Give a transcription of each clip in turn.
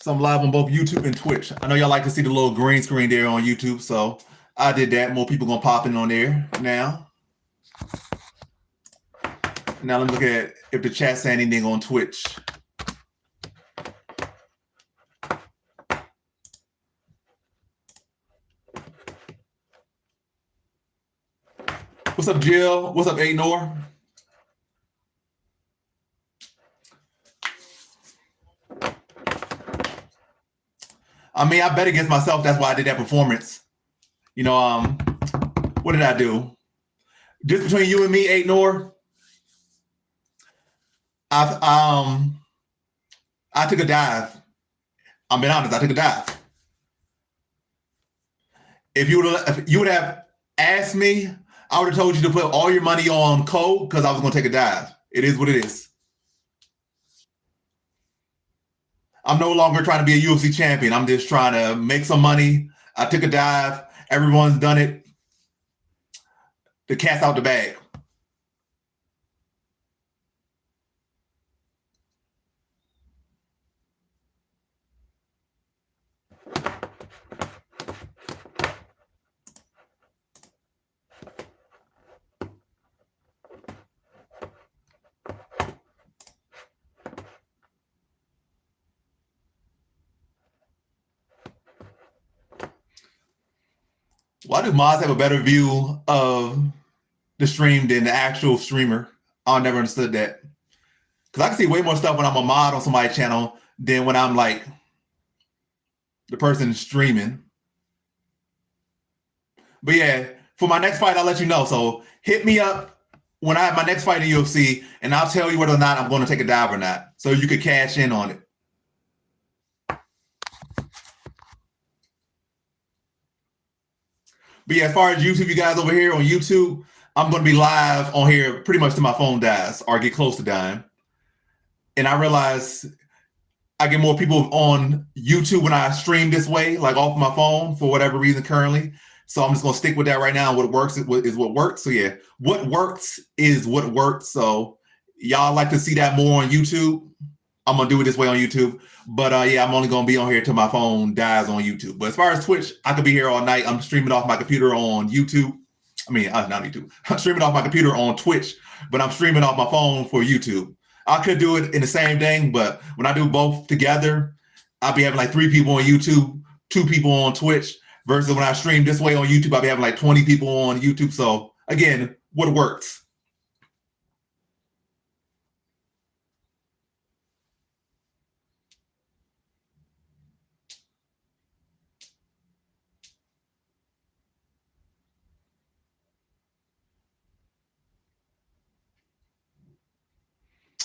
So I'm live on both YouTube and Twitch. I know y'all like to see the little green screen there on YouTube, so I did that. More people gonna pop in on there now. Now let me look at if the chat's saying anything on Twitch. What's up, Jill? What's up, Adenor? I mean, I bet against myself. That's why I did that performance. You know, what did I do? Just between you and me, Adenor, I took a dive. I'm being honest. I took a dive. If you would have asked me, I would have told you to put all your money on Cole because I was going to take a dive. It is what it is. I'm no longer trying to be a UFC champion. I'm just trying to make some money. I took a dive. Everyone's done it. The cat's out the bag. Why do mods have a better view of the stream than the actual streamer? I never understood that. Because I can see way more stuff when I'm a mod on somebody's channel than when I'm like the person streaming. But yeah, for my next fight, I'll let you know. So hit me up when I have my next fight in UFC, and I'll tell you whether or not I'm going to take a dive or not, so you could cash in on it. But yeah, as far as YouTube, you guys over here on YouTube, I'm going to be live on here pretty much till my phone dies or get close to dying. And I realize I get more people on YouTube when I stream this way, like off my phone for whatever reason currently. So I'm just going to stick with that right now. What works is what works. So yeah, what works is what works. So y'all like to see that more on YouTube. I'm going to do it this way on YouTube. But yeah, I'm only going to be on here till my phone dies on YouTube. But as far as Twitch, I could be here all night. I'm streaming off my computer on YouTube. I mean, not YouTube. I'm streaming off my computer on Twitch, but I'm streaming off my phone for YouTube. I could do it in the same thing, but when I do both together, I'll be having like 3 people on YouTube, 2 people on Twitch, versus when I stream this way on YouTube, I'll be having like 20 people on YouTube. So again, what works?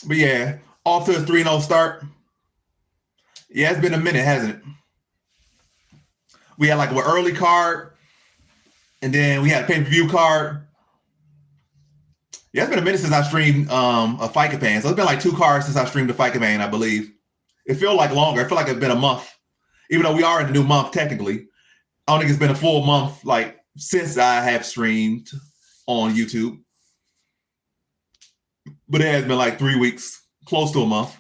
But yeah, off to a 3-0 start. Yeah, it's been a minute, hasn't it? We had like an early card, and then we had a pay-per-view card. Yeah, it's been a minute since I streamed a fight campaign. So it's been like 2 cards since I streamed a fight campaign, I believe. It feels like longer. I feel like it's been a month, even though we are in the new month technically. I don't think it's been a full month like since I have streamed on YouTube, but it has been like 3 weeks, close to a month.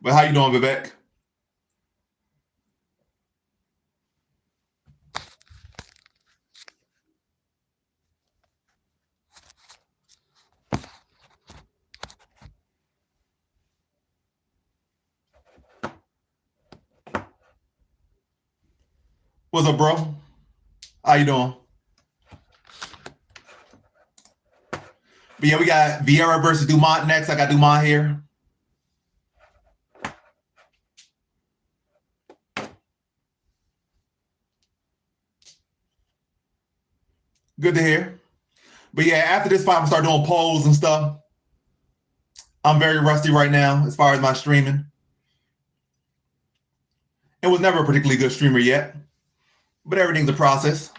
But how you doing, Vivek? What's up, bro? How you doing? But yeah, we got Vieira versus Dumont next. I got Dumont here. Good to hear. But yeah, after this fight, I'm gonna start doing polls and stuff. I'm very rusty right now as far as my streaming. It was never a particularly good streamer yet, but everything's a process.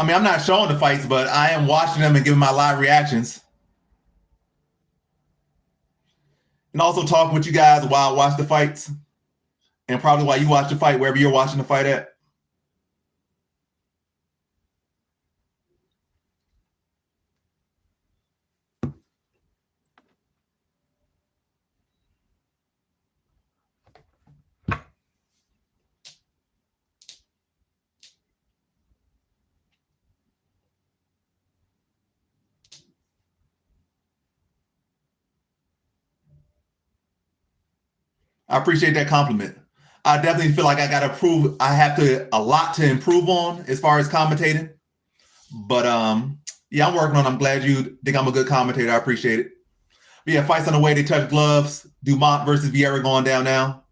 I mean, I'm not showing the fights, but I am watching them and giving my live reactions. and also talk with you guys while I watch the fights, and probably while you watch the fight, wherever you're watching the fight at. I appreciate that compliment. I definitely feel like I got to prove. I have a lot to improve on as far as commentating. But yeah, I'm working on it. I'm glad you think I'm a good commentator. I appreciate it. But yeah, fights on the way. They touch gloves. Dumont versus Vieira going down now.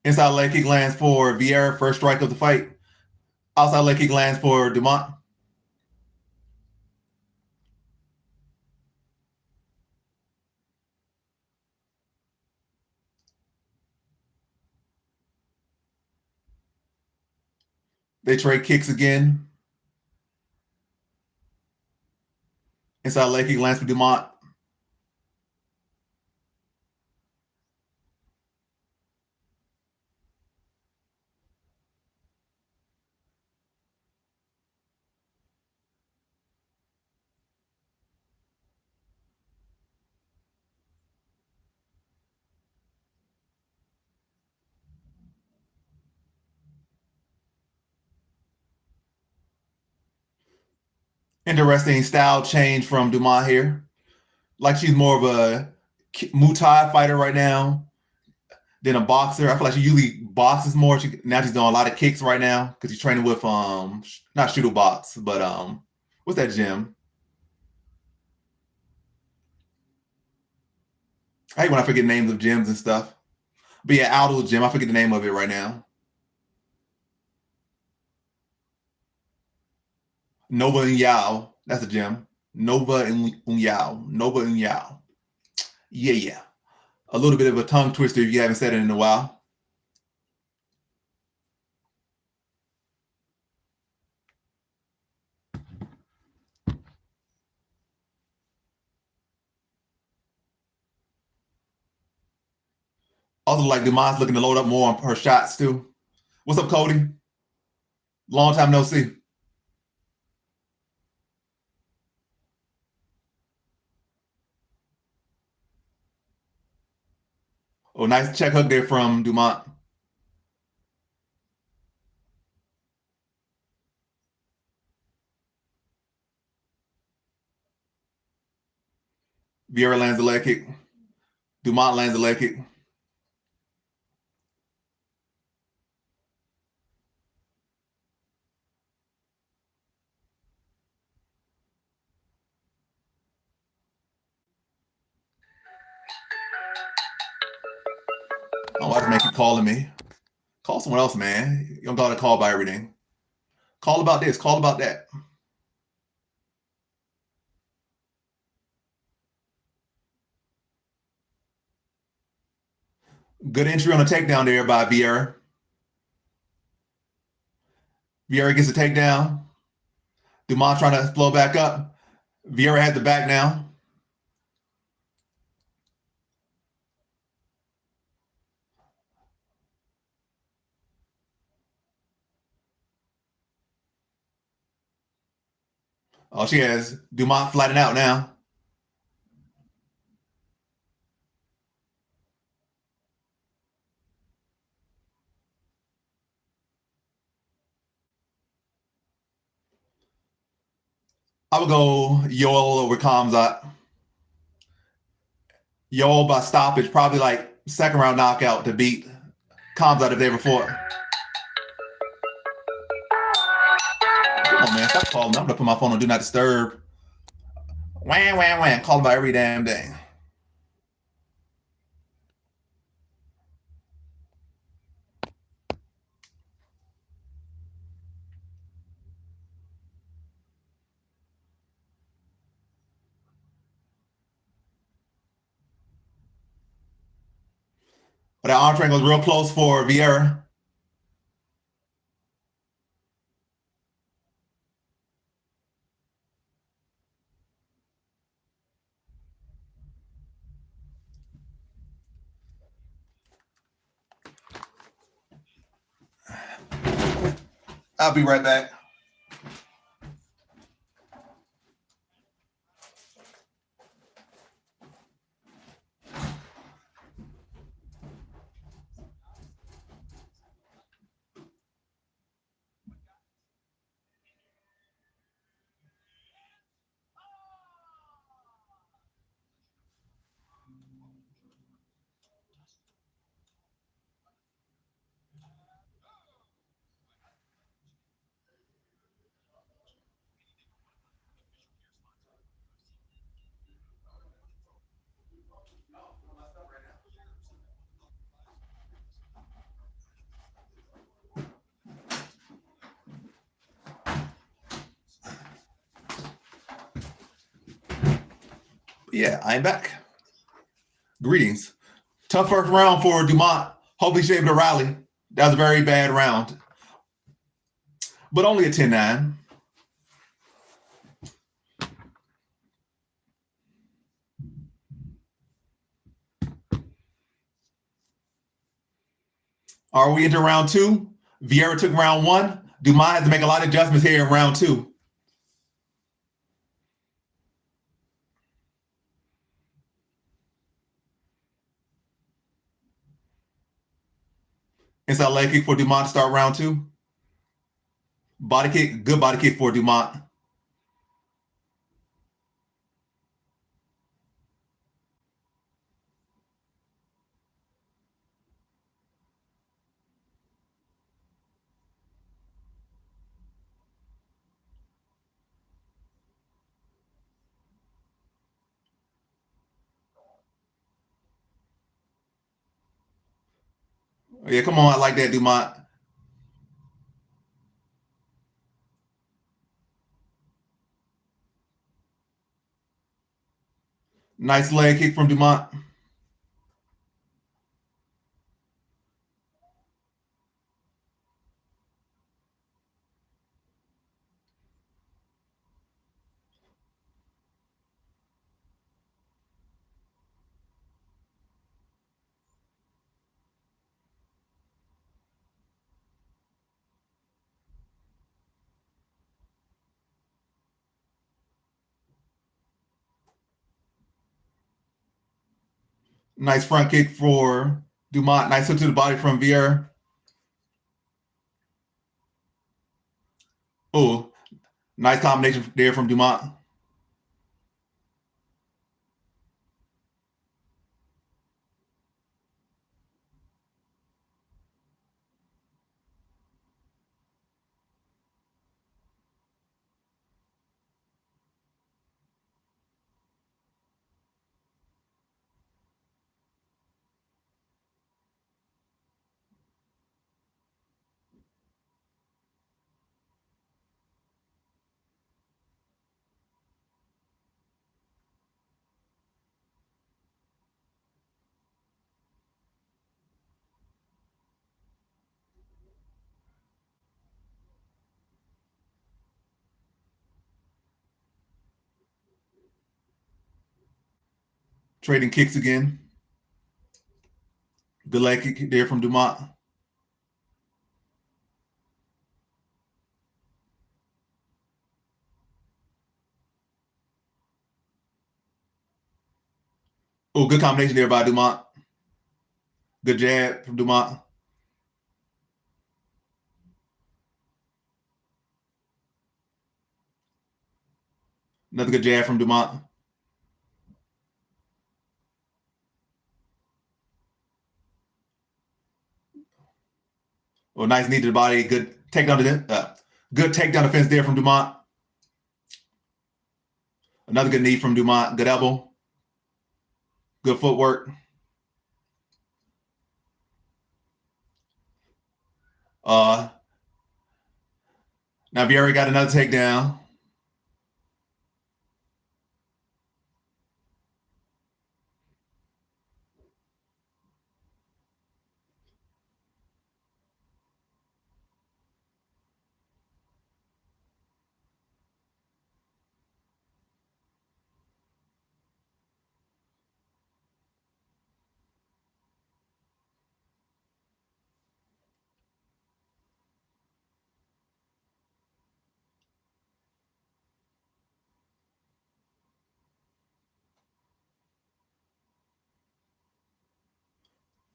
Inside leg kick lands for Vieira, first strike of the fight. Outside leg kick lands for Dumont. They trade kicks again. Inside leg kick lands for Dumont. Interesting style change from Dumont here. Like she's more of a Muay Thai fighter right now than a boxer. I feel like she usually boxes more. Now she's doing a lot of kicks right now because she's training with not Shooter Box, but what's that gym? I hate when I forget names of gyms and stuff. But yeah, Aldo Gym. I forget the name of it right now. Nova and Yao. That's a gym. Nova and Yao. Nova and Yao. Yeah, yeah. A little bit of a tongue twister if you haven't said it in a while. Also, like Dumont's looking to load up more on her shots too. What's up, Cody? Long time no see. Oh, nice check hook there from Dumont. Vieira lands the leg kick. Dumont lands the leg kick. Oh, why does man keep calling me? Call someone else, man. You don't got to call by everything. Call about this. Call about that. Good entry on a takedown there by Vieira. Vieira gets a takedown. Dumont trying to flow back up. Vieira has the back now. Oh, she has Dumont flattened out now. I would go Yoel over Kamzat. Yoel by stoppage, probably like second round knockout to beat Kamzat if they ever fought. Come on, man. Stop calling. I'm going to put my phone on Do Not Disturb. Wham, wham, wham. Call about every damn day. But that arm triangle was real close for Vieira. I'll be right back. Yeah, I'm back. Greetings. Tough first round for Dumont. Hopefully she's able to rally. That was a very bad round. But only a 10-9. Are we into round two? Vieira took round one. Dumont has to make a lot of adjustments here in round two. Inside leg kick for Dumont to start round two. Body kick, good body kick for Dumont. Yeah, come on. I like that, Dumont. Nice leg kick from Dumont. Nice front kick for Dumont. Nice hook to the body from Vieira. Oh, nice combination there from Dumont. Trading kicks again. Good leg kick there from Dumont. Oh, good combination there by Dumont. Good jab from Dumont. Another good jab from Dumont. Oh, nice knee to the body. Good takedown. Good takedown defense there from Dumont. Another good knee from Dumont. Good elbow. Good footwork. Now Vieira got another takedown.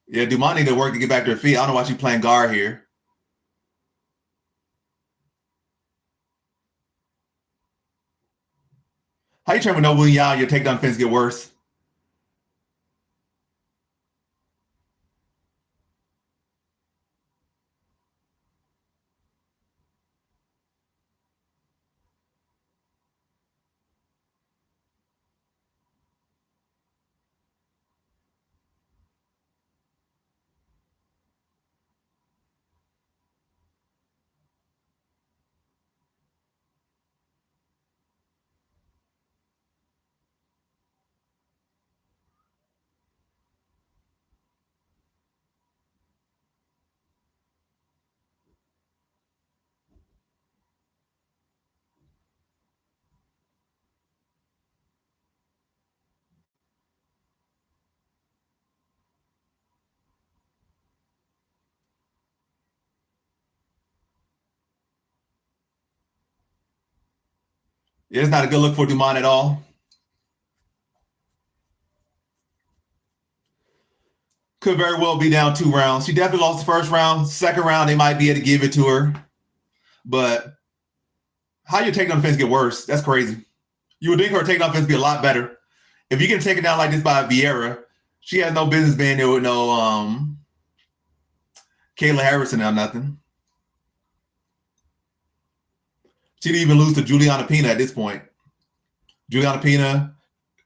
Yeah, Dumont need to work to get back to her feet. I don't know why she's playing guard here. How you train with no William Yao? Your takedown defense get worse. It's not a good look for Dumont at all. Could very well be down 2 rounds. She definitely lost the first round. Second round, they might be able to give it to her. But how your takedown defense get worse? That's crazy. You would think her takedown defense be a lot better. If you get taken down like this by Vieira, she has no business being there with no Kayla Harrison or nothing. She'd even lose to Juliana Pena at this point. Juliana Pena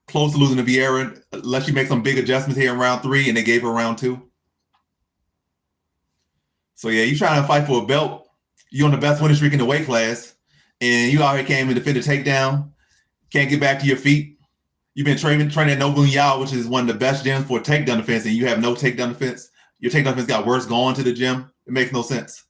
close to losing to Vieira unless she makes some big adjustments here in round 3, and they gave her round 2. So yeah, you trying to fight for a belt. You're on the best winning streak in the weight class, and you out here came and defend a takedown. Can't get back to your feet. You've been training at No Boon Yao, which is one of the best gyms for takedown defense, and you have no takedown defense. Your takedown defense got worse going to the gym. It makes no sense.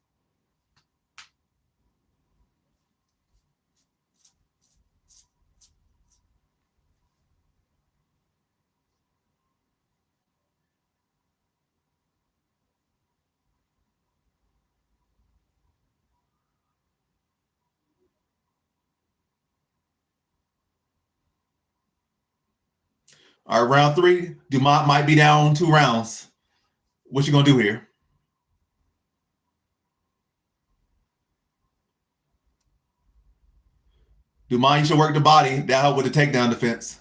All right, round 3. Dumont might be down 2 rounds. What you gonna do here? Dumont, you should work the body. That help with the takedown defense.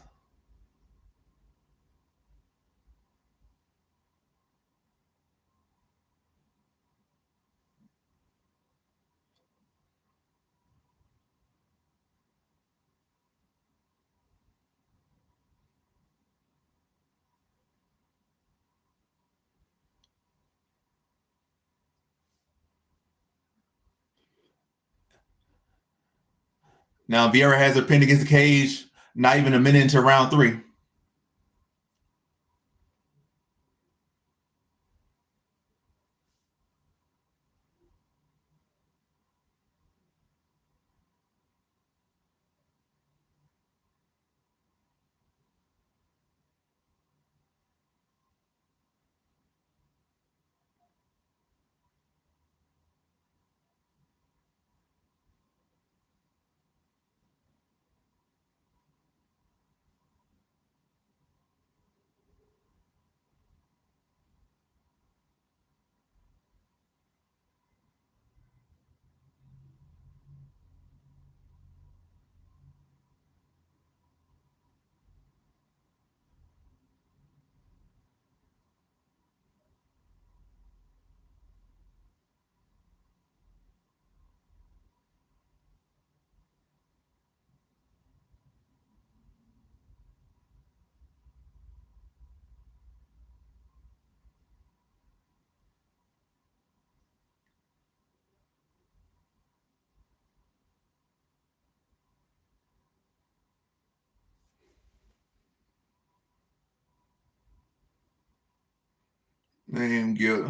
Now Vieira has her pinned against the cage. Not even a minute into round 3. Man, good.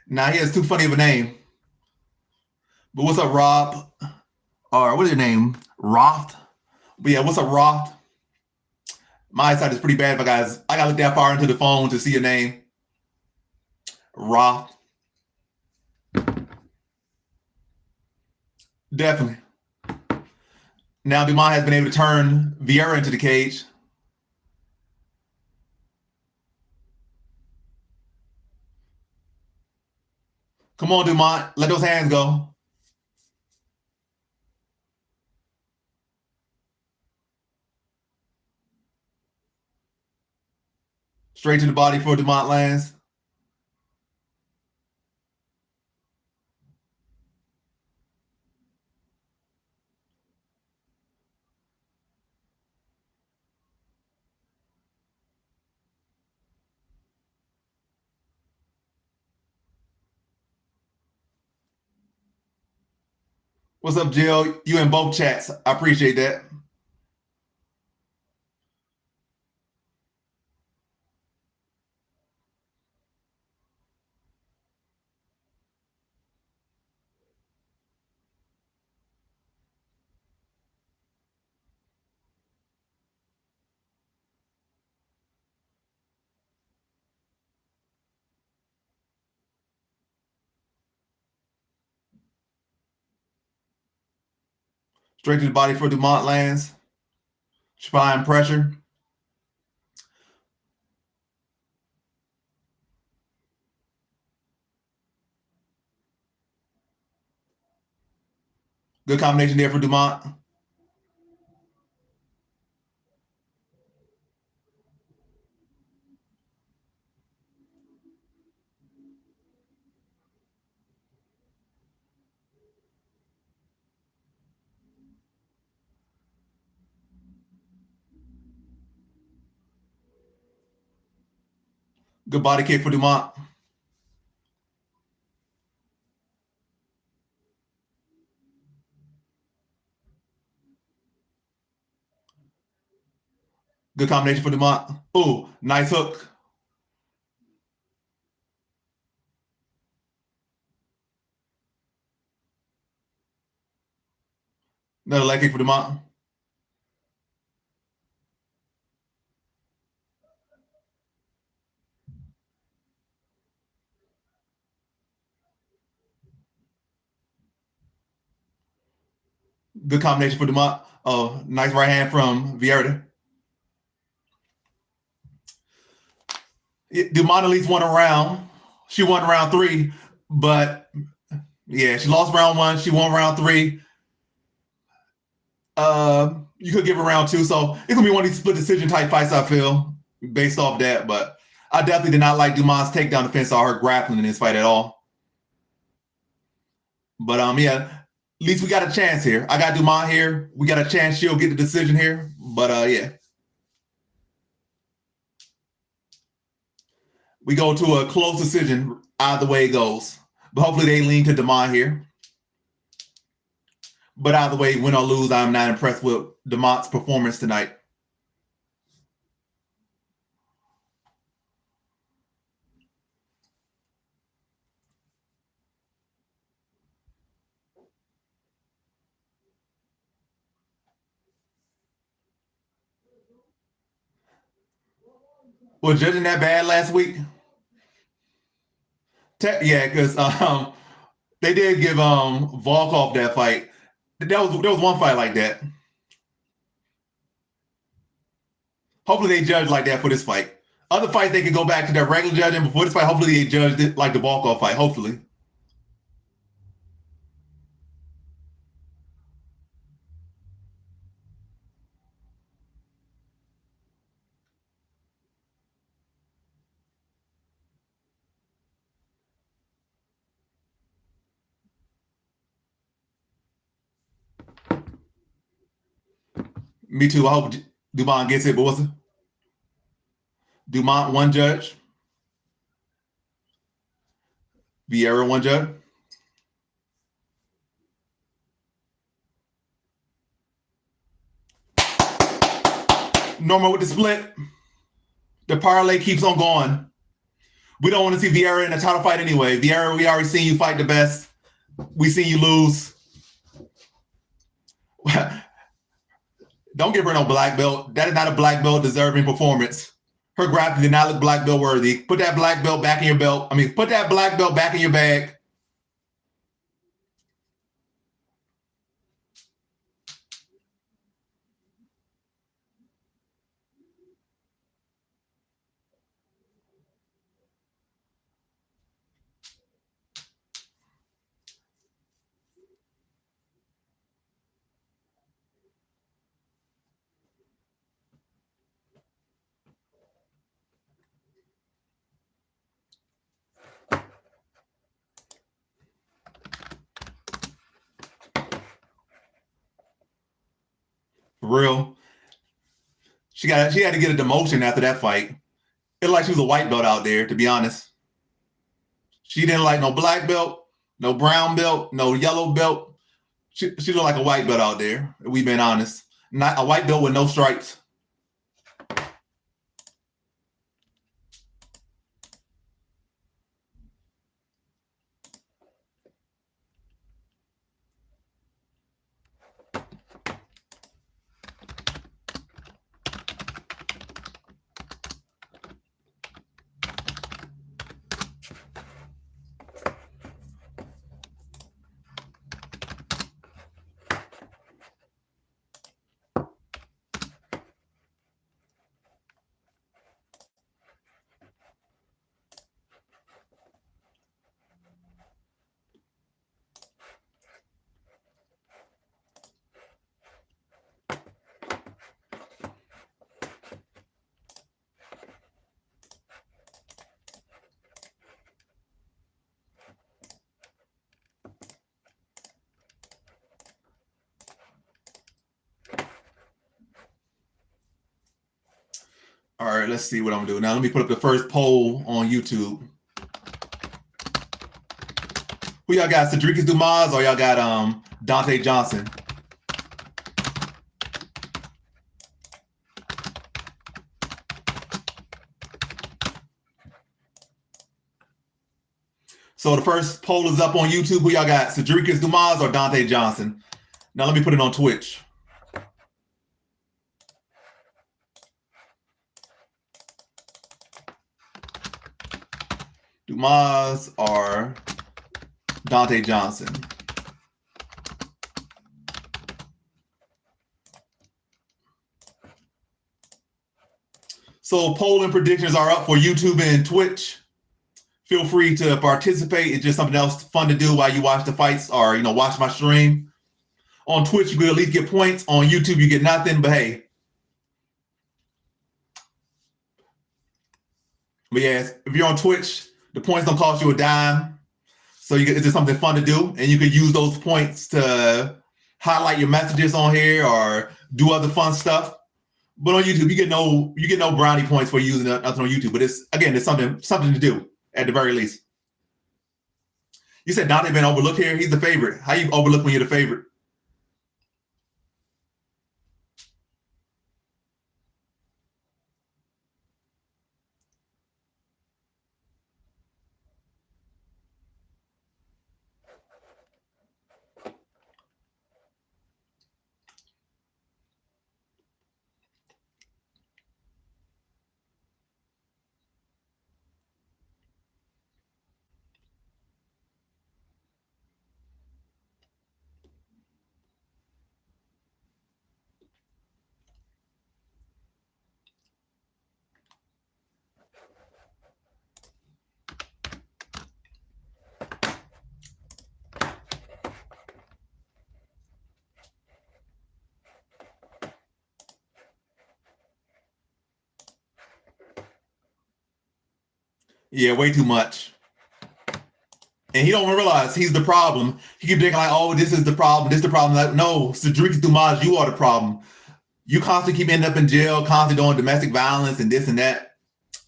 Now he has too funny of a name. But what's up, Rob? Or what is your name? Roth? But yeah, what's up, Roth? My eyesight is pretty bad, but guys, I gotta look that far into the phone to see your name. Roth. Definitely. Now Dumont has been able to turn Vieira into the cage. Come on, Dumont. Let those hands go. Straight to the body for Dumont lands. What's up, Jill? You in both chats. I appreciate that. Straight to the body for Dumont lands. Spine pressure. Good combination there for Dumont. Good body kick for Dumont. Good combination for Dumont. Ooh, nice hook. Another leg kick for Dumont. Good combination for Dumont. Oh, nice right hand from Vieira. Dumont at least won a round. She won round 3, but yeah, she lost round 1. She won round 3. You could give her round 2, so it's gonna be one of these split decision type fights. I feel based off that, but I definitely did not like Dumont's takedown defense or her grappling in this fight at all. But yeah, at least we got a chance here. I got Dumont here. We got a chance she'll get the decision here. But yeah. We go to a close decision either way it goes. But hopefully they lean to Dumont here. But either way, win or lose, I'm not impressed with Dumont's performance tonight. Was judging that bad last week? Yeah, because they did give Volkov that fight. There was one fight like that. Hopefully they judge like that for this fight. Other fights they can go back to their regular judging before this fight. Hopefully they judged it like the Volkov fight. Hopefully. Me too. I hope Dumont gets it, but what's it? Dumont one judge. Vieira one judge. Normal with the split. The parlay keeps on going. We don't want to see Vieira in a title fight anyway. Vieira, we already seen you fight the best. We seen you lose. Don't give her no black belt. That is not a black belt deserving performance. Her grappling did not look black belt worthy. Put that black belt back in your belt. Put that black belt back in your bag. For real. She had to get a demotion after that fight. It like she was a white belt out there, to be honest. She didn't like no black belt, no brown belt, no yellow belt. She looked like a white belt out there, if we've been honest. Not a white belt with no stripes. All right, let's see what I'm gonna do now. Let me put up the first poll on YouTube. Who y'all got, Cedric Dumas, or y'all got Dante Johnson? So the first poll is up on YouTube. Who y'all got, Cedric Dumas or Dante Johnson? Now let me put it on Twitch. Dumas or Dante Johnson? So polling predictions are up for YouTube and Twitch. Feel free to participate. It's just something else fun to do while you watch the fights or, watch my stream. On Twitch, you could at least get points. On YouTube, you get nothing, but hey. But yeah, if you're on Twitch, the points don't cost you a dime. So it's just something fun to do. And you could use those points to highlight your messages on here or do other fun stuff. But on YouTube, you get no brownie points for using nothing on YouTube. But it's something to do at the very least. You said Dante been overlooked here. He's the favorite. How you overlook when you're the favorite? Yeah, way too much. And he don't realize he's the problem. He keep thinking like, oh, this is the problem. This is the problem. Like, no, Cedric Dumas, you are the problem. You constantly keep ending up in jail, constantly doing domestic violence and this and that.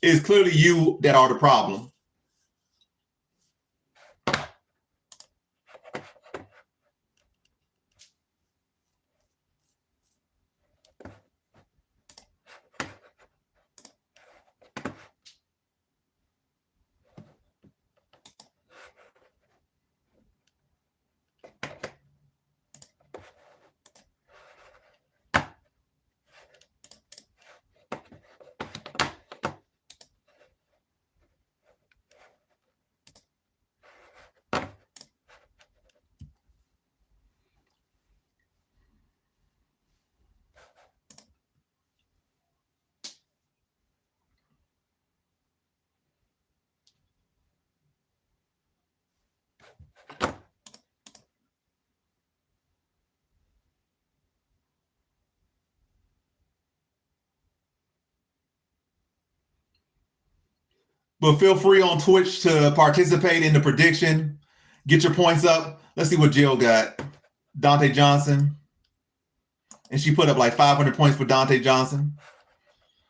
It's clearly you that are the problem. But feel free on Twitch to participate in the prediction. Get your points up. Let's see what Jill got. Dante Johnson. and she put up like 500 points for Dante Johnson.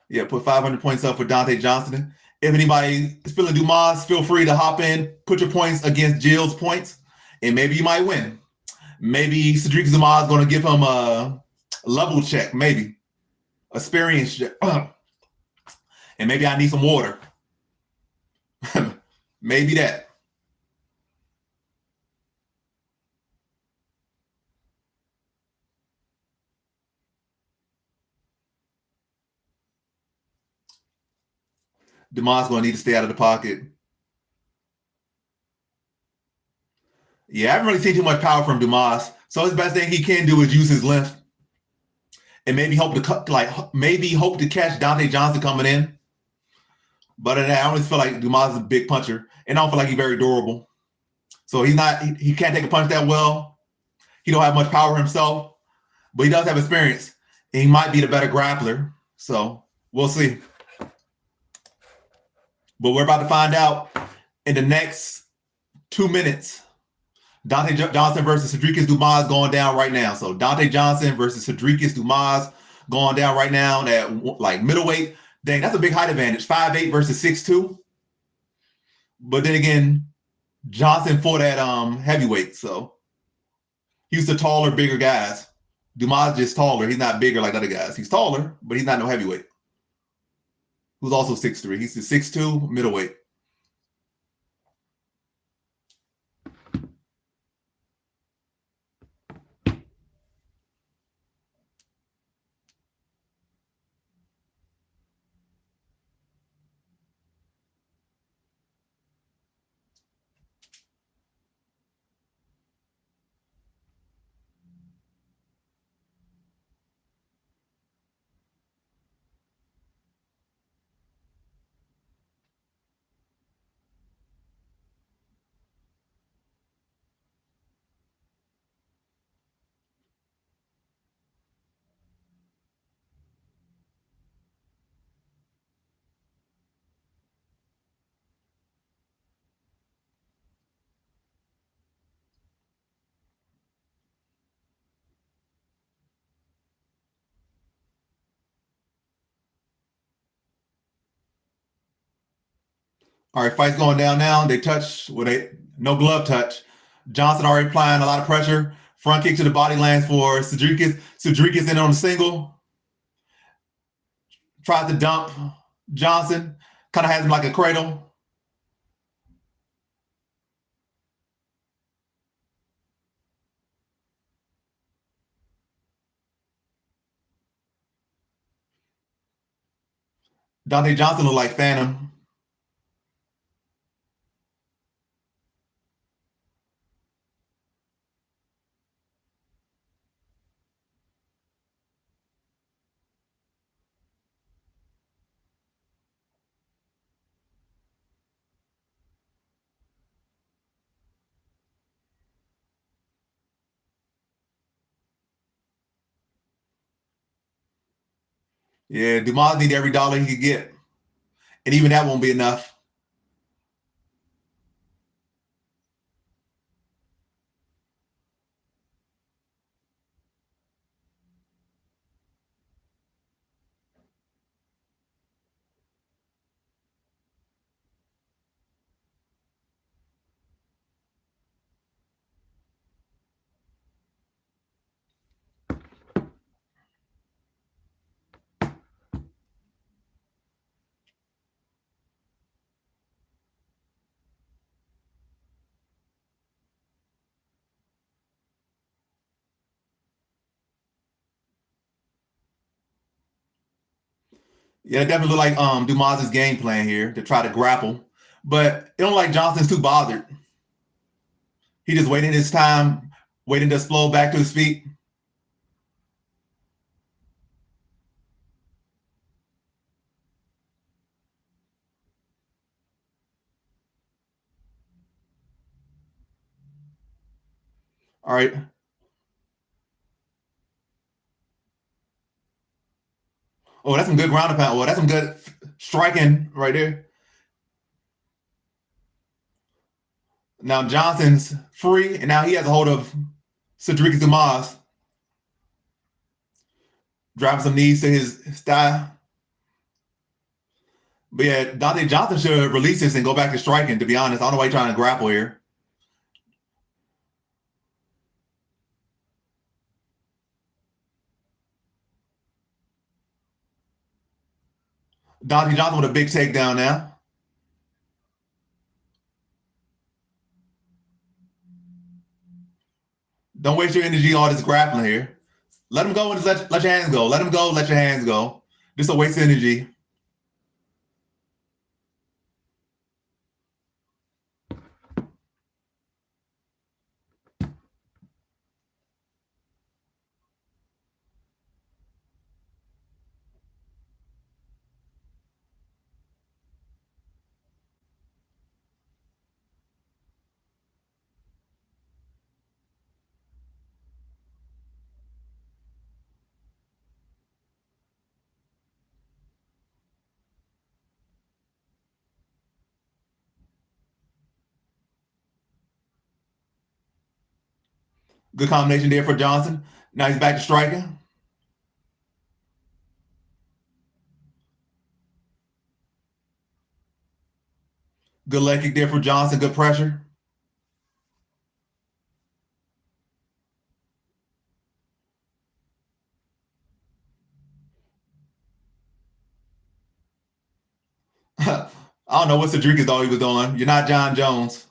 Yeah, put 500 points up for Dante Johnson. If anybody is feeling Dumas, feel free to hop in, put your points against Jill's points, and maybe you might win. Maybe Cedric Dumas is going to give him a level check, maybe experience check. And maybe I need some water. Maybe that. Dumas going to need to stay out of the pocket. Yeah, I haven't really seen too much power from Dumas. So his best thing he can do is use his length and maybe hope to catch Dante Johnson coming in. But I always feel like Dumas is a big puncher, and I don't feel like he's very durable. So he can't take a punch that well. He don't have much power himself, but he does have experience, and he might be the better grappler. So we'll see. But we're about to find out in the next 2 minutes. Dante Johnson versus Cedric Dumas going down right now. So Dante Johnson versus Cedric Dumas going down right now at like middleweight. Dang, that's a big height advantage. 5'8" versus 6'2". But then again, Johnson fought at heavyweight, so he's the taller, bigger guys. Dumas just taller. He's not bigger like other guys. He's taller, but he's not no heavyweight. Who's also 6'3". He's the 6'2" middleweight. All right, fight's going down now. They touch with no glove touch. Johnson already applying a lot of pressure. Front kick to the body lands for Cedric. Cedric is in on the single. Tries to dump Johnson. Kind of has him like a cradle. Dante Johnson looked like Phantom. Yeah, Dumas need every dollar he could get. And even that won't be enough. Yeah, it definitely look like Dumas' game plan here to try to grapple. But it don't like Johnson's too bothered. He just waiting his time, waiting to explode back to his feet. All right. Oh, that's some good ground and pound. Oh, that's some good striking right there. Now Johnson's free, and now he has a hold of Cedric Dumas. Driving some knees to his thigh. But yeah, Dante Johnson should release this and go back to striking, to be honest. I don't know why he's trying to grapple here. Dante Johnson with a big takedown now. Don't waste your energy on this grappling here. Let him go and just let your hands go. Let him go, let your hands go. Just a waste of energy. Good combination there for Johnson. Now he's back to striking. Good leg kick there for Johnson. Good pressure. I don't know what Cedric thought he was doing. You're not John Jones.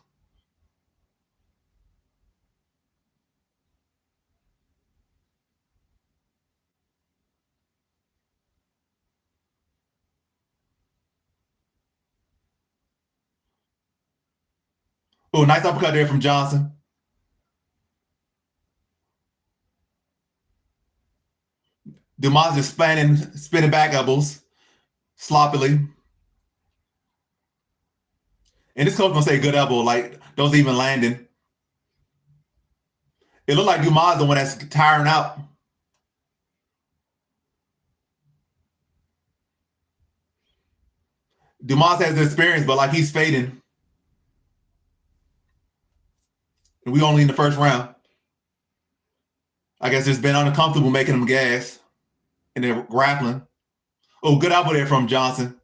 Oh, nice uppercut there from Johnson. Dumas is spinning back elbows sloppily. And this coach gonna say good elbow, like those even landing. It looked like Dumas the one that's tiring out. Dumas has the experience, but like he's fading. And we only in the first round. I guess it's been uncomfortable making him gas. And then grappling. Oh, good elbow there from Johnson.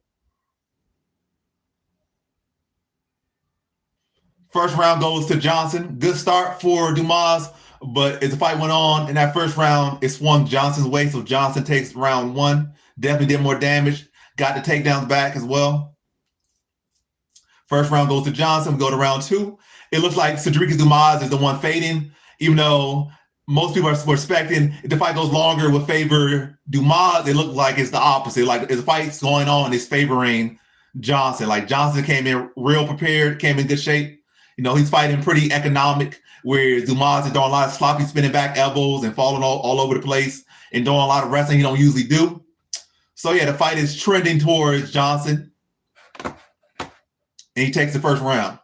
First round goes to Johnson. Good start for Dumas, but as the fight went on in that first round, it swung Johnson's way. So Johnson takes round one. Definitely did more damage. Got the takedowns back as well. First round goes to Johnson. We go to round two. It looks like Cedric Dumas is the one fading, even though most people are expecting if the fight goes longer with favor Dumas, it looks like it's the opposite. Like as the fight's going on, it's favoring Johnson. Like Johnson came in real prepared, came in good shape. You know, he's fighting pretty economic, where Dumas is doing a lot of sloppy spinning back elbows and falling all over the place and doing a lot of wrestling he don't usually do. So yeah, the fight is trending towards Johnson. And he takes the first round.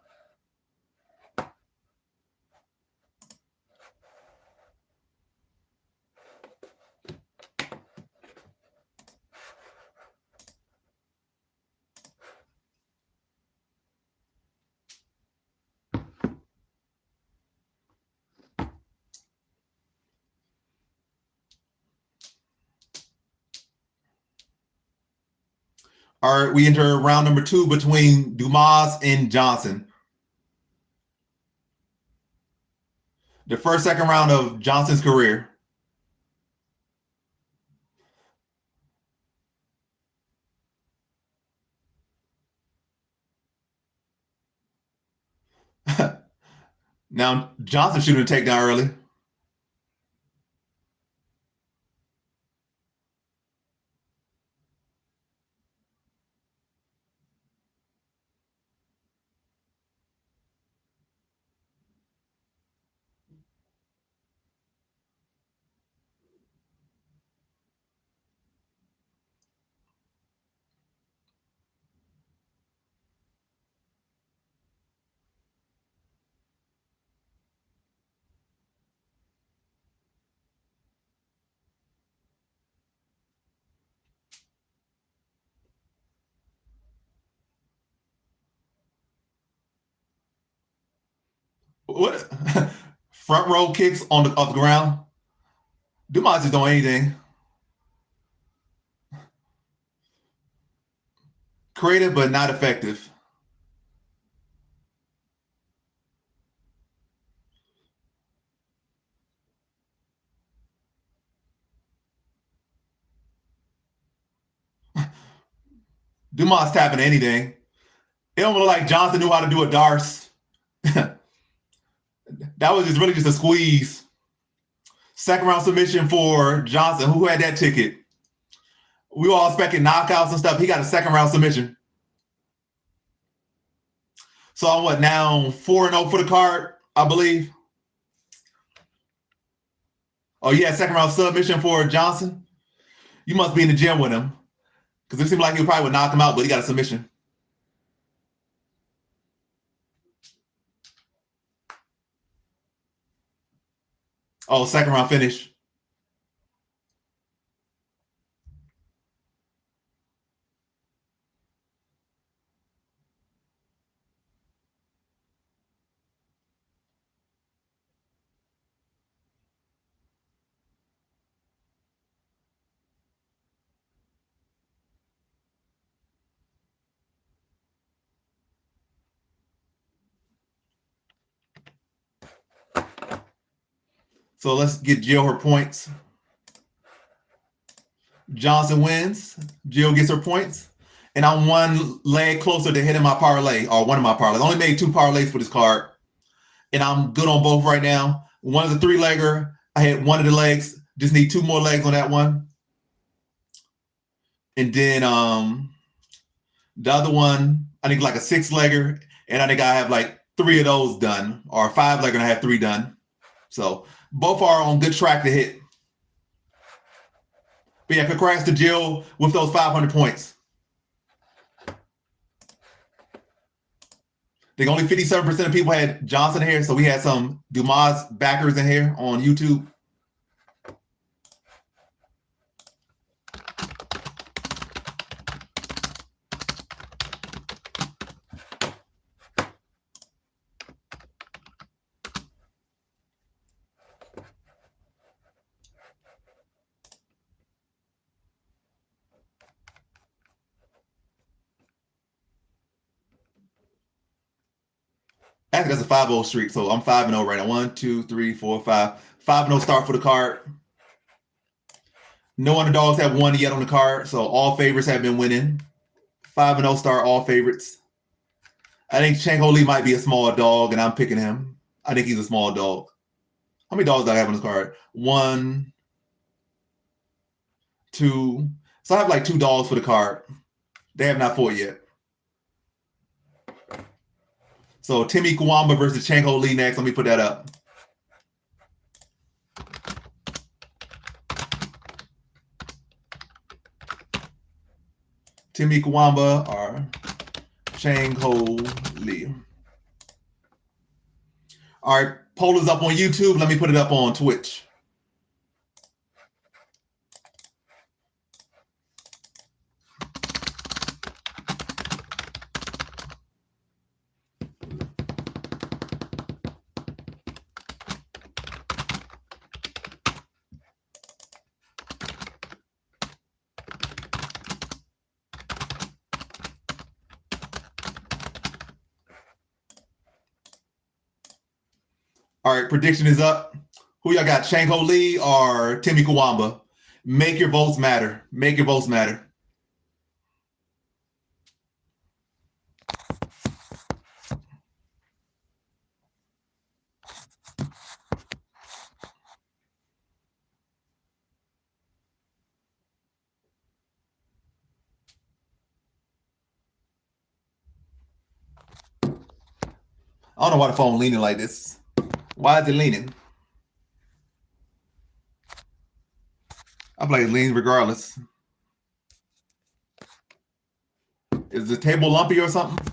All right, we enter round number two between Dumas and Johnson. The first, second round of Johnson's career. Now, Johnson shooting a takedown early. What? Front row kicks on the off the ground. Dumas is doing anything. Creative, but not effective. Dumas tapping anything. It don't look like Johnson knew how to do a Darce. That was just really just a squeeze. Second round submission for Johnson. Who had that ticket? We were all expecting knockouts and stuff. He got a second round submission. So I'm what now 4-0 for the card, I believe. Oh, yeah, second round submission for Johnson. You must be in the gym with him. Because it seemed like he probably would knock him out, but he got a submission. Oh, second round finish. So let's get Jill her points. Johnson wins. Jill gets her points. And I'm one leg closer to hitting my parlay, or one of my parlays. I only made 2 parlays for this card. And I'm good on both right now. One is a 3-legger. I hit one of the legs. Just need 2 more legs on that one. And then the other one, I think like a 6-legger. And I think I have like 3 of those done. Or a 5-legger and I have 3 done. So both are on good track to hit. But yeah, congrats to Jill with those 500 points. I think only 57% of people had Johnson here, so we had some Dumas backers in here on YouTube. Actually, that's a 5-0 streak, so I'm 5-0 right now. 1, 2, 3, 4, 5. 5-0 start for the card. No underdogs have won yet on the card, so all favorites have been winning. 5-0 start, all favorites. I think Chang Ho Lee might be a small dog, and I'm picking him. I think he's a small dog. How many dogs do I have on this card? 1, 2. So I have like 2 dogs for the card. They have not fought yet. So Timmy Kawamba versus Chang Ho Lee next. Let me put that up. Timmy Kawamba or Chang Ho Lee. All right, poll is up on YouTube. Let me put it up on Twitch. All right, prediction is up. Who y'all got, Chang Ho Lee or Timmy Kawamba? Make your votes matter. Make your votes matter. I don't know why the phone leaning like this. Why is it leaning? I feel like it leans regardless. Is the table lumpy or something?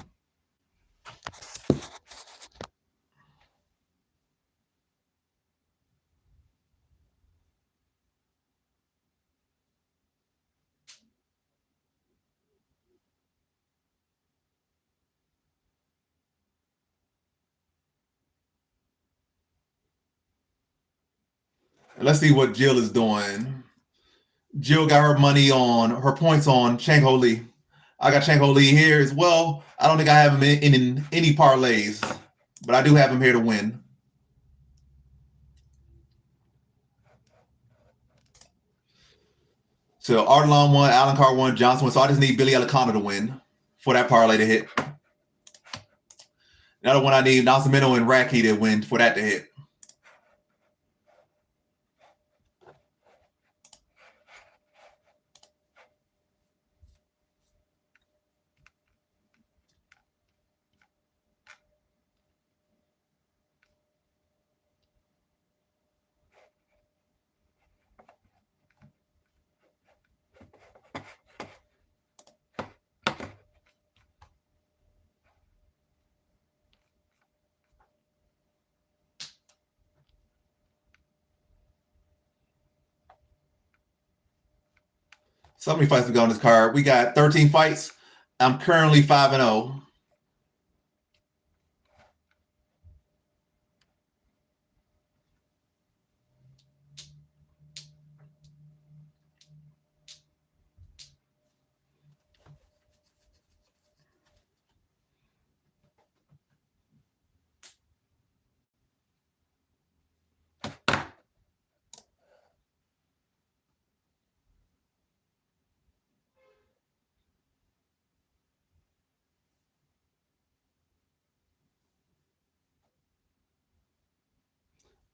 Let's see what Jill is doing. Jill got her points on Chang Ho Lee. I got Chanko Lee here as well. I don't think I have him in any parlays, but I do have him here to win. So Artelon won, Alan Carr won, Johnson won. So I just need Billy Alicana to win for that parlay to hit. Another one I need Nascimento and Racky to win for that to hit. So many fights we got on this card. We got 13 fights. I'm currently 5-0.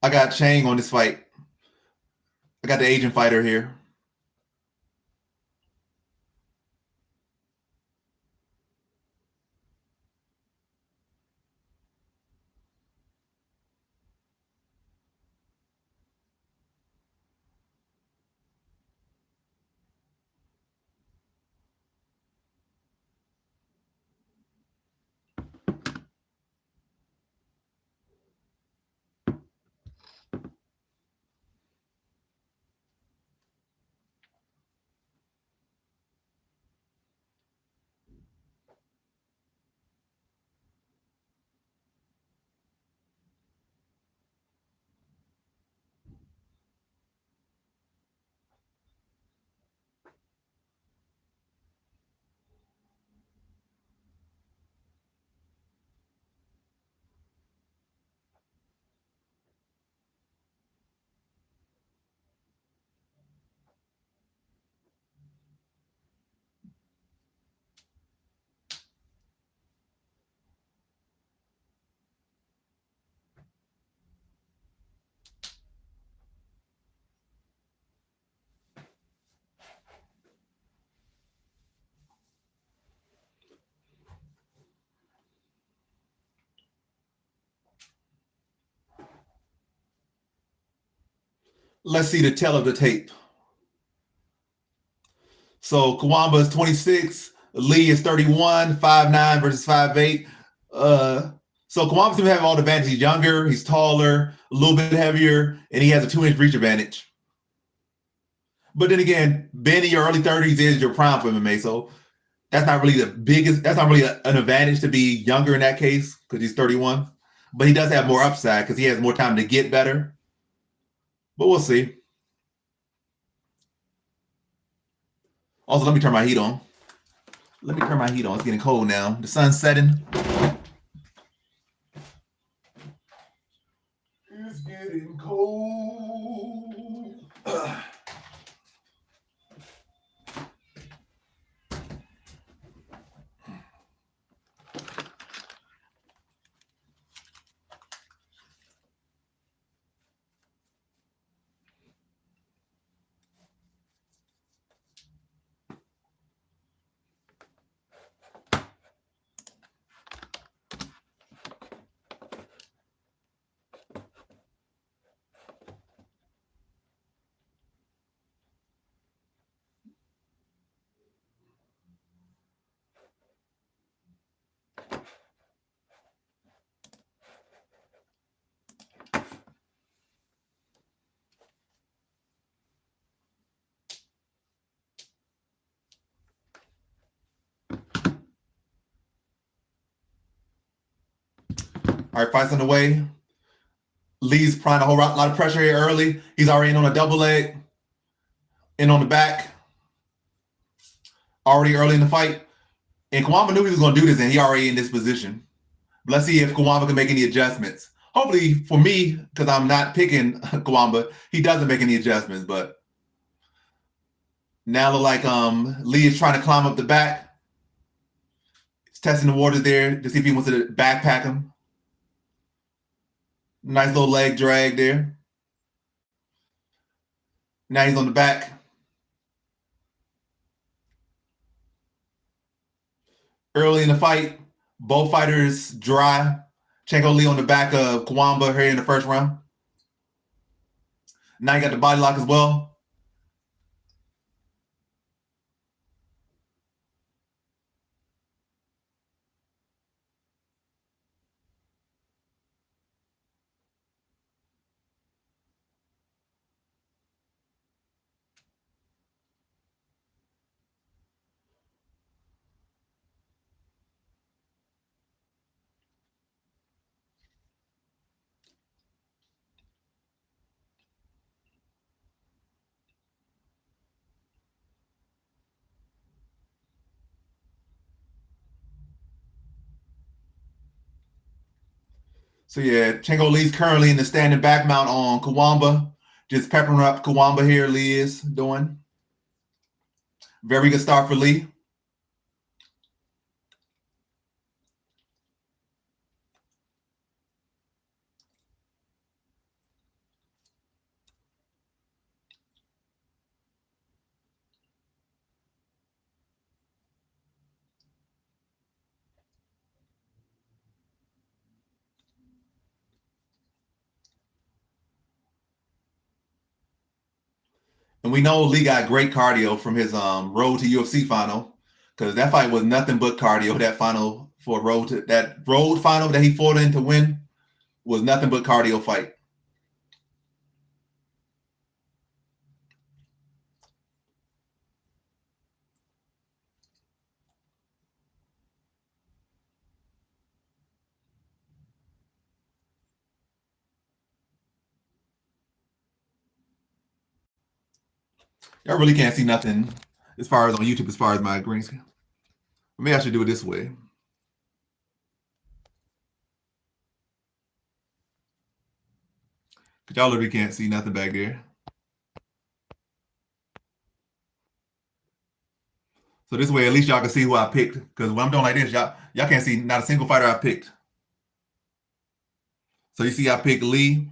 I got Chang on this fight. I got the Asian fighter here. Let's see the tail of the tape. So Kawamba is 26. Lee is 31, 5'9" versus 5'8". So Kawamba's going to have all the advantage. He's younger, he's taller, a little bit heavier, and he has a 2-inch reach advantage. But then again, being in your early 30s is your prime for MMA. So that's not really an advantage to be younger in that case because he's 31. But he does have more upside because he has more time to get better. But we'll see. Also, let me turn my heat on. It's getting cold now. The sun's setting. It's getting cold. All right, fights on the way. Lee's applying a whole lot of pressure here early. He's already in on a double leg, in on the back. Already early in the fight. And Kawamba knew he was going to do this, and he already in this position. But let's see if Kawamba can make any adjustments. Hopefully, for me, because I'm not picking Kawamba, he doesn't make any adjustments. But now look like Lee is trying to climb up the back. He's testing the waters there to see if he wants to backpack him. Nice little leg drag there. Now he's on the back. Early in the fight, both fighters dry. Chanko Lee on the back of Kawamba here in the first round. Now you got the body lock as well. So yeah, Chanko Lee's currently in the standing back mount on Kawamba. Just peppering up Kawamba here, Lee is doing. Very good start for Lee. And we know Lee got great cardio from his road to UFC final, because that fight was nothing but cardio. That final for that road final that he fought in to win was nothing but cardio fight. I really can't see nothing as far as on YouTube as far as my green screen. Maybe I should do it this way. Because y'all literally can't see nothing back there. So this way, at least y'all can see who I picked. Because when I'm doing like this, y'all can't see not a single fighter I picked. So you see I picked Lee.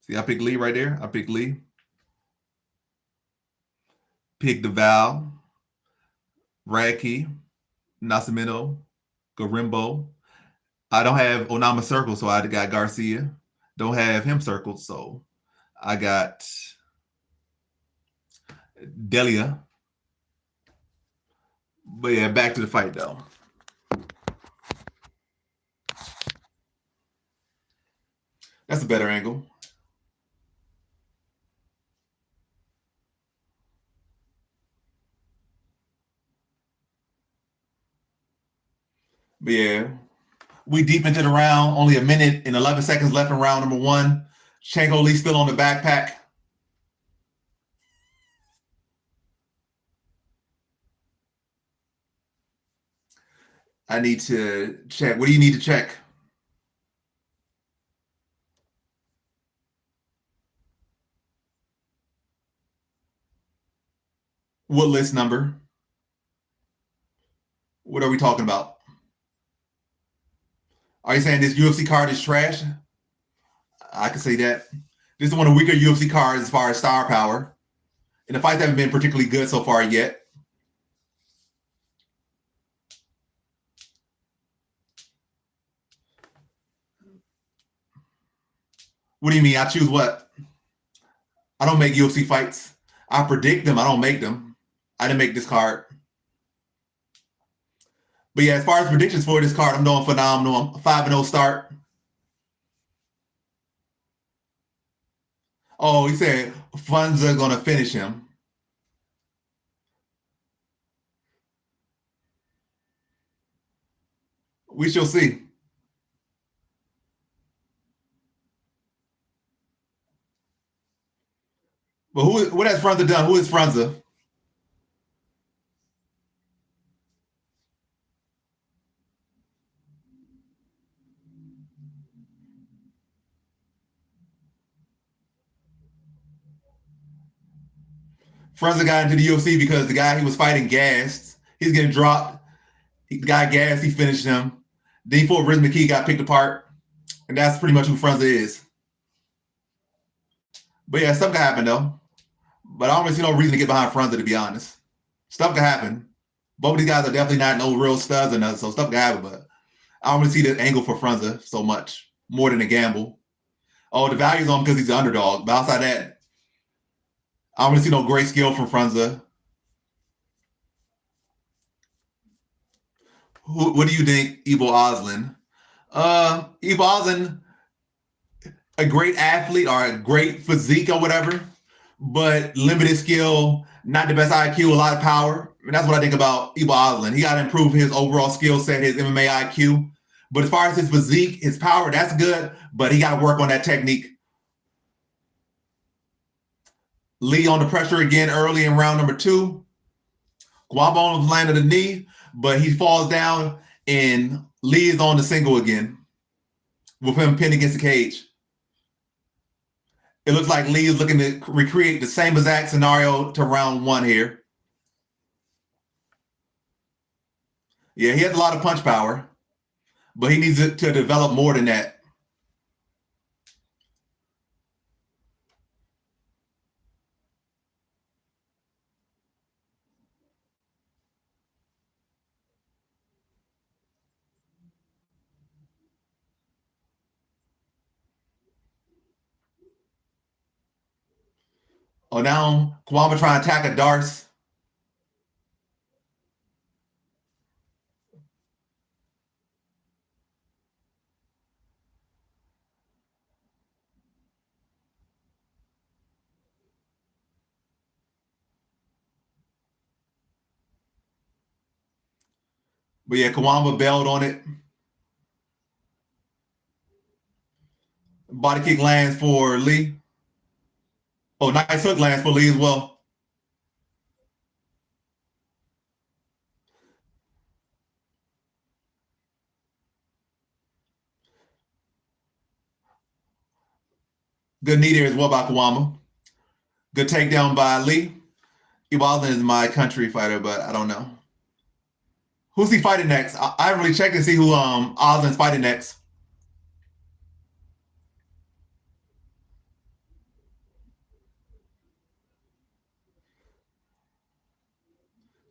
See, I picked Lee right there. I picked Lee. Picked DeVal, Radke, Nascimento, Garimbo. I don't have Onama circled, so I got Garcia. Don't have him circled, so I got Delia. But yeah, back to the fight though. That's a better angle. But yeah, we deep into the round. Only a minute and 11 seconds left in round number one. Chanko Lee still on the backpack. I need to check. What do you need to check? What list number? What are we talking about? Are you saying this UFC card is trash? I can say that. This is one of the weaker UFC cards as far as star power. And the fights haven't been particularly good so far yet. What do you mean? I choose what? I don't make UFC fights. I predict them. I don't make them. I didn't make this card. But yeah, as far as predictions for this card, I'm doing phenomenal. I'm 5-0 start. Oh, he said Funds are going to finish him. We shall see. But what has Franza done? Who is Franza? Franza got into the UFC because the guy he was fighting gassed. He's getting dropped. The guy gassed. He finished him. Then he fought Riz McKee, got picked apart. And that's pretty much who Franza is. But yeah, stuff can happen though. But I don't really see no reason to get behind Franza, to be honest. Stuff can happen. Both of these guys are definitely not no real studs or nothing, so stuff can happen. But I don't really see the angle for Franza so much, more than a gamble. Oh, the value's on him because he's an underdog. But outside that, I don't really see no great skill from Franza. What do you think, Ibo Oslin? Ibo Oslin, a great athlete or a great physique or whatever, but limited skill, not the best IQ, a lot of power. And that's what I think about Ibo Oslin. He got to improve his overall skill set, his MMA IQ. But as far as his physique, his power, that's good, but he got to work on that technique. Lee on the pressure again early in round number 2. Guambon landed a knee, but he falls down, and Lee is on the single again with him pinned against the cage. It looks like Lee is looking to recreate the same exact scenario to round 1 here. Yeah, he has a lot of punch power, but he needs to develop more than that. Oh, now Kwame trying to attack a Darce. But yeah, Kawamba bailed on it. Body kick lands for Lee. Oh, nice hook lands for Lee as well. Good knee there as well by Kawamba. Good takedown by Lee. Ibalden is my country fighter, but I don't know. Who's he fighting next? I haven't really checked to see who Oslin's fighting next.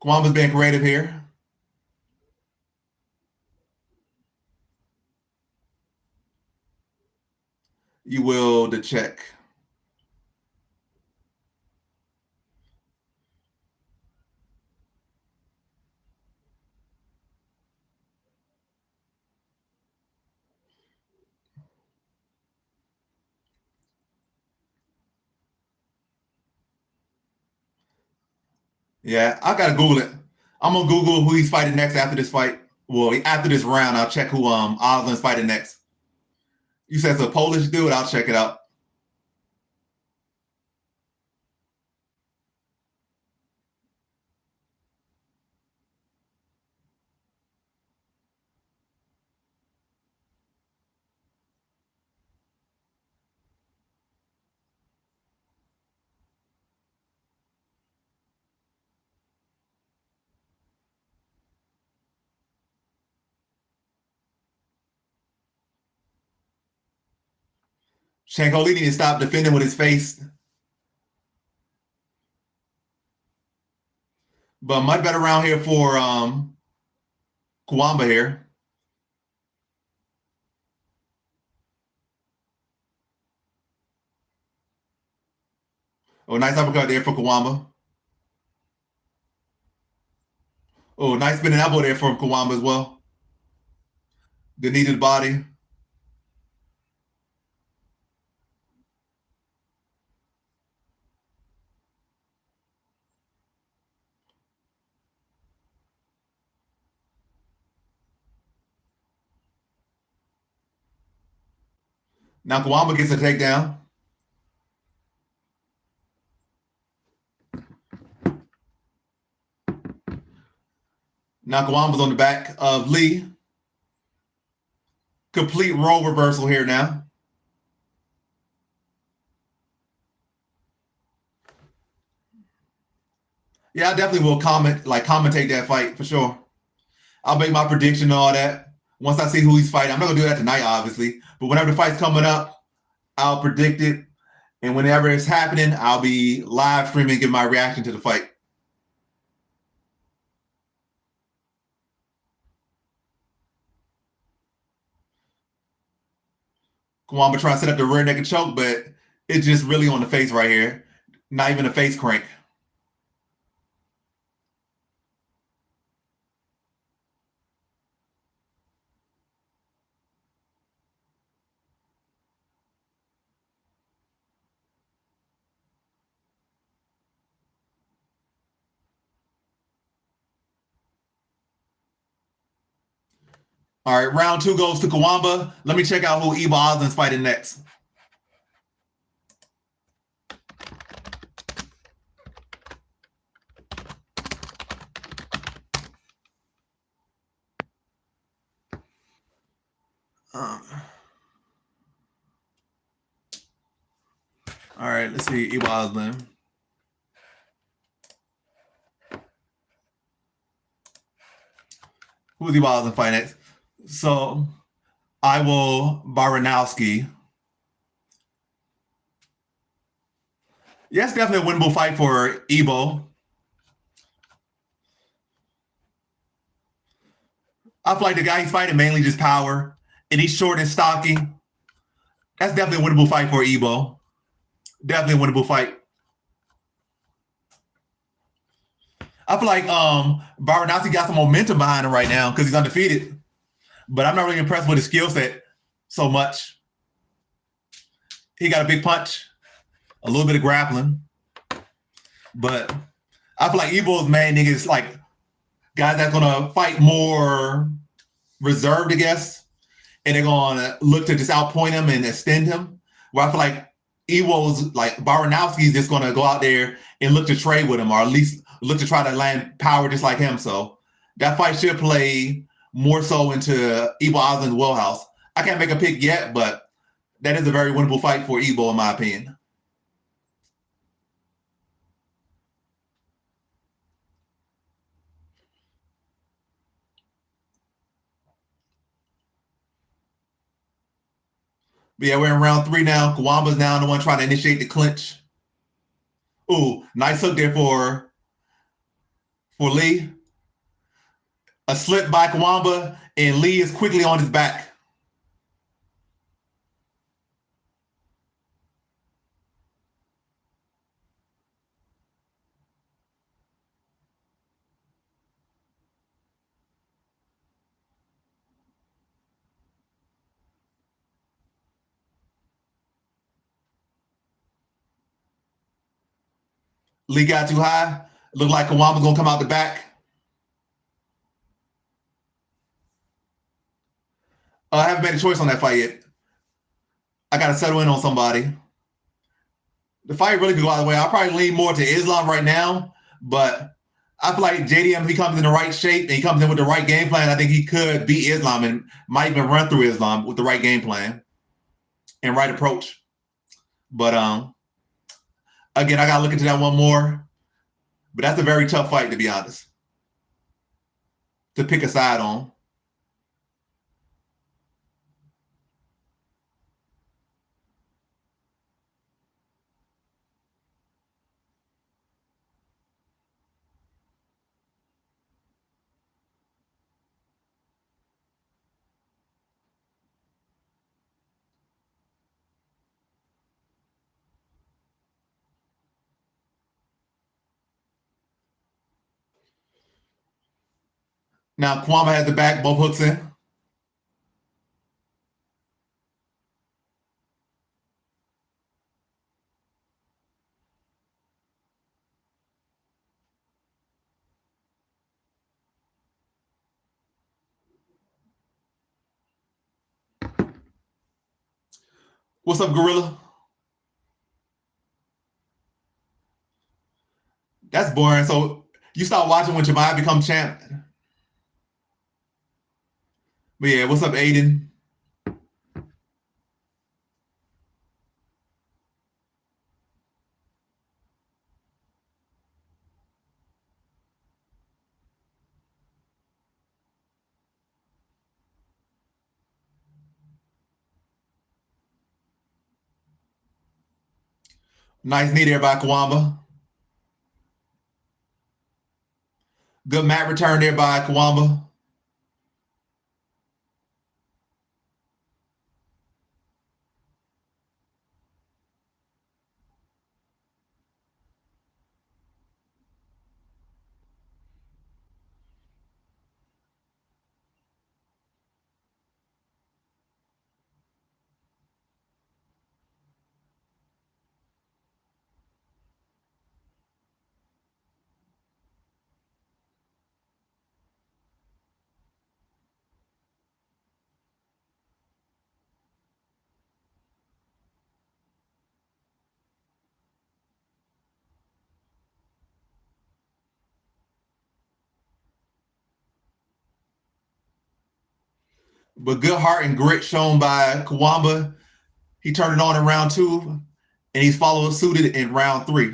Kawamba's being creative here. You will the check. Yeah, I gotta Google it. I'm gonna Google who he's fighting next after this fight. Well, after this round, I'll check who Oslin's fighting next. You said it's a Polish dude. I'll check it out. Shankolini need to stop defending with his face. But much better round here for Kawamba here. Oh, nice uppercut there for Kawamba. Oh, nice spinning elbow there for Kawamba as well. Good knee to the body. Now Kawamba gets a takedown. Now Kawamba's on the back of Lee. Complete role reversal here now. Yeah, I definitely will commentate that fight for sure. I'll make my prediction and all that once I see who he's fighting. I'm not gonna do that tonight, obviously, but whenever the fight's coming up, I'll predict it, and whenever it's happening, I'll be live streaming, give my reaction to the fight. Kawamba trying to set up the rear naked choke, but it's just really on the face right here. Not even a face crank. All right, round two goes to Kawamba. Let me check out who Eba Oslin's fighting next. All right, let's see Eba Oslin. Who's Eba Oslin fighting next? So I will Baranowski. Yes, definitely a winnable fight for Ebo. I feel like the guy he's fighting mainly just power, and he's short and stocky. That's definitely a winnable fight for Ebo. Definitely a winnable fight. I feel like Baranowski got some momentum behind him right now because he's undefeated. But I'm not really impressed with his skill set so much. He got a big punch, a little bit of grappling. But I feel like Ebo's main nigga is like guys that's gonna fight more reserved, I guess, and they're gonna look to just outpoint him and extend him. Where I feel like Ewo's like Baranowski's just gonna go out there and look to trade with him, or at least look to try to land power just like him. So that fight should play more so into Ebo Oslin's wheelhouse. I can't make a pick yet, but that is a very winnable fight for Ebo, in my opinion. But yeah, we're in round three now. Kawamba's now the one trying to initiate the clinch. Ooh, nice hook there for Lee. A slip by Kawamba, and Lee is quickly on his back. Lee got too high. Looked like Kawamba's gonna come out the back. I haven't made a choice on that fight yet. I gotta settle in on somebody. The fight really could go either way. I'll probably lean more to Islam right now, but I feel like JDM, if he comes in the right shape and he comes in with the right game plan, I think he could beat Islam and might even run through Islam with the right game plan and right approach. But again, I gotta look into that one more. But that's a very tough fight, to be honest, to pick a side on. Now Kwame has the back, both hooks in. What's up, Gorilla? That's boring. So you start watching when Jemai become champ. But yeah, what's up, Aiden? Nice knee there by Kawamba. Good mat return there by Kawamba. But good heart and grit shown by Kawamba. He turned it on in round 2, and he's followed suited in round 3.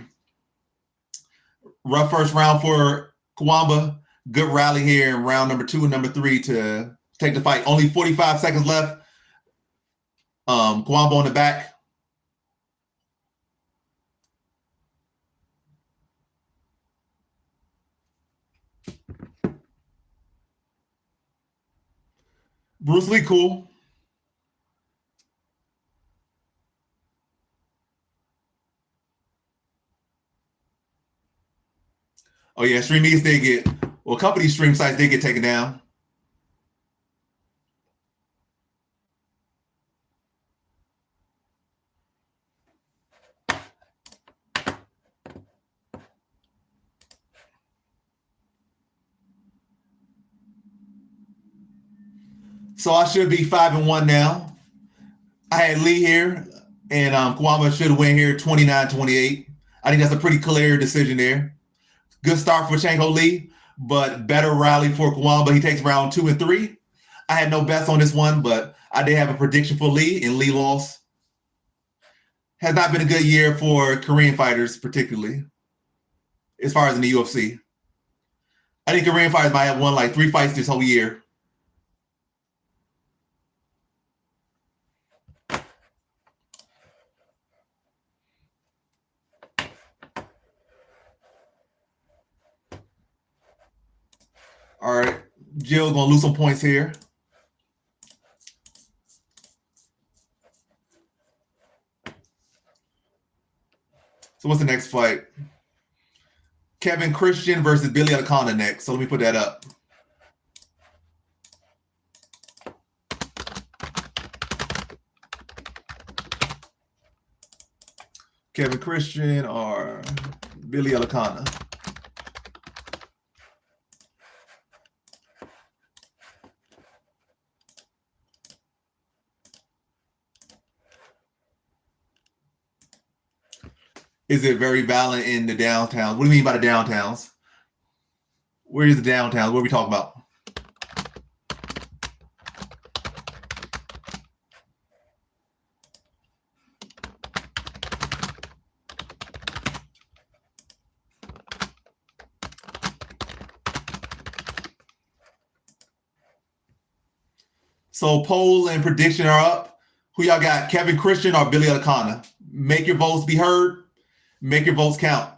Rough first round for Kawamba. Good rally here in round number 2 and number 3 to take the fight. Only 45 seconds left. Kawamba on the back. Bruce Lee, cool. Oh yeah, stream meets they get, well, company stream sites they get taken down. So I should be 5-1 now. I had Lee here, and Kawamba should win here 29-28. I think that's a pretty clear decision there. Good start for Chanko Lee, but better rally for Kawamba. He takes round 2 and 3. I had no bets on this one, but I did have a prediction for Lee, and Lee lost. Has not been a good year for Korean fighters, particularly, as far as in the UFC. I think Korean fighters might have won like 3 fights this whole year. All right, Jill gonna lose some points here. So what's the next fight? Kevin Christian versus Billy Alcana next. So let me put that up. Kevin Christian or Billy Alcana? Is it very violent in the downtowns? What do you mean by the downtowns? Where is the downtowns? What are we talking about? So poll and prediction are up. Who y'all got? Kevin Christian or Billy Alcana? Make your votes be heard. Make your votes count.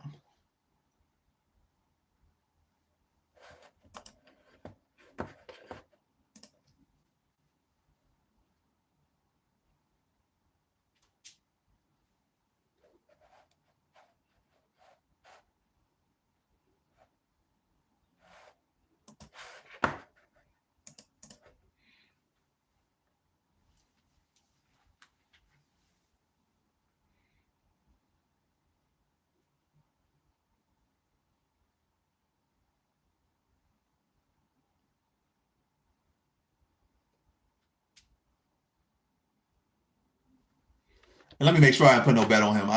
And let me make sure I didn't put no bet on him.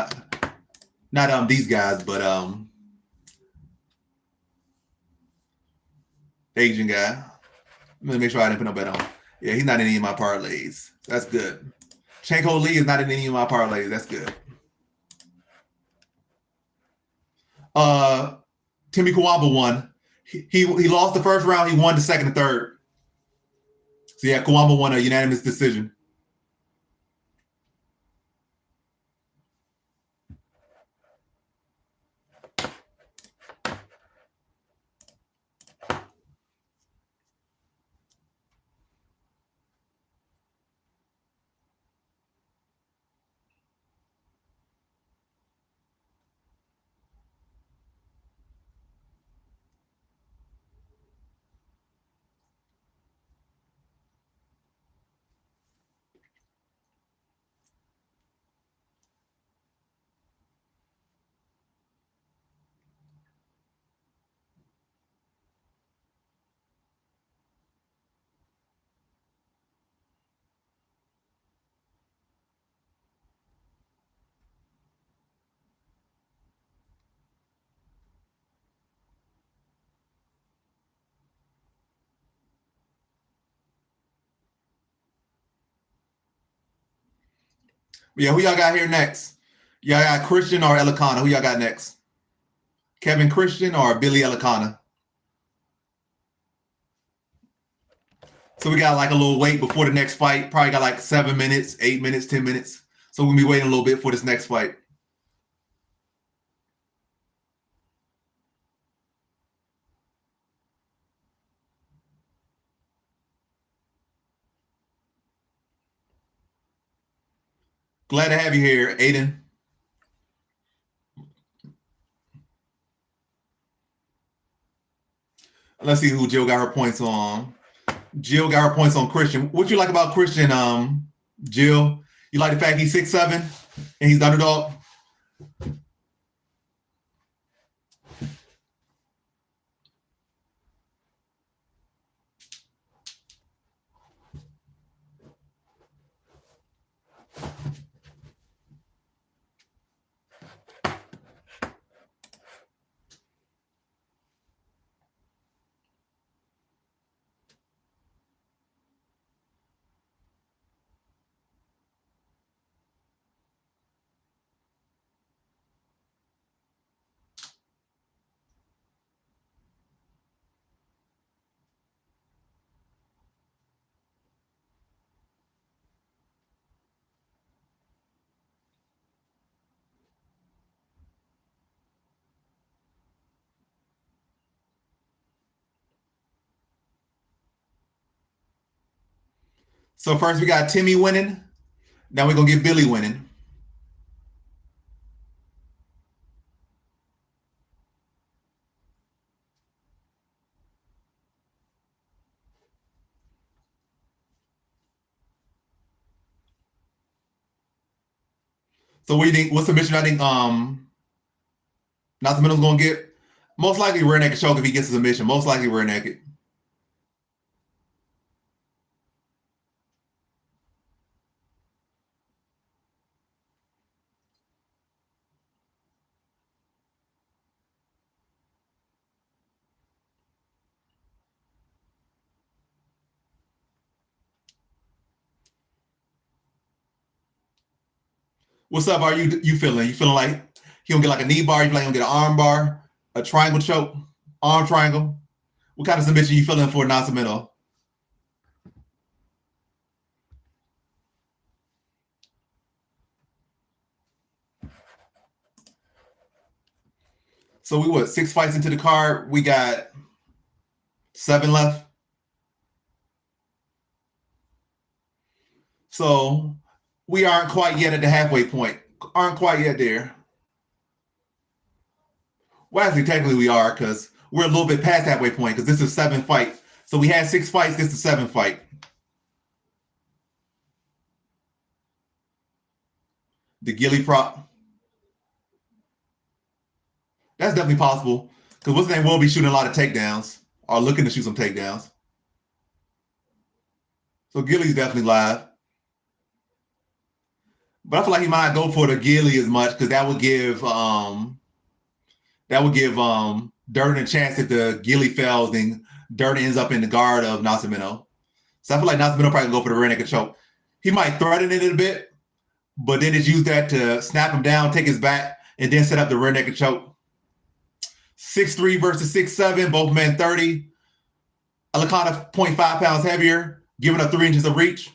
Not these guys, but the Asian guy. Let me make sure I didn't put no bet on him. Yeah, he's not in any of my parlays. That's good. Chanko Lee is not in any of my parlays. That's good. Timmy Kawamba won. He lost the first round. He won the second and third. So yeah, Kawamba won a unanimous decision. Yeah, who y'all got here next? Y'all got Christian or Elikana? Who y'all got next? Kevin Christian or Billy Elikana? So we got like a little wait before the next fight. Probably got like 7 minutes, 8 minutes, 10 minutes. So we'll be waiting a little bit for this next fight. Glad to have you here, Aiden. Let's see who Jill got her points on. Jill got her points on Christian. What you like about Christian, Jill? You like the fact he's 6'7" and he's the underdog? So first we got Timmy winning. Now we're gonna get Billy winning. So what do you think? What submission I think Nascimento's gonna get? Most likely rear naked choke if he gets a submission. Most likely rear naked. What's up? Are you feeling? You feeling like he gonna get like a knee bar? You like gonna get an arm bar, a triangle choke, arm triangle? What kind of submission you feeling for Nascimento? So we what 6 fights into the card? We got 7 left. So we aren't quite yet at the halfway point. Aren't quite yet there. Well, actually, technically we are because we're a little bit past halfway point because this is 7 fight. So we had 6 fights. This is 7 fight. The Gilly prop. That's definitely possible because what's his name will be shooting a lot of takedowns or looking to shoot some takedowns. So Gilly's definitely live. But I feel like he might not go for the Gilly as much because that would give Durden a chance if the Gilly fails, then Durden ends up in the guard of Nascimento. So I feel like Nascimento probably go for the rear naked choke. He might threaten it a bit, but then just use that to snap him down, take his back, and then set up the rear naked choke. 6'3" versus 6'7", both men 30. Elikana 0.5 pounds heavier, giving up 3 inches of reach.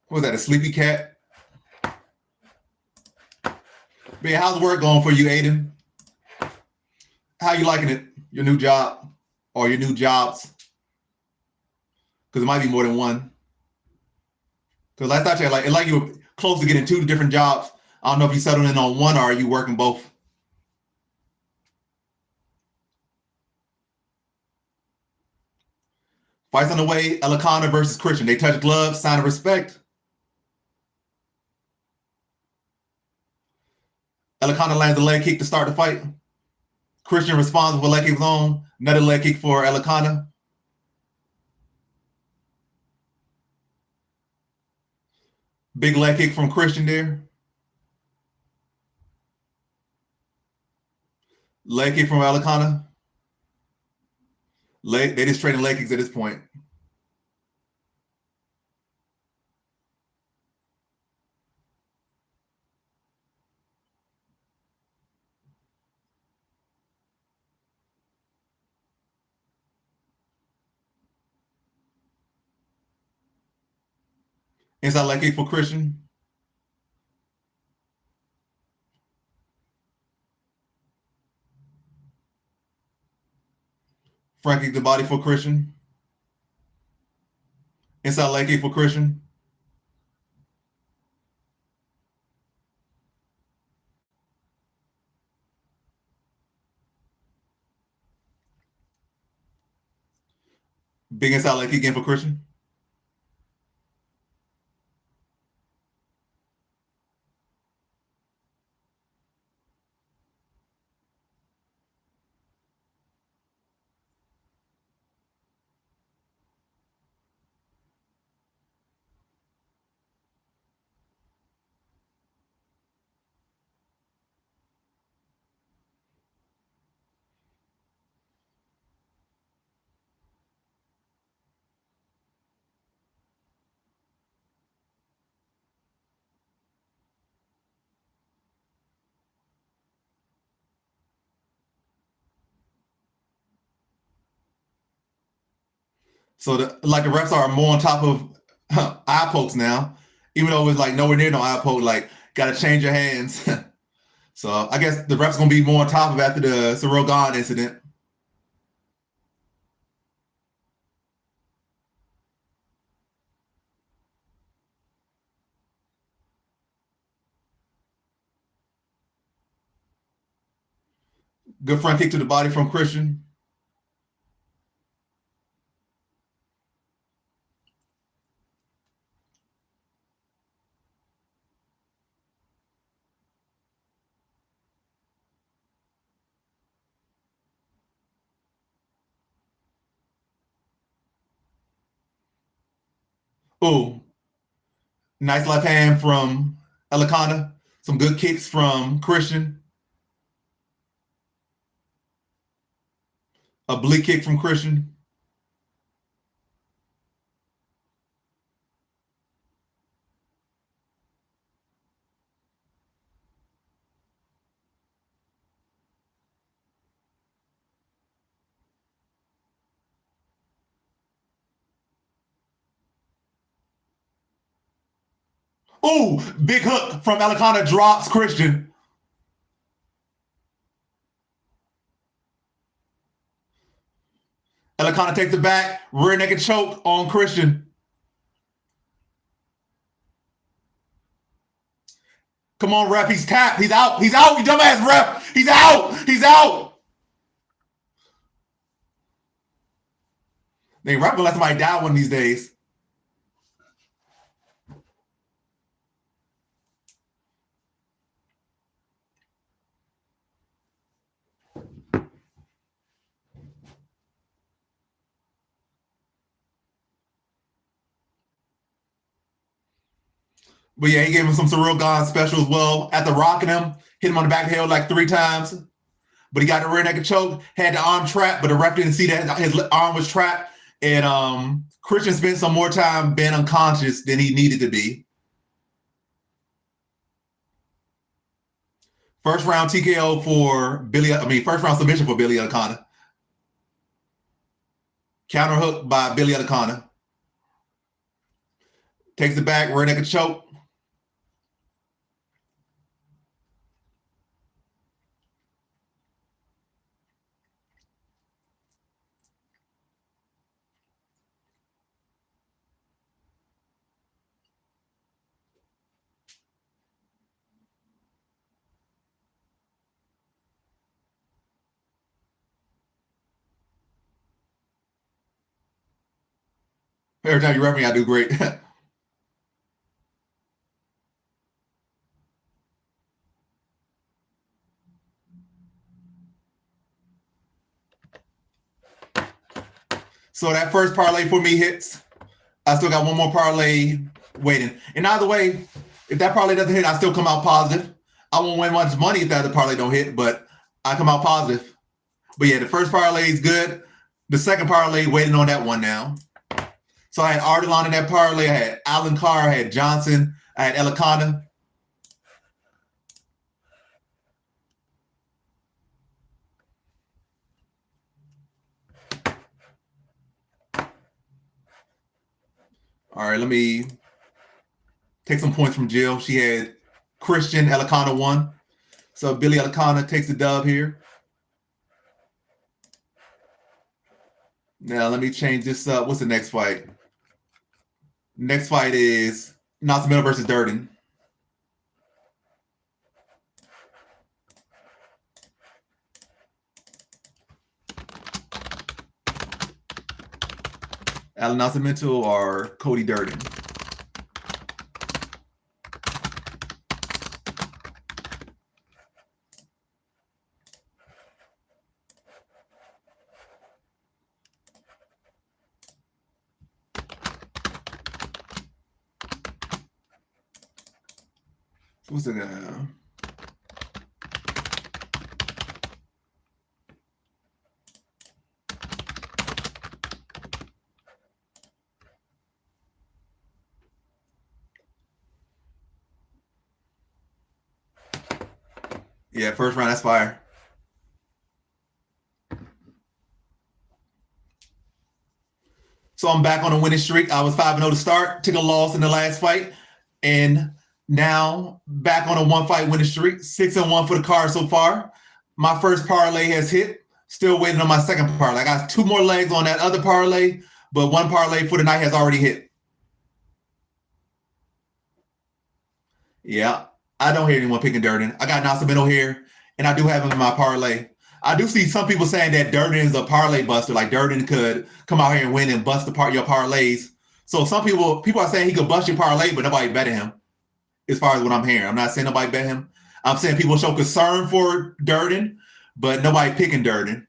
What was that, a sleepy cat? But yeah, how's work going for you, Aiden? How you liking it? Your new job or your new jobs? because it might be more than one. Because last I checked, like it's like you were close to getting two different jobs. I don't know if you settled in on one or are you working both. Fights on the way. Elikana versus Christian. They touch gloves. Sign of respect. Elikana lands a leg kick to start the fight. Christian responds with a leg kick of his own. Another leg kick for Elikana. Big leg kick from Christian there. Leg kick from Elikana. They just trading leg kicks at this point. Inside leg kick for Christian. Front kick the body for Christian. Inside leg kick for Christian. Big inside leg kick again for Christian. So like the refs are more on top of eye pokes now, even though it's like nowhere near no eye poke. Like got to change your hands. So I guess the refs gonna be more on top of after the Cyril Gahn incident. Good front kick to the body from Christian. Oh, nice left hand from Elikana. Some good kicks from Christian. A oblique kick from Christian. Oh, big hook from Elikana drops Christian. Elikana takes it back. Rear naked choke on Christian. Come on, ref. He's tapped. He's out. He's out. You dumbass ref. He's out. He's out. They ref gonna let somebody die one of these days. But yeah, he gave him some Cyril Gahn special as well. After rocking him, hit him on the back of the head like 3 times. But he got the rear naked choke, had the arm trapped, but the ref didn't see that his arm was trapped. And Christian spent some more time being unconscious than he needed to be. First round TKO for first round submission for Billy Elikana. Counter hook by Billy Elikana. Takes it back, rear naked choke. Every time you rep me, I do great. So that first parlay for me hits. I still got one more parlay waiting. And either way, if that parlay doesn't hit, I still come out positive. I won't win much money if that other parlay don't hit, but I come out positive. But yeah, the first parlay is good. The second parlay, waiting on that one now. So I had Ardelon in that parlay. I had Alan Carr. I had Johnson. I had Elikana. All right, let me take some points from Jill. She had Christian Elikana won. So Billy Elikana takes the dub here. Now let me change this up. What's the next fight? Next fight is Nascimento versus Durden. Alan Nascimento or Cody Durden? What's it? Yeah, first round, that's fire. So I'm back on a winning streak. I was 5-0 to start, took a loss in the last fight, and now back on a one fight winning streak. 6-1 for the card so far. My first parlay has hit. Still waiting on my second parlay. I got two more legs on that other parlay, but one parlay for the night has already hit. Yeah, I don't hear anyone picking Durden. I got Nascimento here, and I do have him in my parlay. I do see some people saying that Durden is a parlay buster. Like Durden could come out here and win and bust your parlays. So some people are saying he could bust your parlay, but nobody betting him. As far as what I'm hearing, I'm not saying nobody bet him. I'm saying people show concern for Durden, but nobody picking Durden.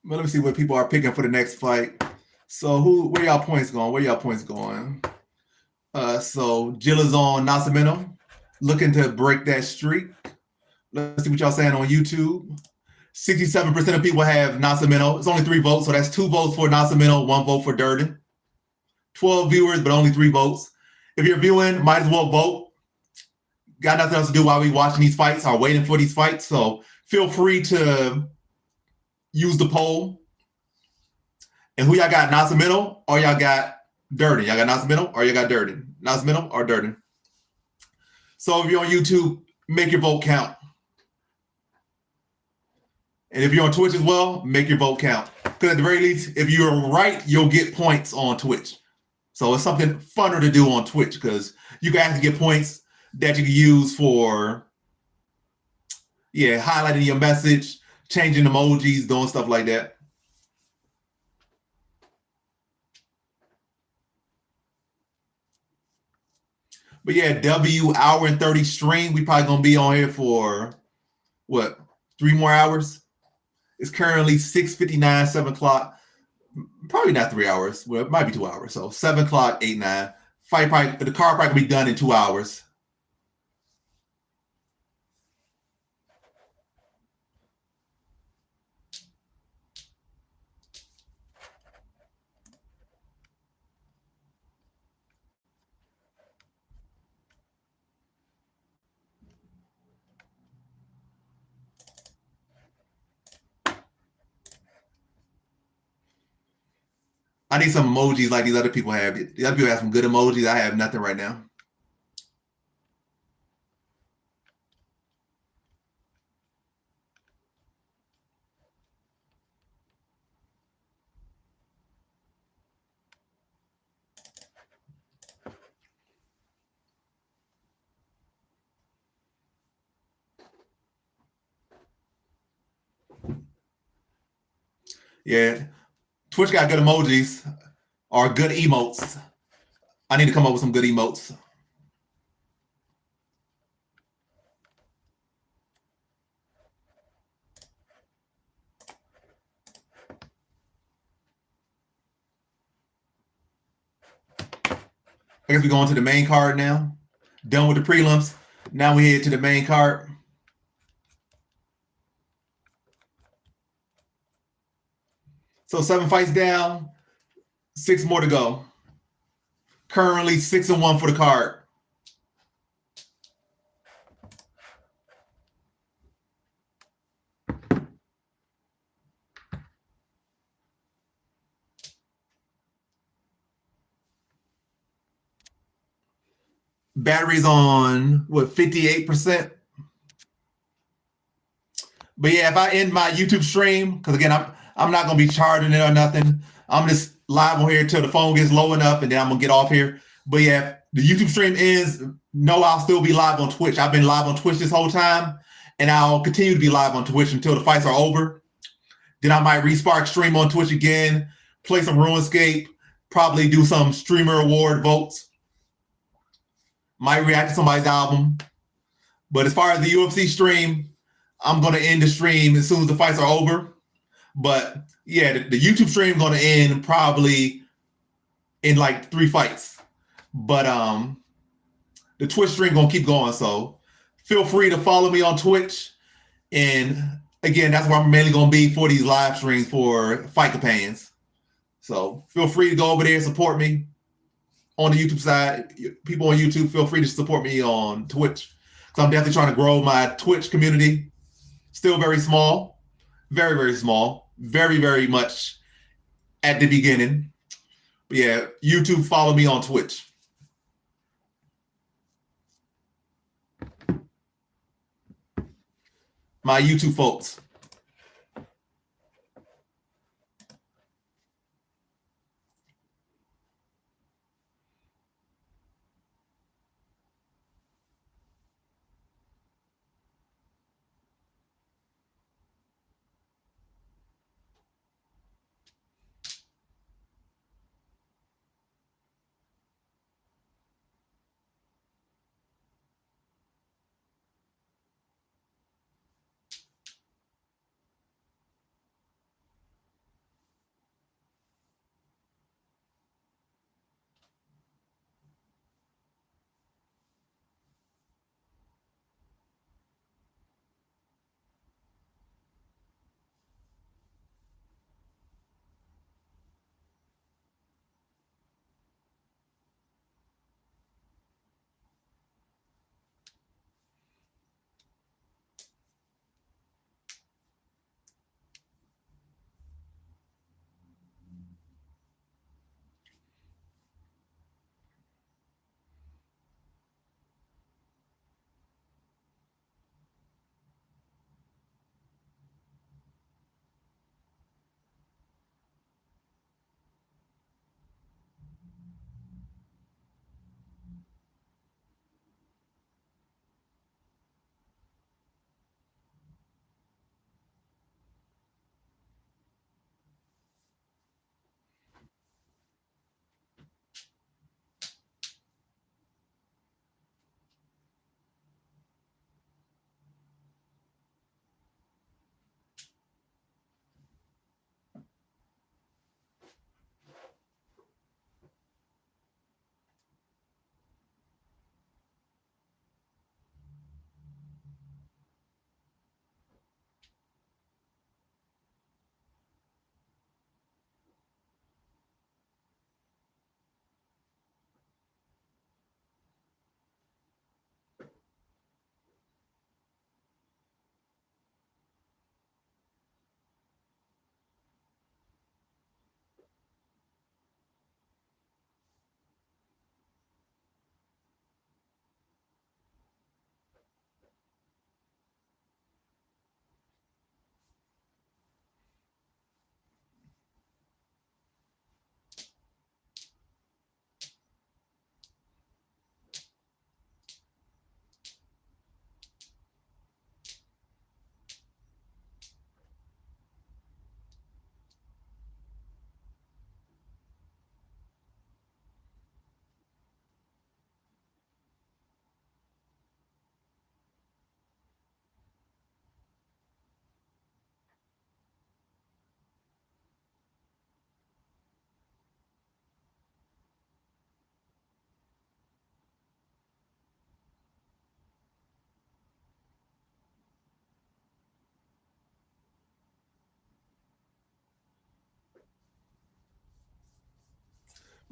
But let me see what people are picking for the next fight. So where y'all points going? Where y'all points going? So Jill is on Nascimento, looking to break that streak. Let's see what y'all saying on YouTube. 67% of people have Nascimento. It's only 3 votes, so that's 2 votes for Nascimento, 1 vote for Durden. 12 viewers, but only 3 votes. If you're viewing, might as well vote. Got nothing else to do while we watching these fights or waiting for these fights. So feel free to use the poll. And who y'all got, Nascimento or y'all got Durden? Y'all got Nascimento or y'all got Durden? Nascimento or Durden? So if you're on YouTube, make your vote count. And if you're on Twitch as well, make your vote count. Because at the very least, if you're right, you'll get points on Twitch. So it's something funner to do on Twitch because you can actually get points that you can use for, highlighting your message, changing emojis, doing stuff like that. But yeah, W hour and 30 stream. We probably gonna be on here for what, 3 more hours? It's currently 6:59, 7 o'clock. Probably not 3 hours. Well, it might be 2 hours. So 7 o'clock, 8, 9. Fight probably, the car probably gonna be done in 2 hours. I need some emojis like these other people have. The other people have some good emojis. I have nothing right now. Yeah, Twitch got good emojis or good emotes. I need to come up with some good emotes. I guess we're going to the main card now. Done with the prelims. Now we head to the main card. So 7 fights down, 6 more to go. Currently 6-1 for the card. Batteries on 58%. But yeah, if I end my YouTube stream, because again, I'm not gonna be charging it or nothing. I'm just live on here until the phone gets low enough, and then I'm gonna get off here. But yeah, if the YouTube stream ends, no, I'll still be live on Twitch. I've been live on Twitch this whole time, and I'll continue to be live on Twitch until the fights are over. Then I might respark stream on Twitch again, play some RuneScape, probably do some streamer award votes, might react to somebody's album. But as far as the UFC stream, I'm going to end the stream as soon as the fights are over. But yeah, the YouTube stream is going to end probably in like 3 fights. But the Twitch stream going to keep going. So feel free to follow me on Twitch. And again, that's where I'm mainly going to be for these live streams for fight companions. So feel free to go over there and support me on the YouTube side. People on YouTube, feel free to support me on Twitch. So I'm definitely trying to grow my Twitch community. Still very small, very, very small, very, very much at the beginning. But yeah, YouTube, follow me on Twitch. My YouTube folks.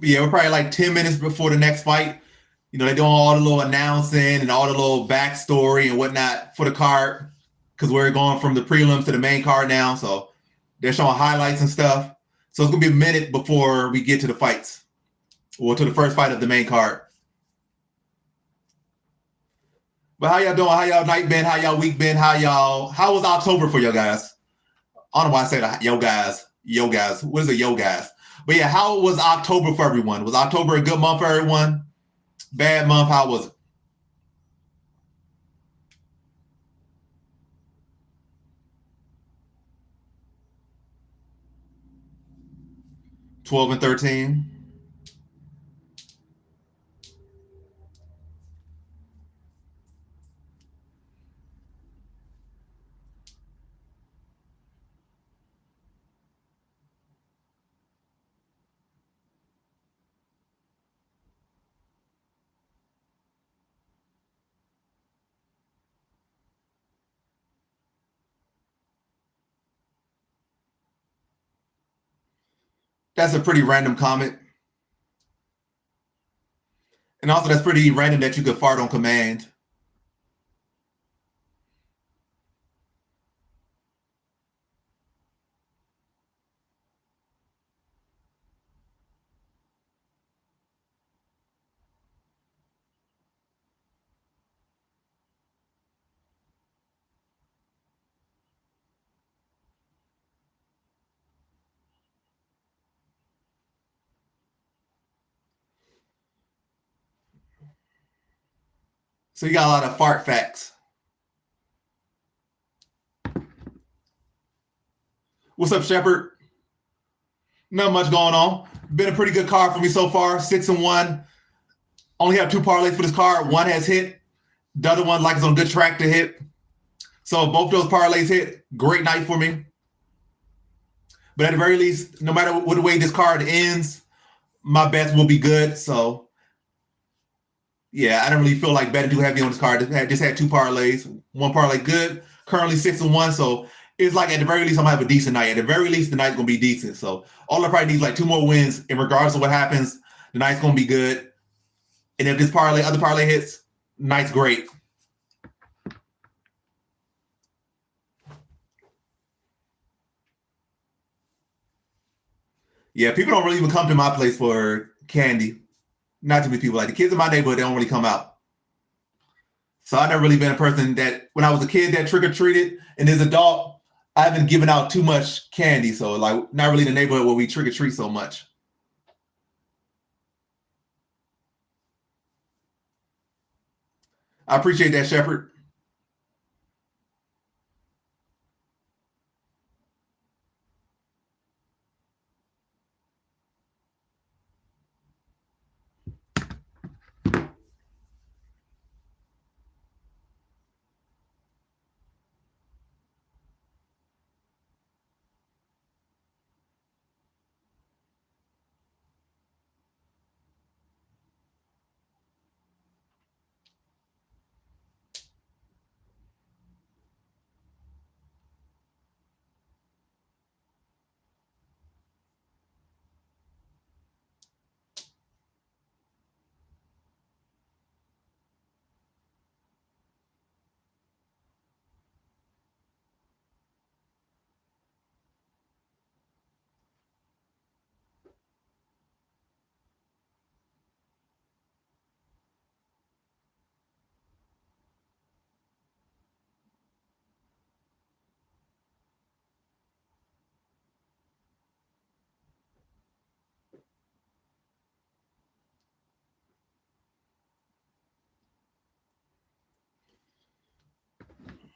Yeah, we're probably like 10 minutes before the next fight. They're doing all the little announcing and all the little backstory and whatnot for the card because we're going from the prelims to the main card now. So they're showing highlights and stuff. So it's going to be a minute before we get to the fights or to the first fight of the main card. But how y'all doing? How y'all night been? How y'all week been? How was October for you guys? I don't know why I said yo guys. Yo guys. What is it, yo guys? But yeah, how was October for everyone? Was October a good month for everyone? Bad month? How was it? 12 and 13? That's a pretty random comment. And also that's pretty random that you could fart on command. So you got a lot of fart facts. What's up, Shepard? Not much going on. Been a pretty good card for me so far. 6-1. Only have two parlays for this card. One has hit. The other one, like, is on good track to hit. So both those parlays hit. Great night for me. But at the very least, no matter what the way this card ends, my bets will be good. So yeah, I don't really feel like betting too heavy on this card. Just had two parlays. One parlay good. Currently 6-1. So it's like at the very least, I'm gonna have a decent night. At the very least, the night's gonna be decent. So all I probably need is like two more wins. And regardless of what happens, the night's gonna be good. And if this other parlay hits, night's great. Yeah, people don't really even come to my place for candy. Not too many people. Like the kids in my neighborhood, they don't really come out. So I've never really been a person that, when I was a kid, that trick or treated, and as an adult, I haven't given out too much candy. So like, not really in the neighborhood where we trick or treat so much. I appreciate that, Shepard.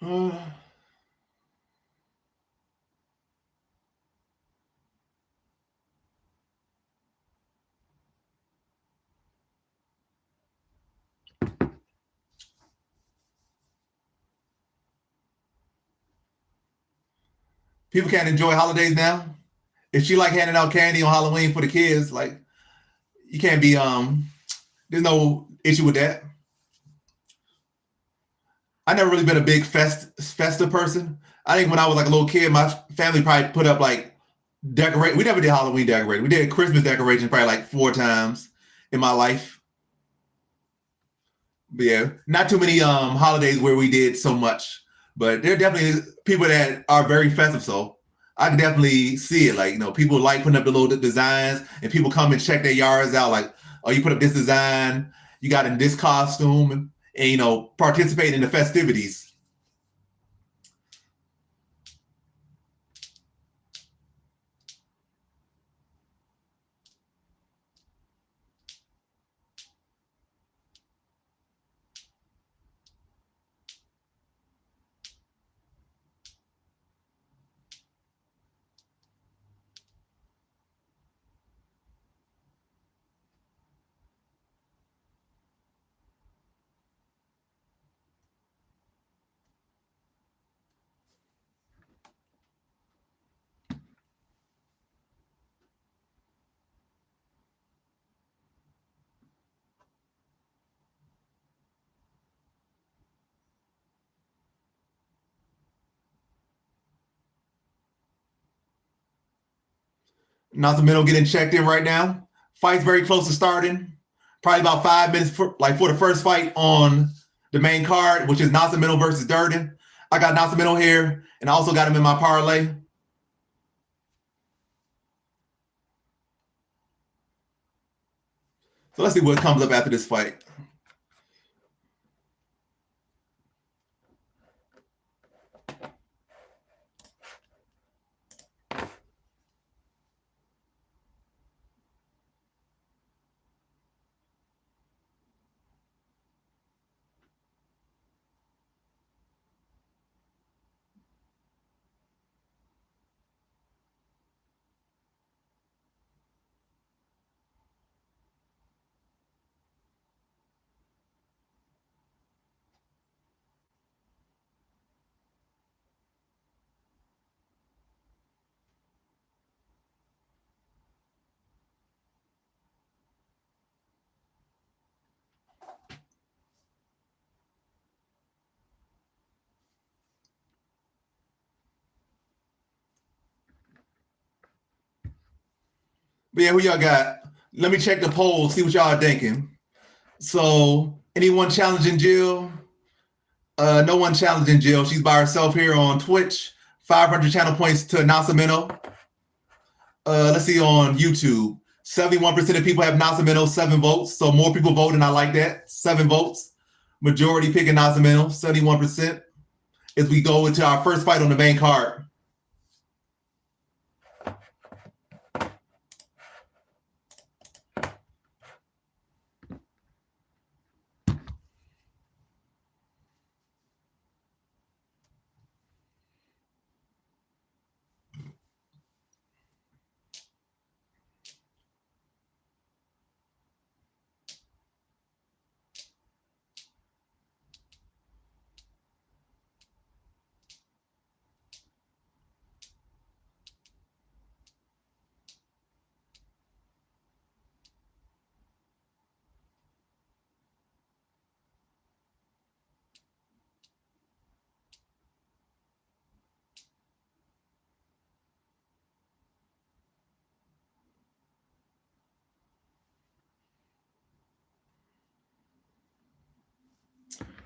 Uh, People can't enjoy holidays now. If she like handing out candy on Halloween for the kids, like, you can't be there's no issue with that. I never really been a big festive person. I think when I was like a little kid, my family probably put up like Decorate. We never did Halloween decorating. We did Christmas decorations probably like 4 times in my life. But yeah, not too many holidays where we did so much. But there definitely is people that are very festive. So I can definitely see it. Like, people like putting up the little designs and people come and check their yards out. Like, oh, you put up this design, you got in this costume and participate in the festivities. Nascimento getting checked in right now. Fight's very close to starting. Probably about 5 minutes for the first fight on the main card, which is Nascimento versus Durden. I got Nascimento here, and I also got him in my parlay. So let's see what comes up after this fight. But yeah, who y'all got? Let me check the poll, see what y'all are thinking. So, anyone challenging Jill? No one challenging Jill. She's by herself here on Twitch. 500 channel points to Nascimento. Let's see on YouTube. 71% of people have Nascimento, 7 votes. So more people voting. I like that. 7 votes. Majority picking Nascimento, 71%. As we go into our first fight on the main card.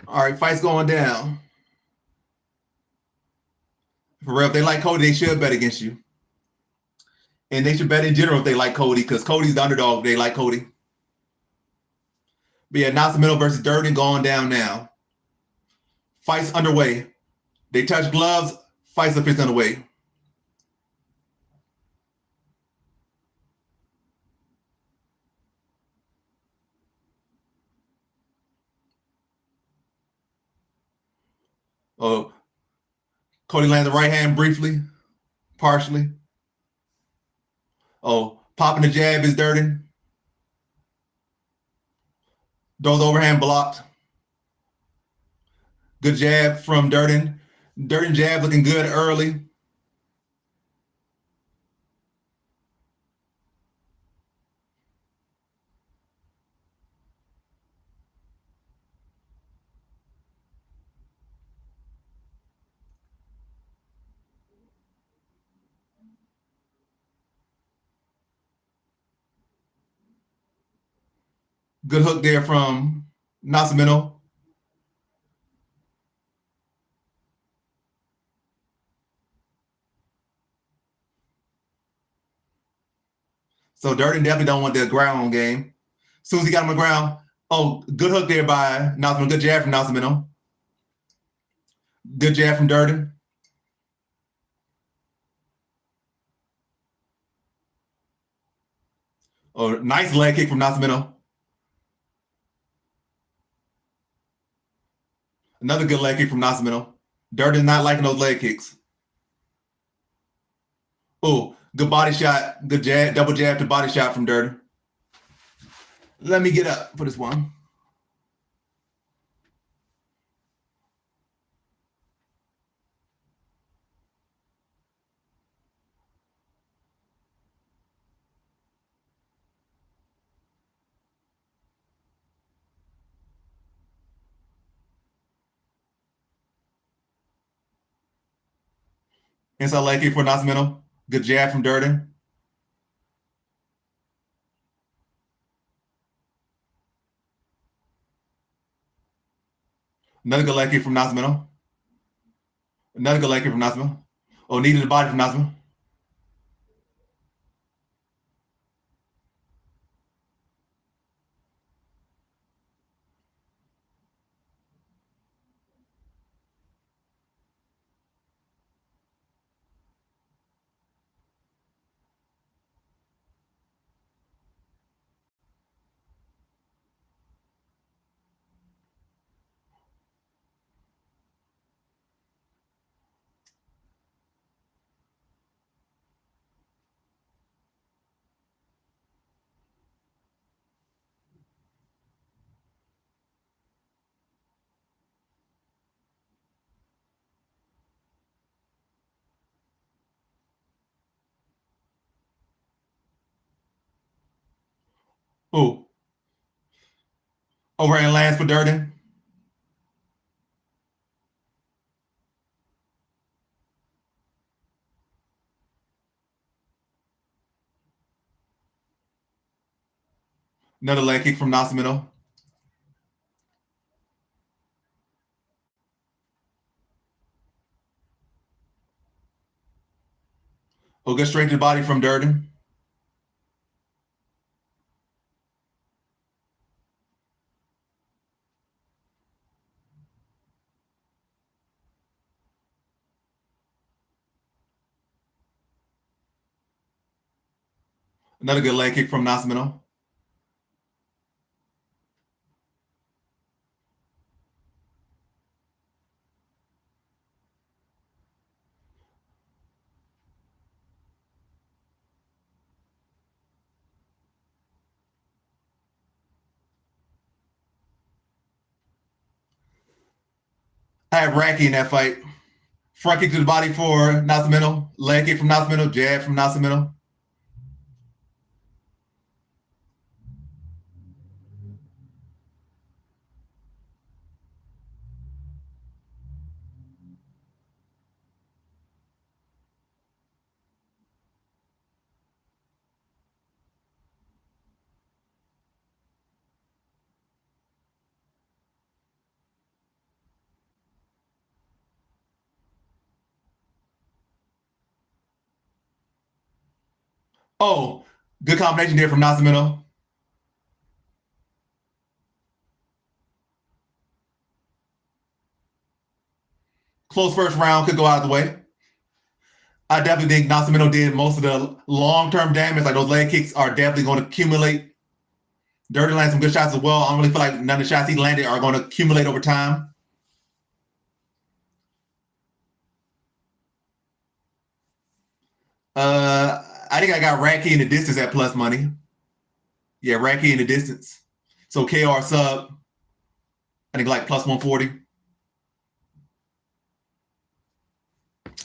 All right, fight's going down. For real, if they like Cody, they should bet against you. And they should bet in general if they like Cody, because Cody's the underdog if they like Cody. But yeah, Nascimento versus Durden going down now. Fight's underway. They touch gloves. Fight's officially underway. Oh, Cody lands a right hand briefly, partially. Oh, popping the jab is Durden. Those overhand blocked. Good jab from Durden. Durden jab looking good early. Good hook there from Nascimento. So Durden definitely don't want the ground game. As soon as he got him on the ground, oh, good hook there by Nascimento. Good jab from Nascimento. Good jab from Durden. Oh, nice leg kick from Nascimento. Another good leg kick from Nascimento. Durden not liking those leg kicks. Oh, good body shot. Good jab, double jab to body shot from Durden. Let me get up for this one. Inside leg kick for Nascimento. Good jab from Durden. Another good leg kick from Nascimento. Another good leg kick from Nascimento. Oh, needed the body from Nascimento. Oh, overhand lands for Durden. Another leg kick from Nascimento. Oh, good straight to the body from Durden. Another good leg kick from Nascimento. I have Racky in that fight. Front kick to the body for Nascimento. Leg kick from Nascimento. Jab from Nascimento. Oh, good combination there from Nascimento. Close first round, could go out of the way. I definitely think Nascimento did most of the long-term damage. Like those leg kicks are definitely going to accumulate. Durden landed some good shots as well. I don't really feel like none of the shots he landed are going to accumulate over time. I think I got Racky in the distance at plus money. Yeah, Racky in the distance. So KR sub, I think like plus 140.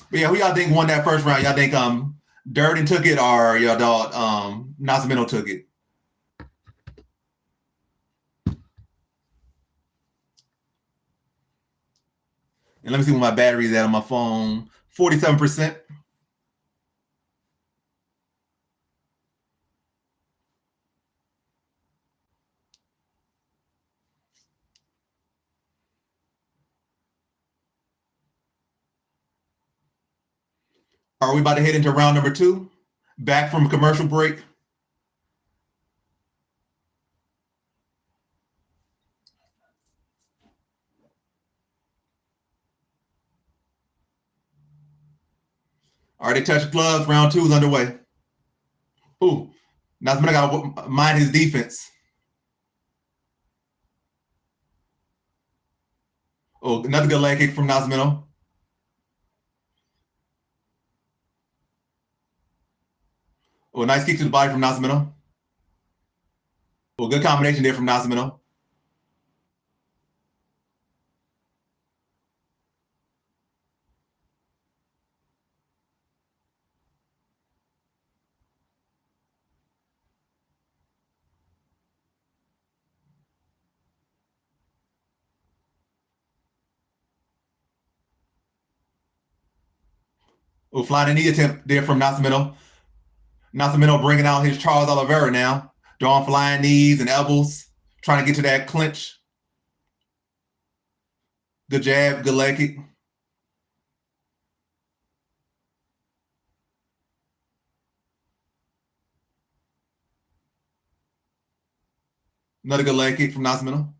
But yeah, who y'all think won that first round? Y'all think Durden took it or y'all thought Nascimento took it? And let me see what my battery is at on my phone. 47%. Are we about to head into round number 2? Back from commercial break. All right, they touch gloves. Round 2 is underway. Ooh, Nasmino got to mind his defense. Oh, another good leg kick from Nasmino. Oh, nice kick to the body from Nasmino. Oh, good combination there from Nasmino. Oh, flying knee attempt there from Nasmino. Nascimento bringing out his Charles Oliveira now, drawing flying knees and elbows, trying to get to that clinch. Good jab, good leg kick. Another good leg kick from Nascimento.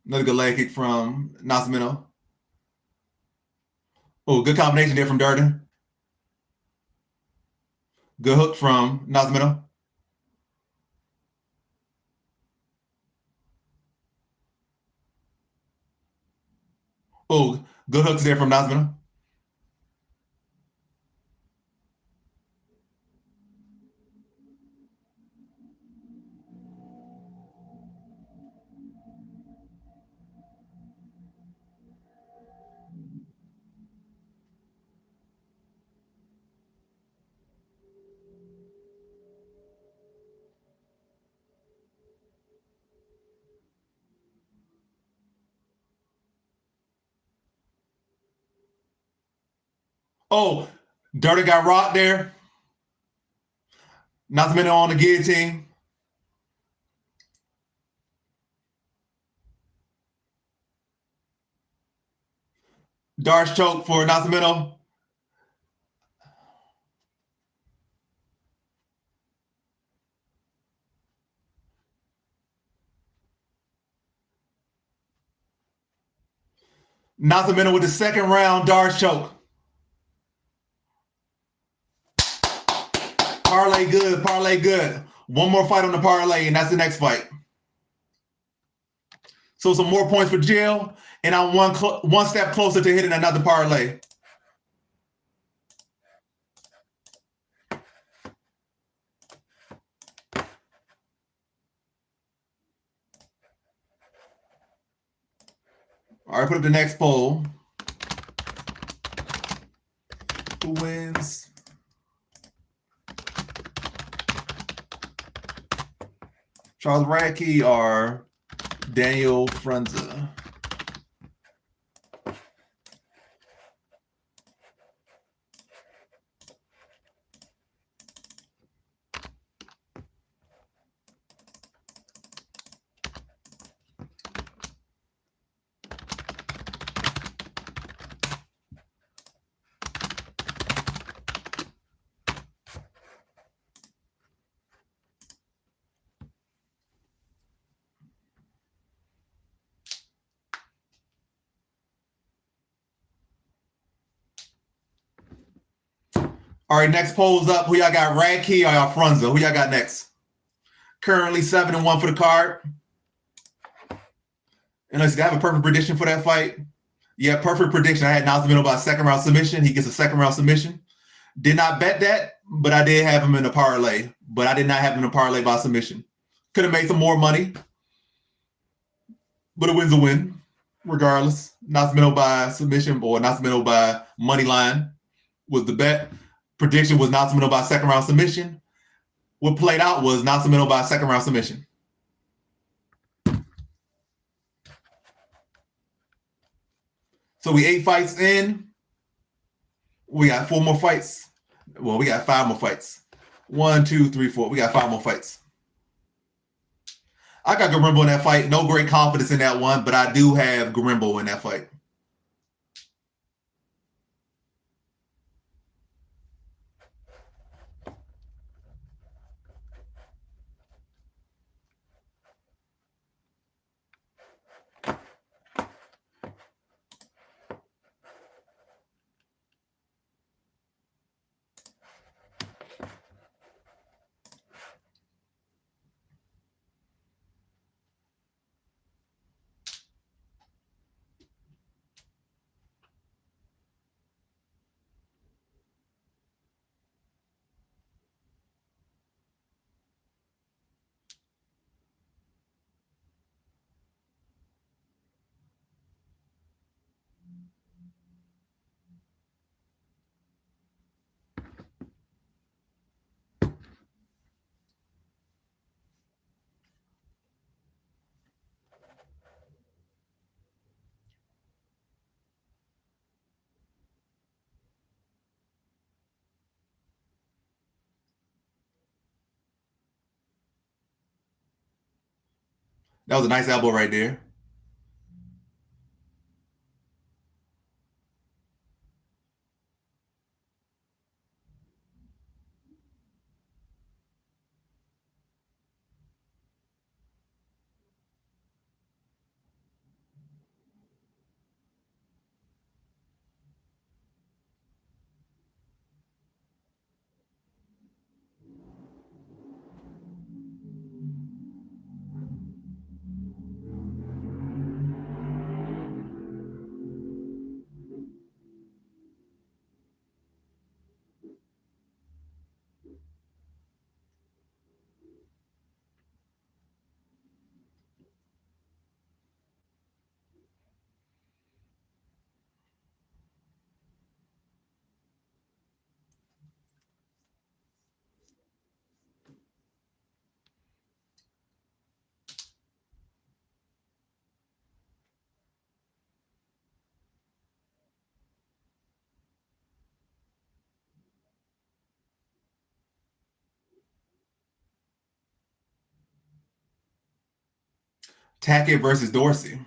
Another good leg kick from Nascimento. Oh, good combination there from Durden. Good hook from Nascimento. Oh, good hooks there from Nascimento. Oh, Durden got rocked there. Nascimento on the guillotine. Darce choke for Nascimento. Nascimento with the second round Darce choke. Parlay good, parlay good. One more fight on the parlay, and that's the next fight. So some more points for Jill, and I'm one step closer to hitting another parlay. All right, put up the next poll. Who wins? Charles Radke or Daniel Frunza? All right, next poll's up. Who y'all got, Radke or y'all Frunza? Who y'all got next? Currently 7-1 for the card. And let's see, I have a perfect prediction for that fight. Yeah, perfect prediction. I had Nascimento by second round submission. He gets a second round submission. Did not bet that, but I did have him in a parlay. But I did not have him in a parlay by submission. Could have made some more money, but a win's a win, regardless. Nascimento by submission or Nascimento by money line was the bet. Prediction was Nascimento by second round submission. What played out was Nascimento by second round submission. So we 8 fights in. We got 4 more fights. Well, we got 5 more fights. 1, 2, 3, 4. We got 5 more fights. I got Garimbo in that fight. No great confidence in that one, but I do have Garimbo in that fight. That was a nice elbow right there. Tackett versus Dorsey.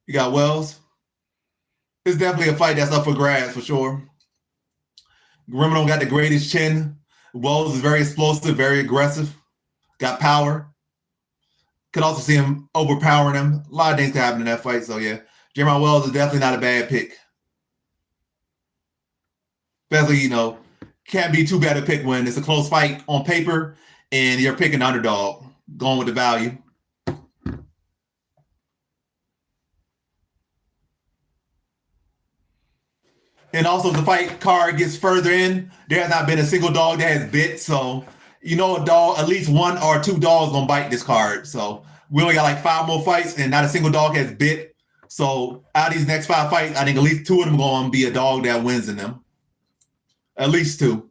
You got Wells. It's definitely a fight that's up for grabs for sure. Garimbo got the greatest chin. Wells is very explosive, very aggressive. Got power. Could also see him overpowering him. A lot of things could happen in that fight. So yeah, Jermall Wells is definitely not a bad pick. Especially, can't be too bad a pick when it's a close fight on paper and you're picking underdog, going with the value. And also, if the fight card gets further in, there has not been a single dog that has bit. So, a dog, at least 1 or 2 dogs gonna bite this card. So we only got like 5 more fights, and not a single dog has bit. So out of these next 5 fights, I think at least 2 of them gonna be a dog that wins in them. At least 2.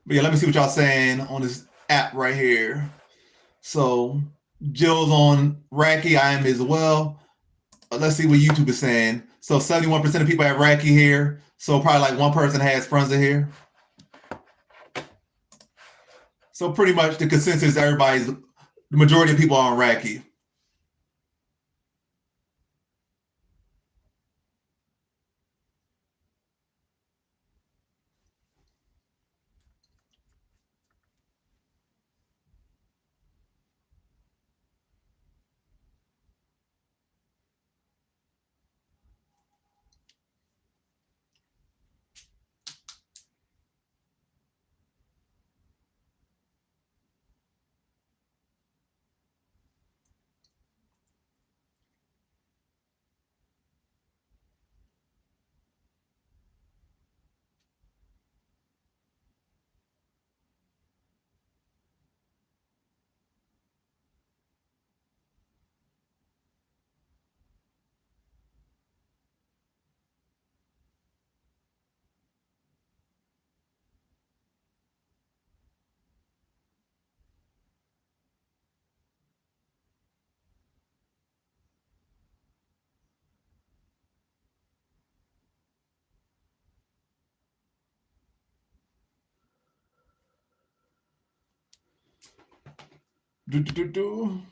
But yeah, let me see what y'all saying on this app right here. So Jill's on Racky. I am as well. Let's see what YouTube is saying. So 71% of people have Racky here. So probably like one person has Frunza here. So pretty much the consensus, the majority of people are on Racky. Do, do, do, do.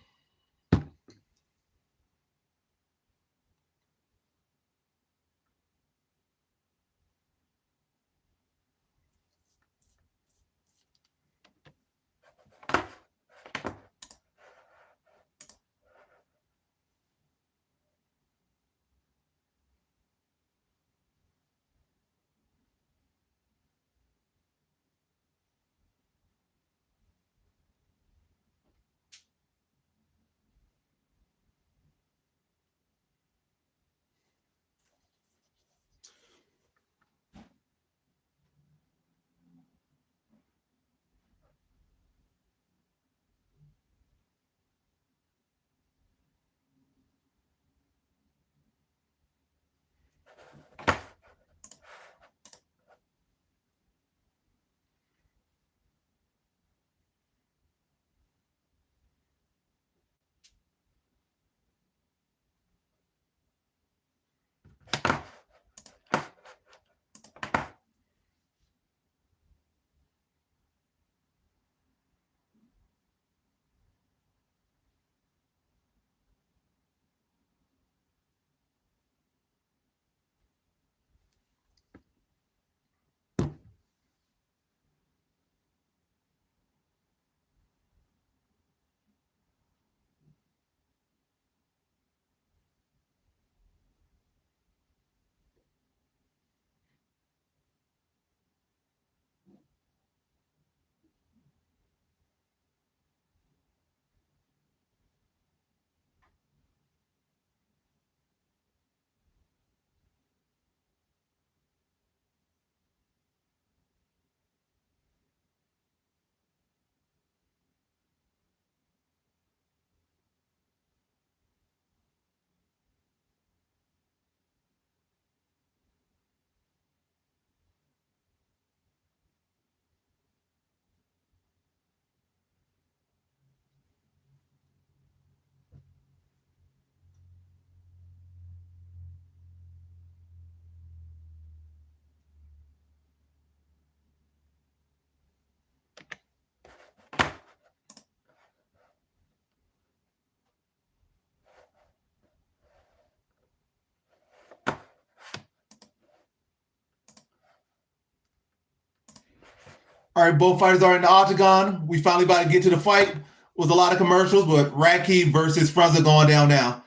All right, both fighters are in the octagon. We finally about to get to the fight. With a lot of commercials, but Racky versus Frunza going down now.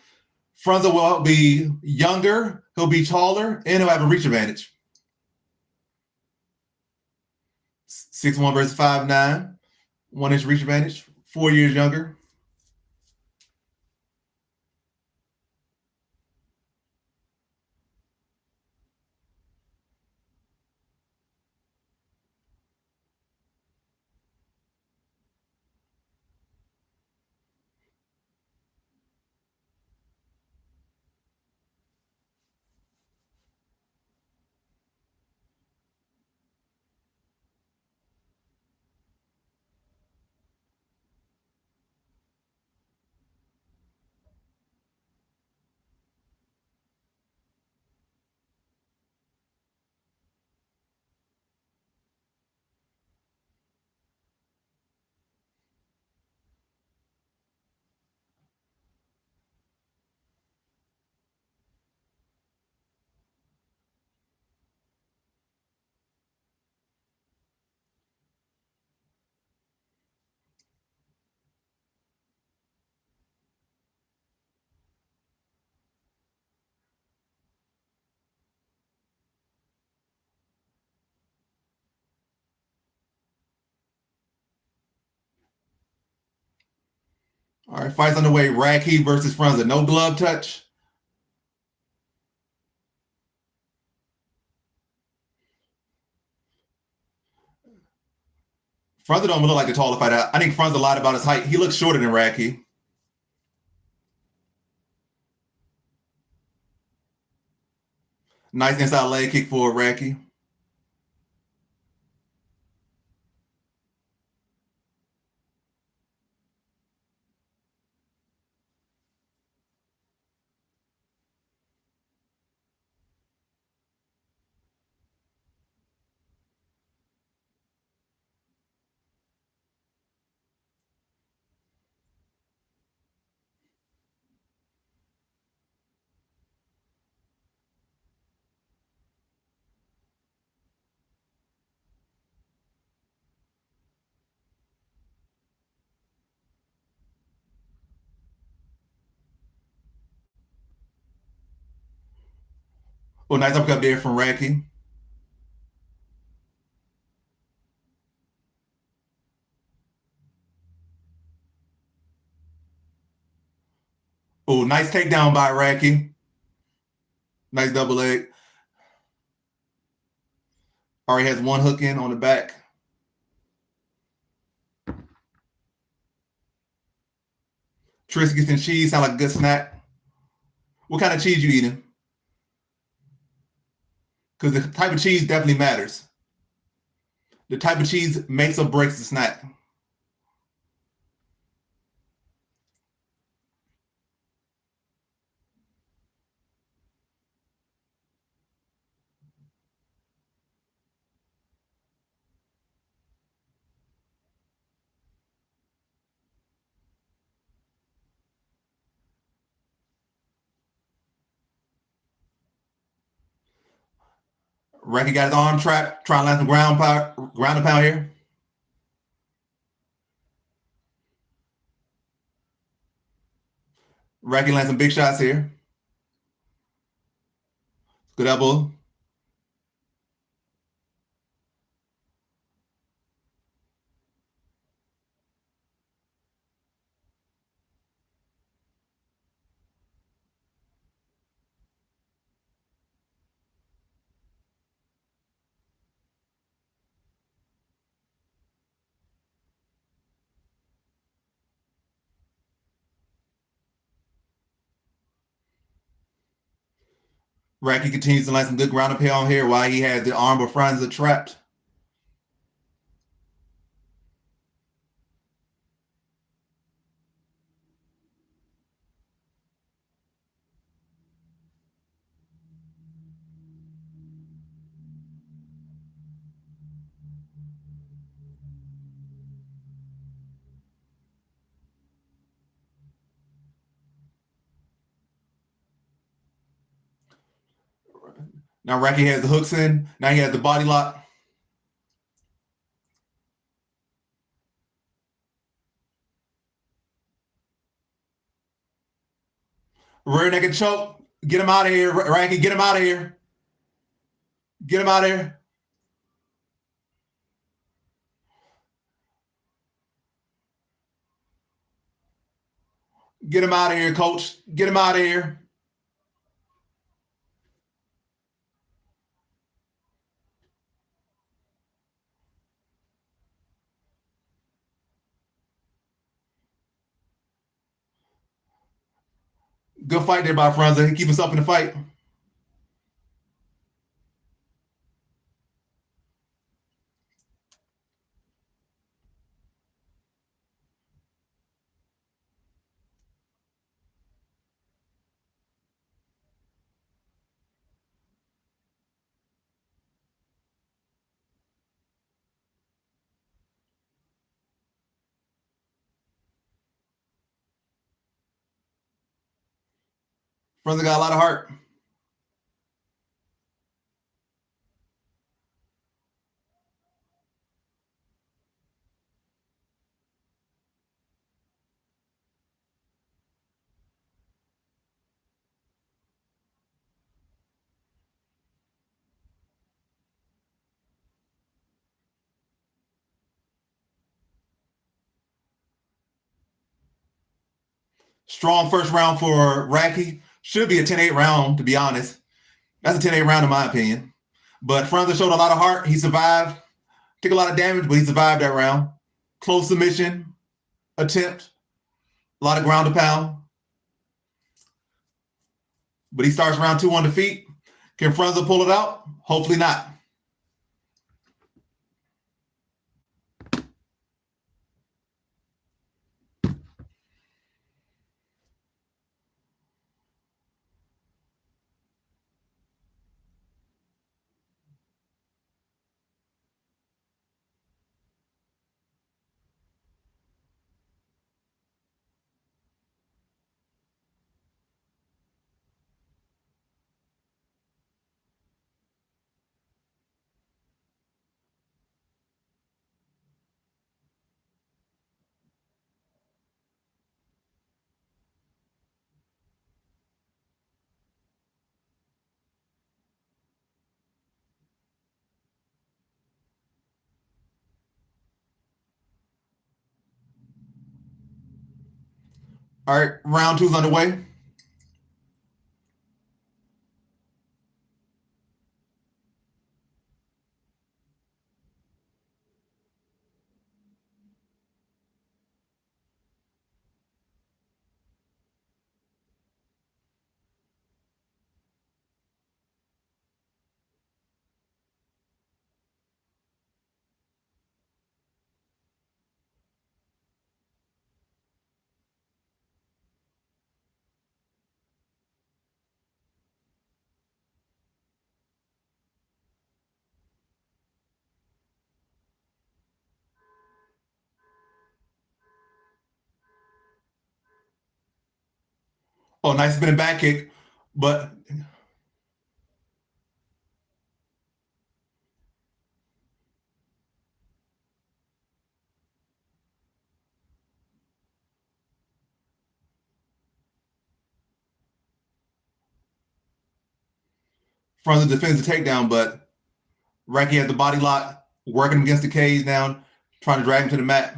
Frunza will be younger, he'll be taller, and he'll have a reach advantage. 6'1" versus 5'9", 1 inch reach advantage, 4 years younger. Fights underway. Raki versus Franza. No glove touch. Franza don't look like the taller fighter. I think Franza lied about his height. He looks shorter than Raki. Nice inside leg kick for Raki. Oh, nice uppercut there from Raki. Oh, nice takedown by Raki. Nice double leg. Already has one hook in on the back. Triscuits and cheese sound like a good snack. What kind of cheese you eating? Because the type of cheese definitely matters. The type of cheese makes or breaks the snack. Raki got his arm trapped, trying to land some ground and pound here. Raki lands some big shots here. Good elbow. Raki continues to land some good ground and pound here while he has the arm of Franza trapped. Now Raki has the hooks in. Now he has the body lock. Rear naked choke. Get him out of here, Raki. Get him out of here. Get him out of here. Get him out of here, coach. Get him out of here. Good fight there by Franza. He keeps himself in the fight. Franza got a lot of heart. Strong first round for Raki. Should be a 10-8 round, to be honest. That's a 10-8 round in my opinion. But Franza showed a lot of heart. He survived. Took a lot of damage, but he survived that round. Close submission attempt. A lot of ground to pound. But he starts round 2 on the feet. Can Franza pull it out? Hopefully not. All right, round 2's underway. Oh, nice spinning back kick. But Franza defends the takedown, but Raki has the body lock, working against the cage now, trying to drag him to the mat.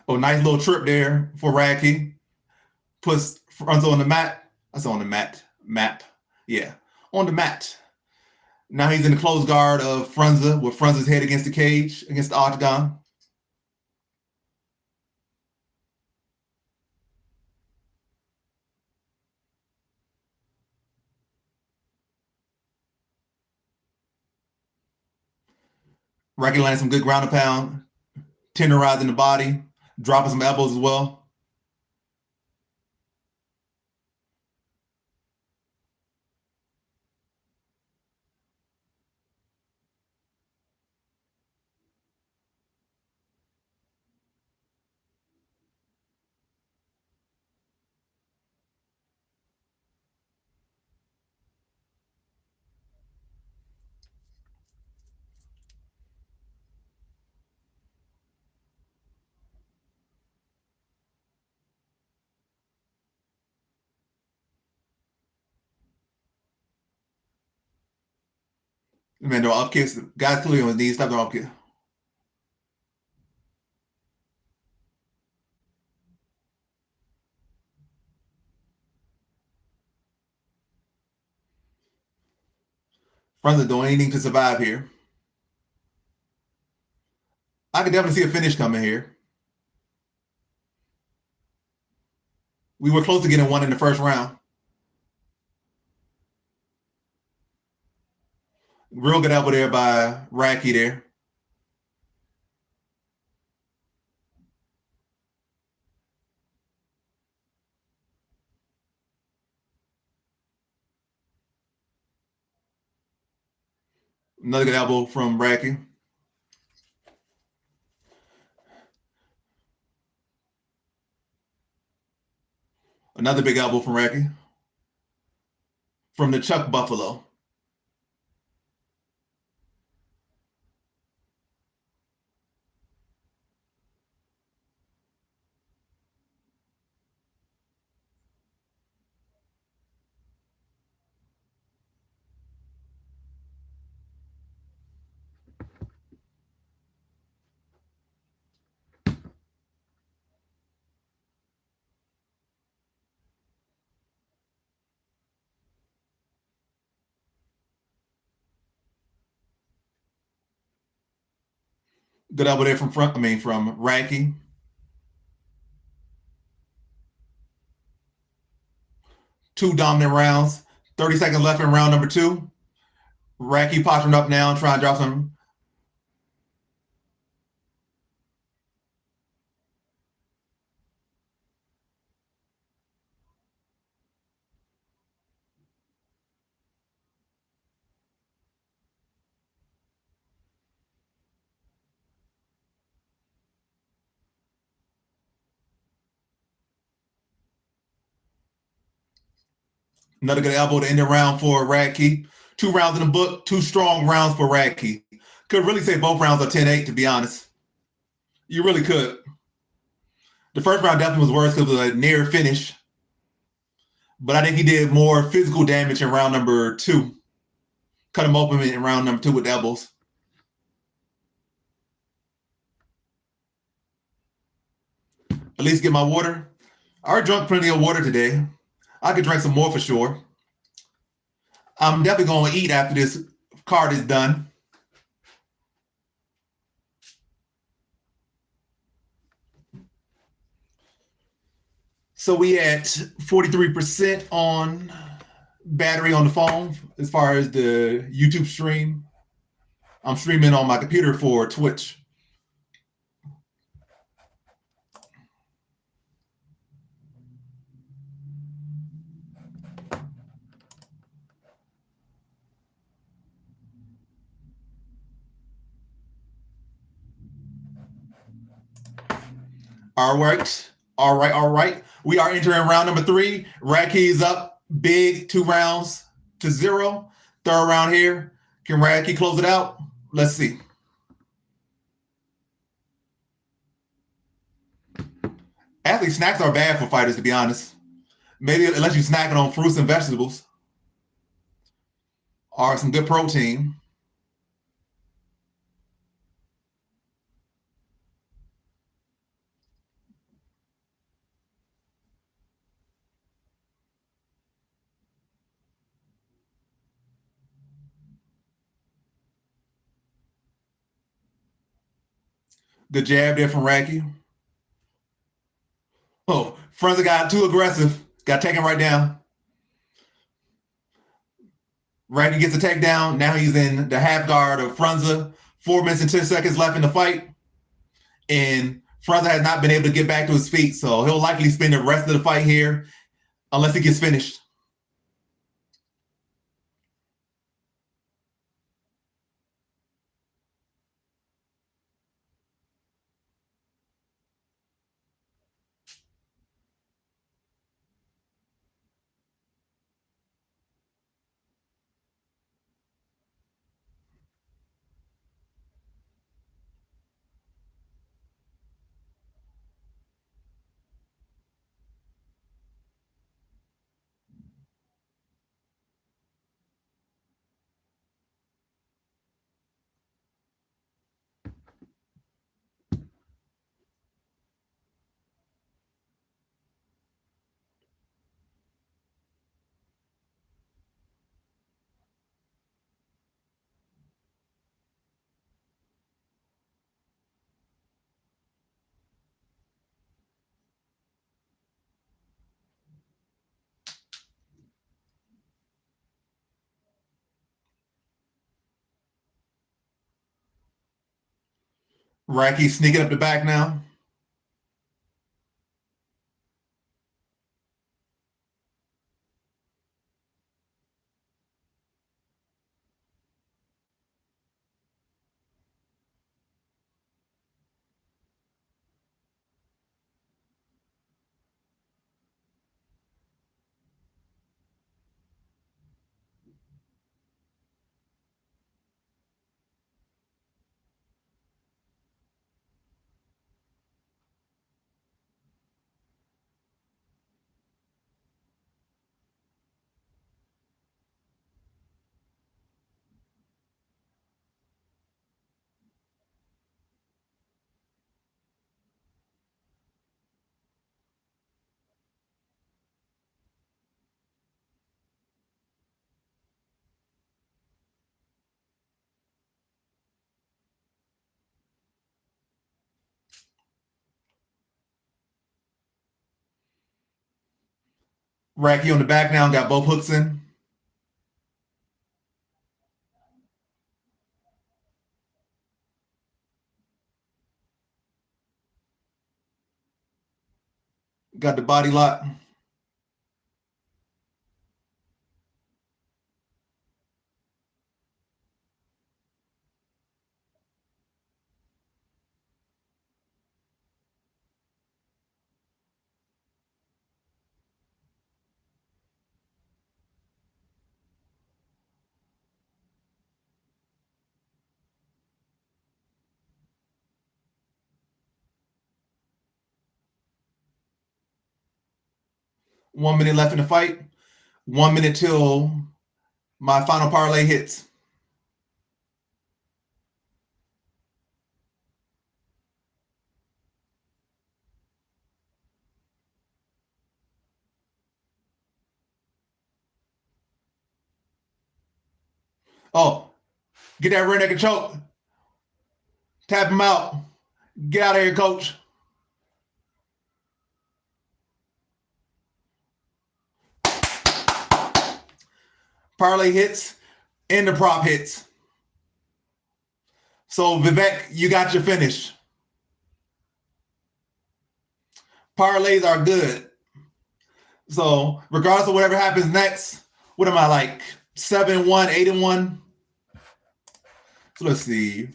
Oh, nice little trip there for Raki. Puts Franza on the mat. That's on the mat. Map. Yeah. On the mat. Now he's in the close guard of Franza with Franza's head against the cage, against the octagon. Raki lands some good ground and pound, tenderizing the body, dropping some elbows as well. Man, they're off kicks. Guys clearly on his knees. Stop their off kick. Franza doing anything to survive here. I could definitely see a finish coming here. We were close to getting one in the first round. Real good elbow there by Raki there. Another good elbow from Raki. Another big elbow from Raki. from the Chuck Buffalo. Good elbow there from front. I mean, from Ranky. 2 dominant rounds. 30 seconds left in round number 2. Ranky posturing up now, trying to drop some. Another good elbow to end the round for Radke. 2 rounds in the book, 2 strong rounds for Radke. Could really say both rounds are 10-8, to be honest. You really could. The first round definitely was worse because it was a near finish. But I think he did more physical damage in round number 2. Cut him open in round number 2 with elbows. At least get my water. I already drunk plenty of water today. I could drink some more for sure. I'm definitely going to eat after this card is done. So we at 43% on battery on the phone as far as the YouTube stream. I'm streaming on my computer for Twitch. All right. All right. All right. We are entering round number 3. Radke's up big, 2 rounds-0. Third round here. Can Radke close it out? Let's see. Athlete snacks are bad for fighters, to be honest. Maybe unless you're snacking on fruits and vegetables or some good protein. Good jab there from Radke. Oh, Frunza got too aggressive. Got taken right down. Radke gets a takedown. Now he's in the half guard of Frunza. 4 minutes and 10 seconds left in the fight. And Frunza has not been able to get back to his feet, so he'll likely spend the rest of the fight here unless he gets finished. Radke sneaking up the back now. Racky on the back now, got both hooks in. Got the body lock. One minute left in the fight. 1 minute till my final parlay hits. Oh, get that rear naked choke. Tap him out. Get out of here, coach. Parlay hits and the prop hits. So, Vivek, you got your finish. Parlays are good. So, regardless of whatever happens next, what am I like? 7-1, 8-1? So, let's see.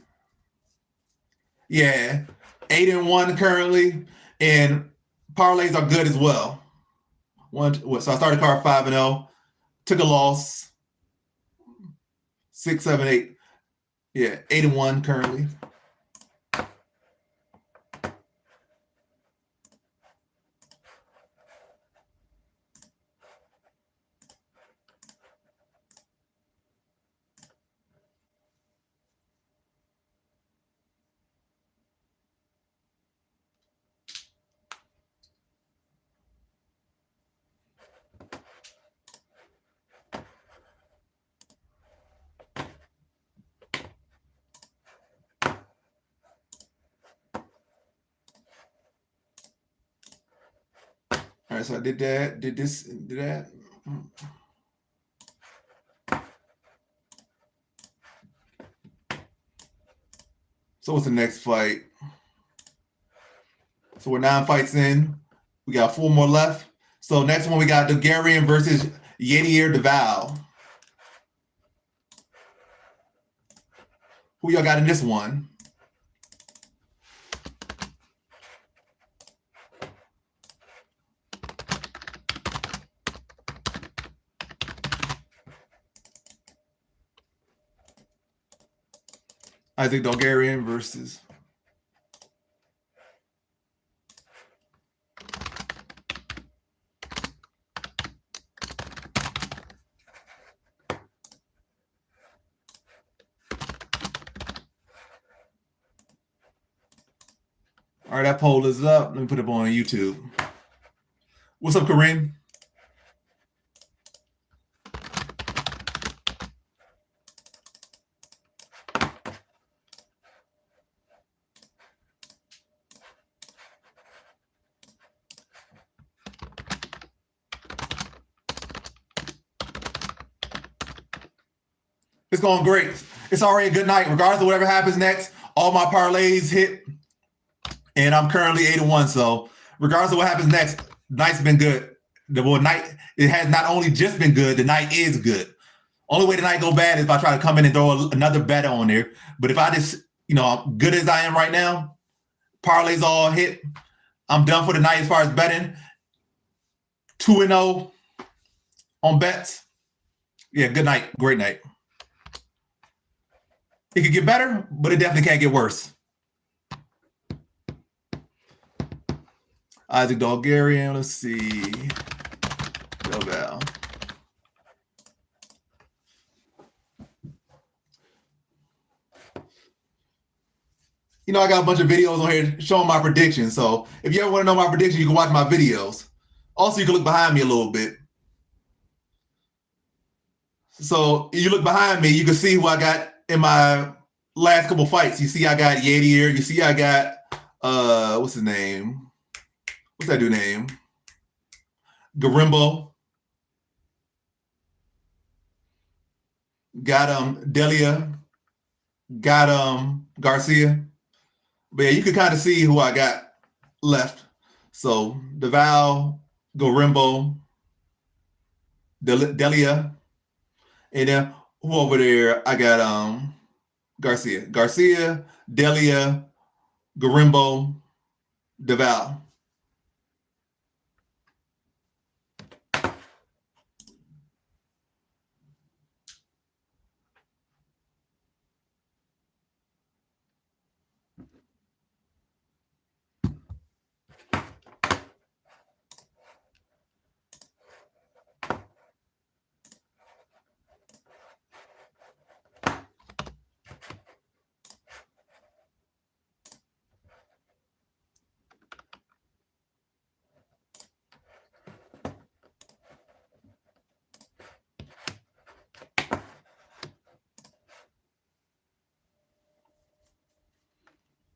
Yeah, 8-1 currently. And parlays are good as well. So, I started card 5-0, took a loss. 6, 7, 8. Yeah, 8-1 currently. All right, so I did that, did this, did that. So what's the next fight? So we're 9 fights in. We got 4 more left. So next one we got Garcia versus Yadier Deval. Who y'all got in this one? Isaac Garcia versus. All right, that poll is up. Let me put it up on YouTube. What's up, Kareem? It's going great. It's already a good night. Regardless of whatever happens next, all my parlays hit, and I'm currently 8-1. So regardless of what happens next, night's been good. The night, it has not only just been good, the night is good. Only way the night go bad is if I try to come in and throw another bet on there. But if I just, good as I am right now, parlays all hit, I'm done for the night as far as betting. 2-0 on bets. Yeah, good night. Great night. It could get better, but it definitely can't get worse. Isaac Garcia, let's see. Deval. I got a bunch of videos on here showing my predictions. So if you ever want to know my predictions, you can watch my videos. Also, you can look behind me a little bit. So you look behind me, you can see who I got in my last couple fights. You see I got Yadier. You see I got, what's his name? What's that dude name? Garimbo. got Delia, got Garcia. But yeah, you can kind of see who I got left. So Deval, Gorimbo, Delia, and then who over there? I got Garcia, Delia, Gorimbo, Deval.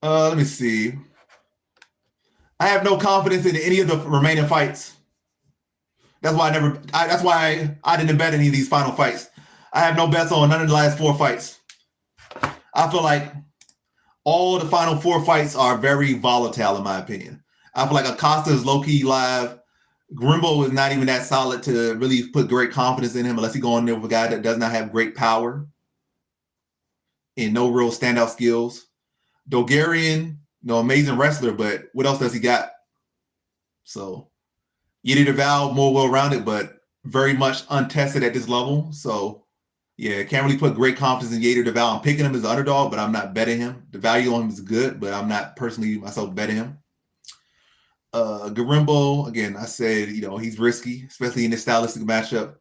Let me see. I have no confidence in any of the remaining fights. That's why that's why I didn't bet any of these final fights. I have no bets on none of the last four fights. I feel like all the final four fights are very volatile, in my opinion. I feel like Acosta is low key live. Grimbo is not even that solid to really put great confidence in him unless he go in there with a guy that does not have great power and no real standout skills. Dogarian, amazing wrestler, but what else does he got? So Yeti Deval, more well-rounded, but very much untested at this level. So yeah, can't really put great confidence in Yater Deval. I'm picking him as an underdog, but I'm not betting him. The value on him is good, but I'm not personally myself betting him. Garimbo, again, I said, he's risky, especially in this stylistic matchup.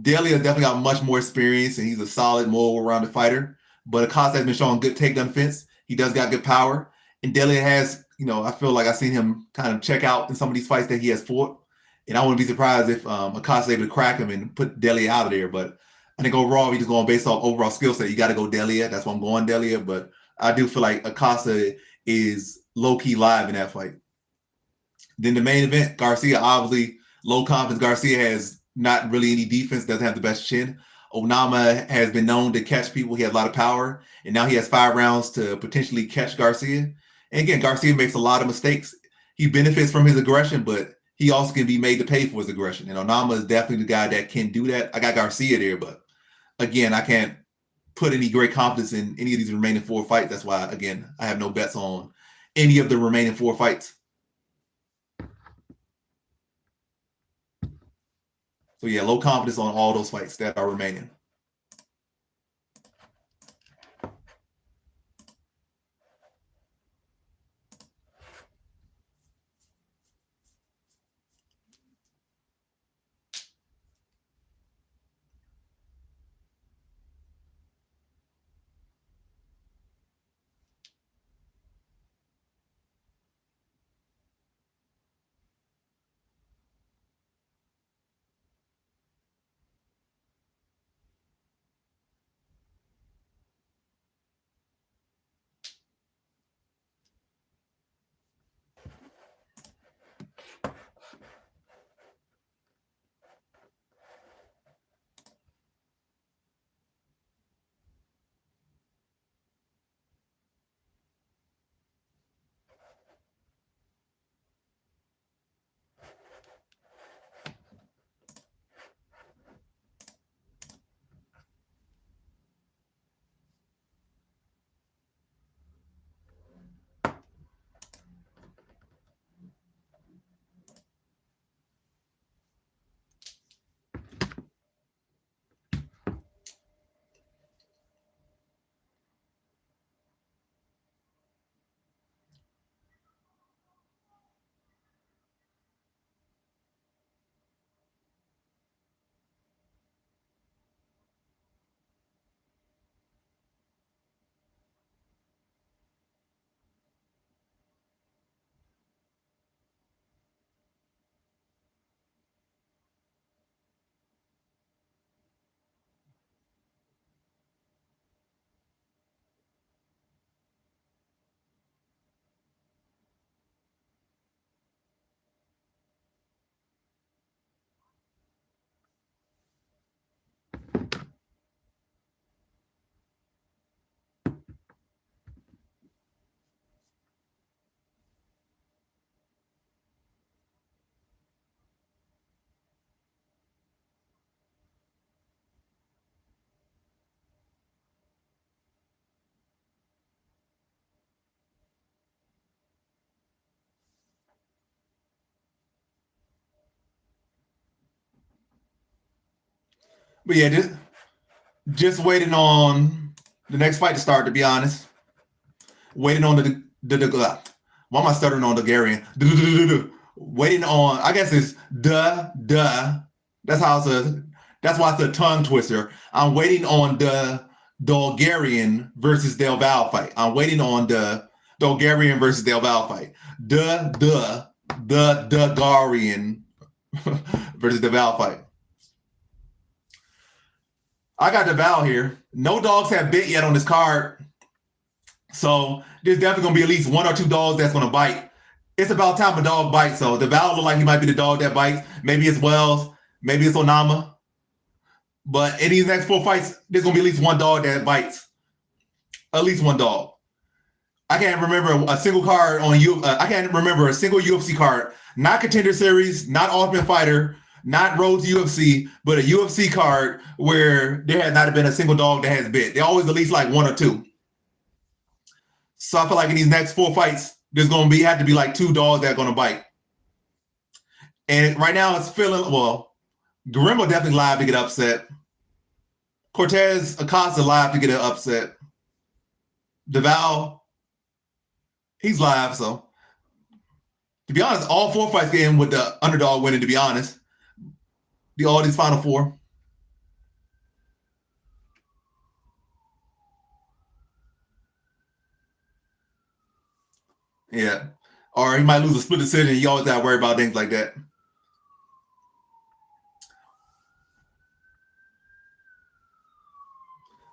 Delia definitely got much more experience, and he's a solid, more well-rounded fighter. But Acosta has been showing good takedown defense. He does got good power. And Delia has, I feel like I've seen him kind of check out in some of these fights that he has fought. And I wouldn't be surprised if Acosta able to crack him and put Delia out of there. But I think overall, if you're just going based off overall skill set, you got to go Delia. That's why I'm going Delia. But I do feel like Acosta is low-key live in that fight. Then the main event, Garcia, obviously low confidence. Garcia has not really any defense, doesn't have the best chin. Onama has been known to catch people. He has a lot of power, and now he has 5 rounds to potentially catch Garcia. And again, Garcia makes a lot of mistakes. He benefits from his aggression, but he also can be made to pay for his aggression. And Onama is definitely the guy that can do that. I got Garcia there, but again, I can't put any great confidence in any of these remaining 4 fights. That's why, again, I have no bets on any of the remaining 4 fights. So yeah, low confidence on all those fights that are remaining. But yeah, just waiting on the next fight to start. To be honest, waiting on why am I stuttering on Bulgarian? Waiting on. I guess it's duh. That's how it's a. That's why it's a tongue twister. I'm waiting on the Bulgarian versus Del Val fight. I'm waiting on the Bulgarian versus Del Val fight. The Bulgarian versus Del Val fight. I got DeVal here. No dogs have bit yet on this card. So there's definitely going to be at least one or two dogs that's going to bite. It's about time a dog bites. So DeVal look like he might be the dog that bites. Maybe it's Wells. Maybe it's Onama. But in these next four fights, there's going to be at least one dog that bites. At least one dog. I can't remember a single card on you. I can't remember a single UFC card. Not Contender Series, not Ultimate Fighter, not Road to UFC, but a UFC card where there has not been a single dog that has bit. They're always at least like one or two. So I feel like in these next four fights, there's going to have to be like two dogs that are going to bite. And right now it's feeling, well, Guerrero definitely live to get upset. Cortez Acosta live to get an upset. DeVal, he's live. So to be honest, all four fights getting with the underdog winning, to be honest. All these final four. Yeah. Or he might lose a split decision. You always got to worry about things like that.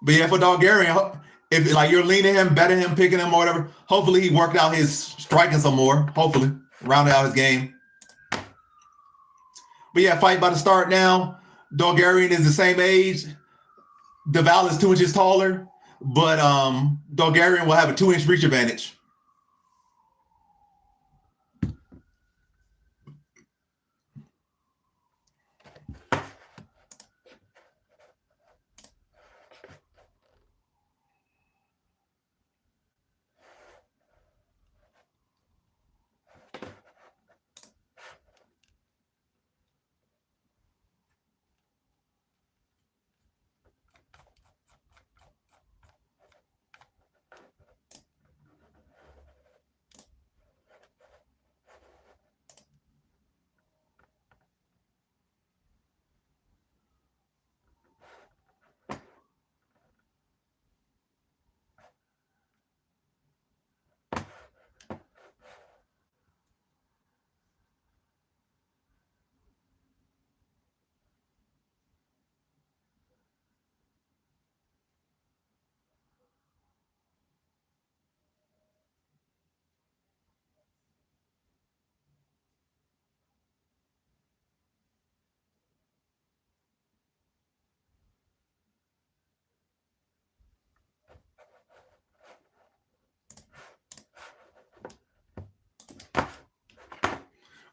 But yeah, for Bulgarian, if like you're leaning him, betting him, picking him, or whatever, hopefully he worked out his striking some more. Hopefully, rounded out his game. But yeah, fight about to start now. Bulgarian is the same age. DeVal is 2 inches taller, but Bulgarian will have a 2-inch reach advantage.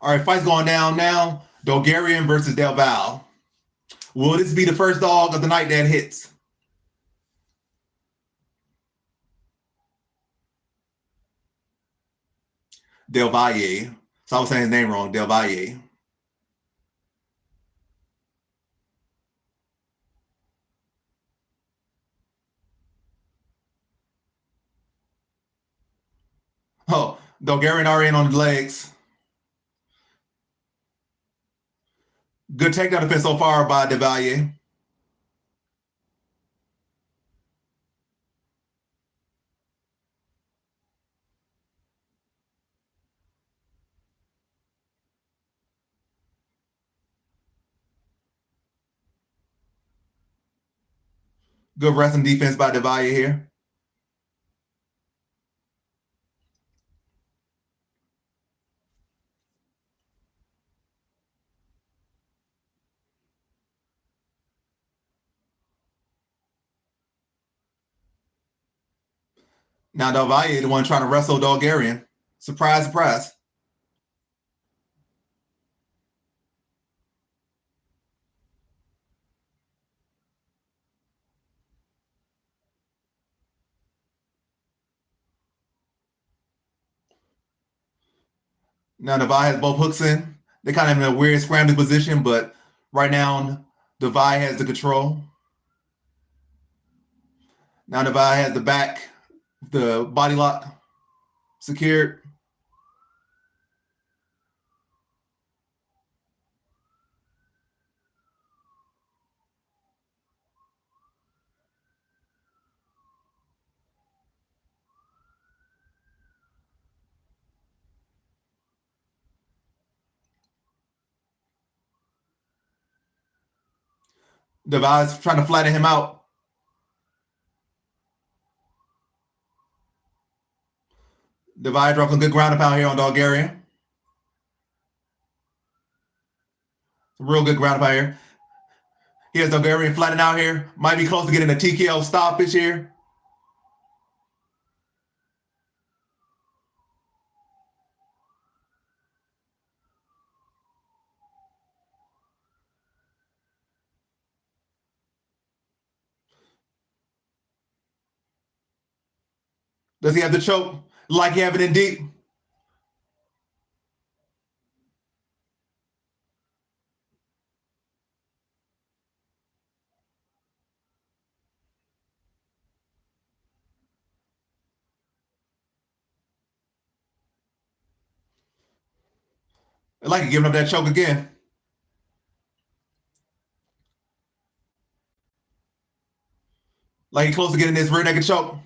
All right, fight's going down now. Bulgarian versus Del Val. Will this be the first dog of the night that hits? Del Valle. So I was saying his name wrong. Del Valle. Oh, Bulgarian already in on the legs. Good takedown defense so far by Del Valle. Good wrestling defense by Del Valle here. Now Del Valle, the one trying to wrestle Bulgarian. Surprise, surprise. Now Del Valle has both hooks in. They're kind of in a weird scrambling position, but right now Divide has the control. Now Divide has the back, the body lock secured. Divide's trying to flatten him out. Divide drops a good ground and pound here on Bulgarian. Real good ground and pound here. Here's Bulgarian flattening out here. Might be close to getting a TKO stoppage here. Does he have the choke like he have it in deep? Like he giving up that choke again. Like he close to getting this rear naked choke.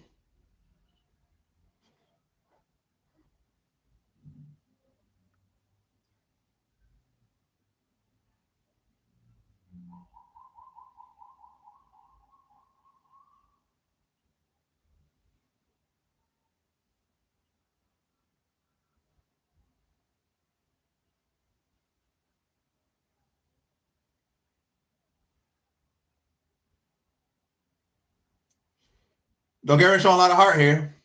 Bulgarian showing a lot of heart here.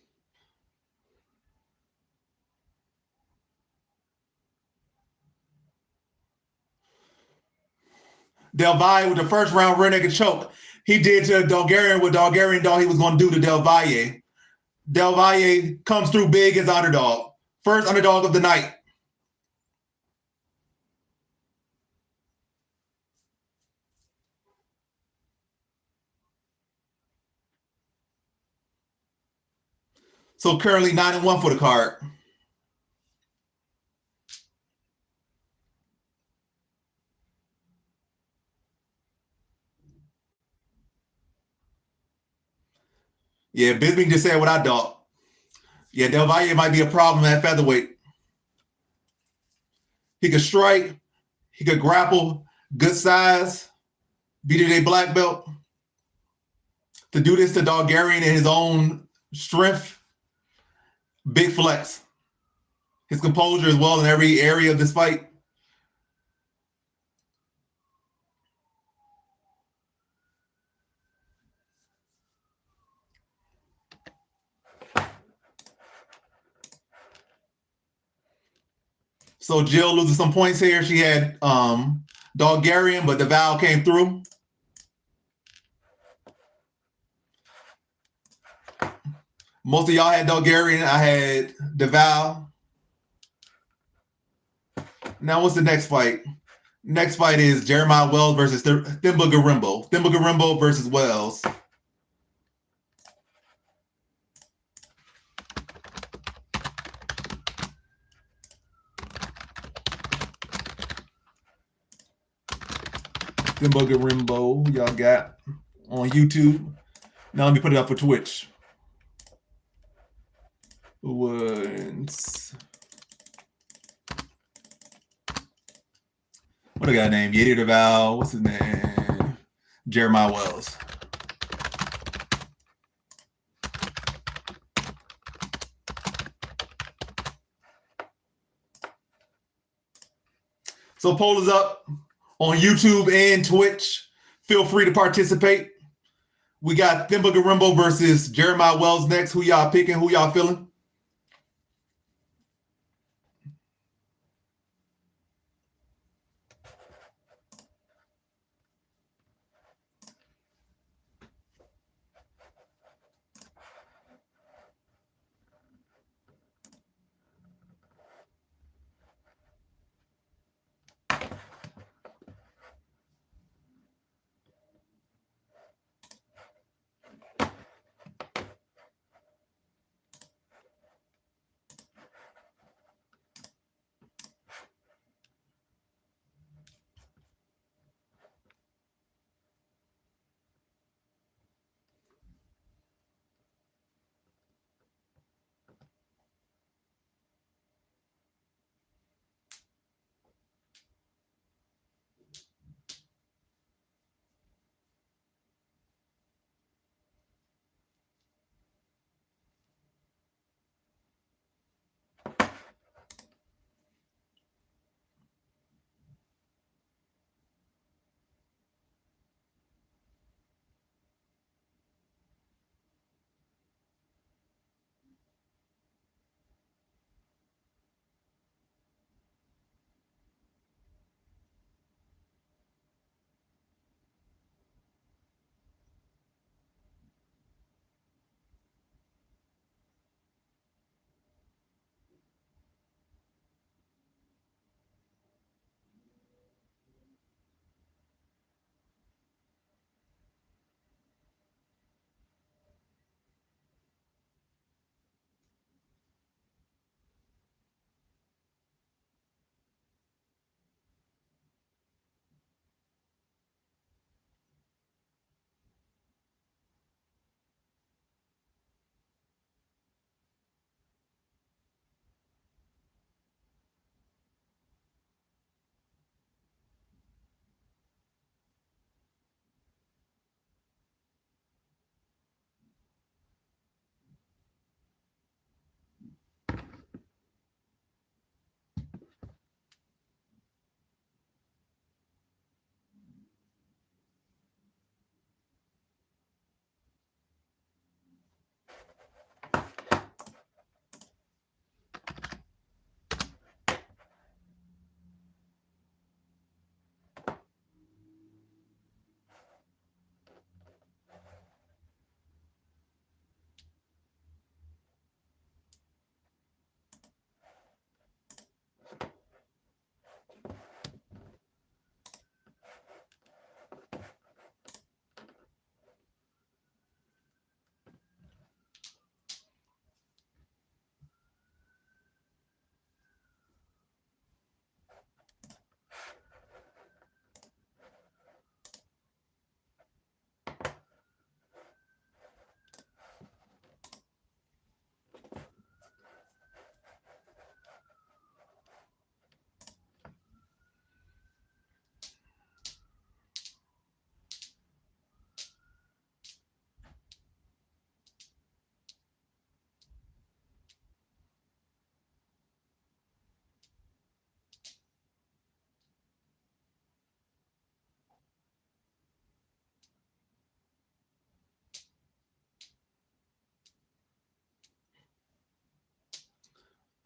Del Valle with the first round rear naked choke. He did to Bulgarian what Bulgarian thought he was going to do to Del Valle. Del Valle comes through big as underdog. First underdog of the night. So currently 9-1 for the card. Yeah, Bisping just said what I thought. Yeah, Del Valle might be a problem at featherweight. He could strike. He could grapple. Good size. BJJ black belt. To do this to Bulgarian in his own strength, big flex. His composure as well in every area of this fight. So Jill loses some points here. She had Bulgarian, but the Val came through. Most of y'all had Bulgarian. I had Deval. Now, what's the next fight? Next fight is Jeremiah Wells versus Thimba Garimbo. Thimba Garimbo versus Wells. Thimba Garimbo, y'all got on YouTube. Now let me put it up for Twitch. Woods. What a guy named Yeti Deval. What's his name? Jeremiah Wells. So poll is up on YouTube and Twitch. Feel free to participate. We got Thimba Garimbo versus Jeremiah Wells next. Who y'all picking? Who y'all feeling?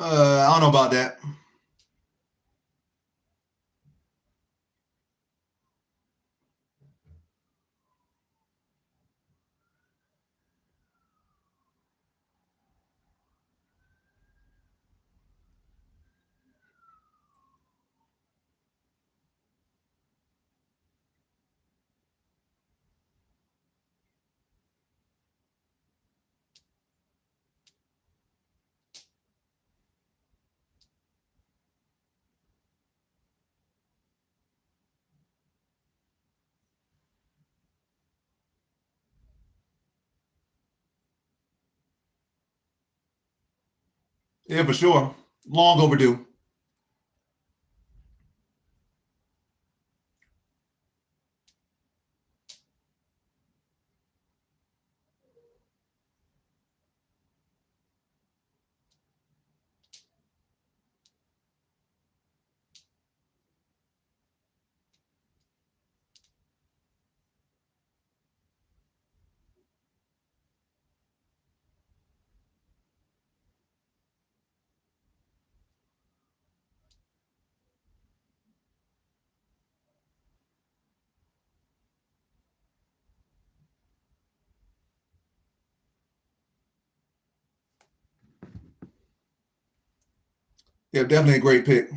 I don't know about that. Yeah, for sure. Long overdue. Yeah, definitely a great pick.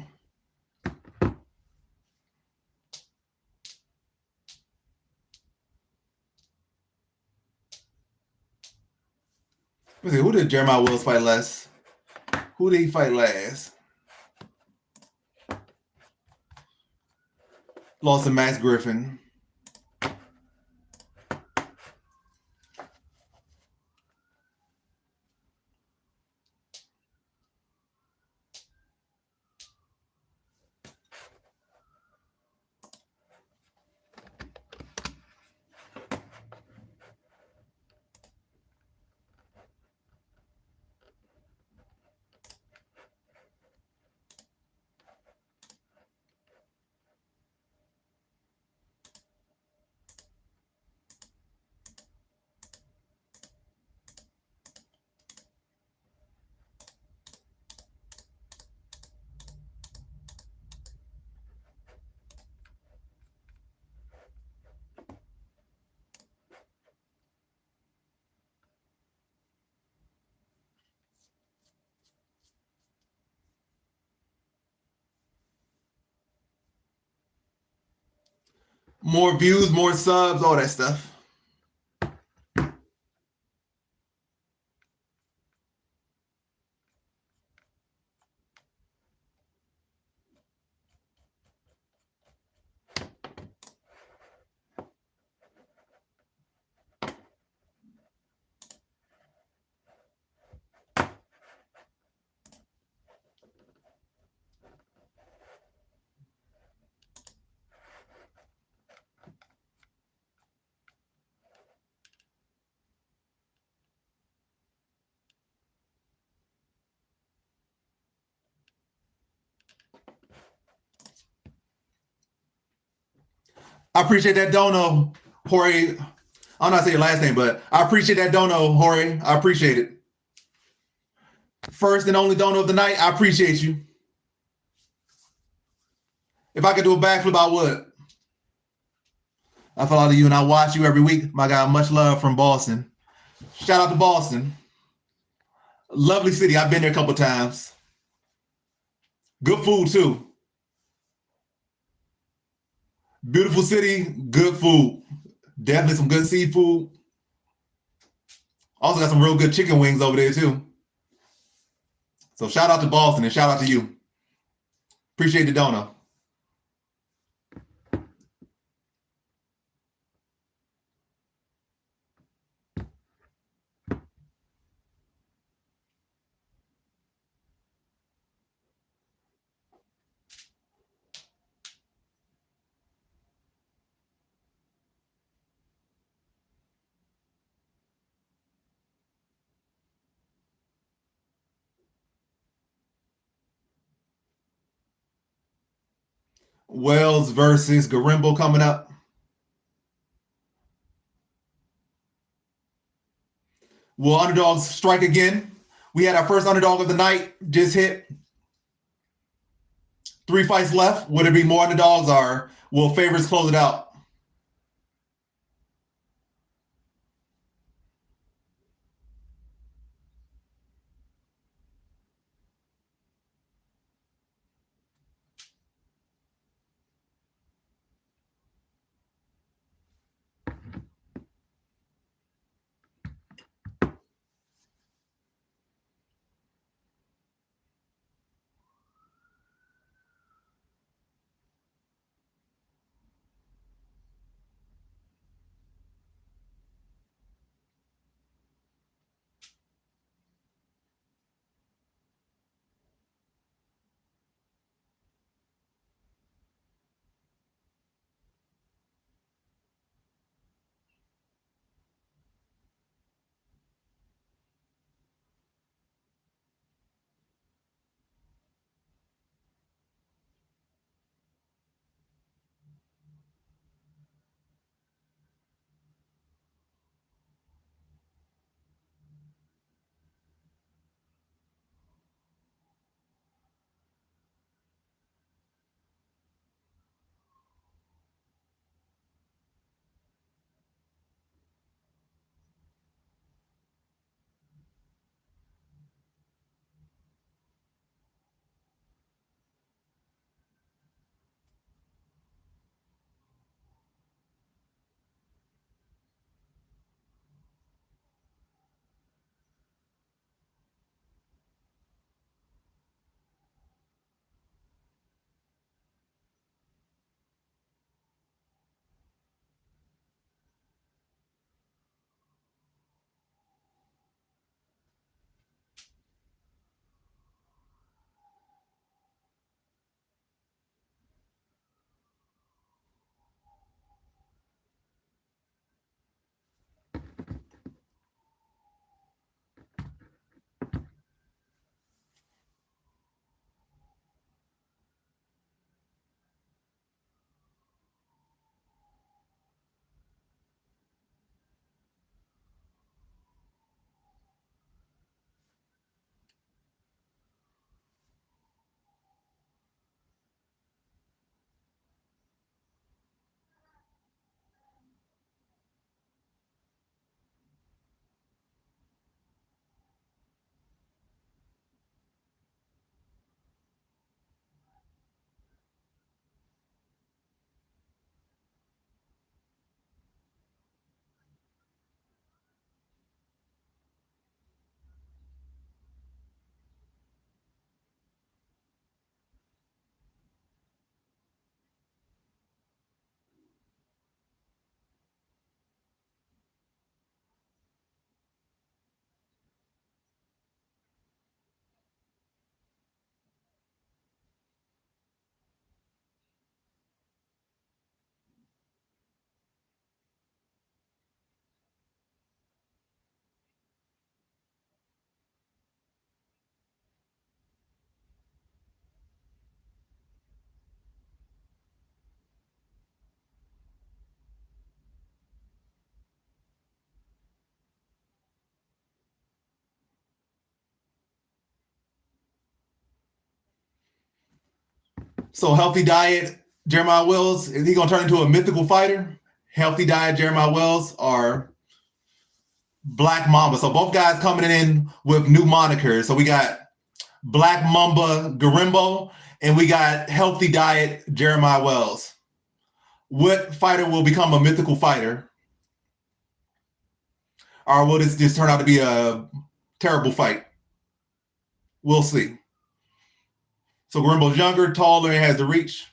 Let's see, who did Jeremiah Wills fight last? Who did he fight last? Lost to Max Griffin. More views, more subs, all that stuff. I appreciate that dono, Jorge. I'm not saying your last name, but I appreciate that dono, Jorge. I appreciate it. First and only dono of the night. I appreciate you. If I could do a backflip, I would. I follow you and I watch you every week. My guy, much love from Boston. Shout out to Boston. Lovely city. I've been there a couple times. Good food too. Beautiful city, good food. Definitely some good seafood. Also got some real good chicken wings over there too. So shout out to Boston and shout out to you. Appreciate the dono. Wells versus Garimbo coming up. Will underdogs strike again? We had our first underdog of the night just hit. 3 fights left. Would there be more underdogs, or will favorites close it out? So healthy diet, Jeremiah Wells, is he gonna turn into a mythical fighter? Healthy diet, Jeremiah Wells, or Black Mamba? So both guys coming in with new monikers. So we got Black Mamba Garimbo, and we got healthy diet Jeremiah Wells. What fighter will become a mythical fighter? Or will this just turn out to be a terrible fight? We'll see. So Garimbo's younger, taller, and has the reach.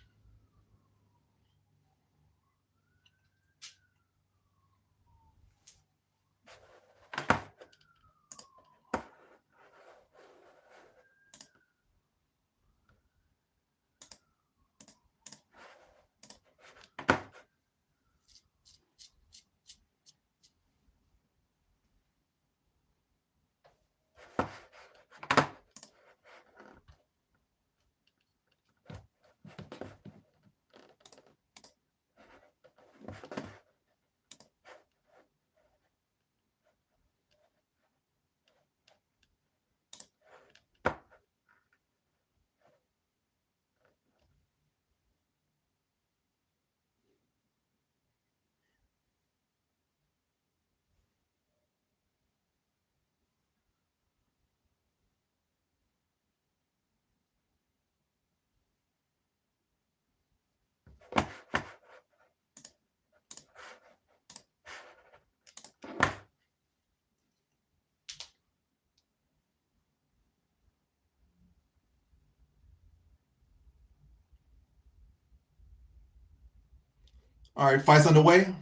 All right, fights underway.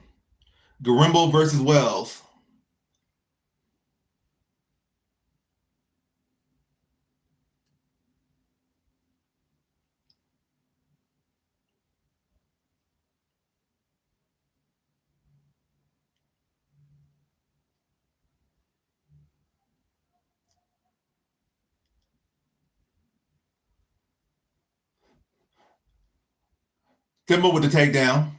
Garimbo versus Wells. Timbo with the takedown.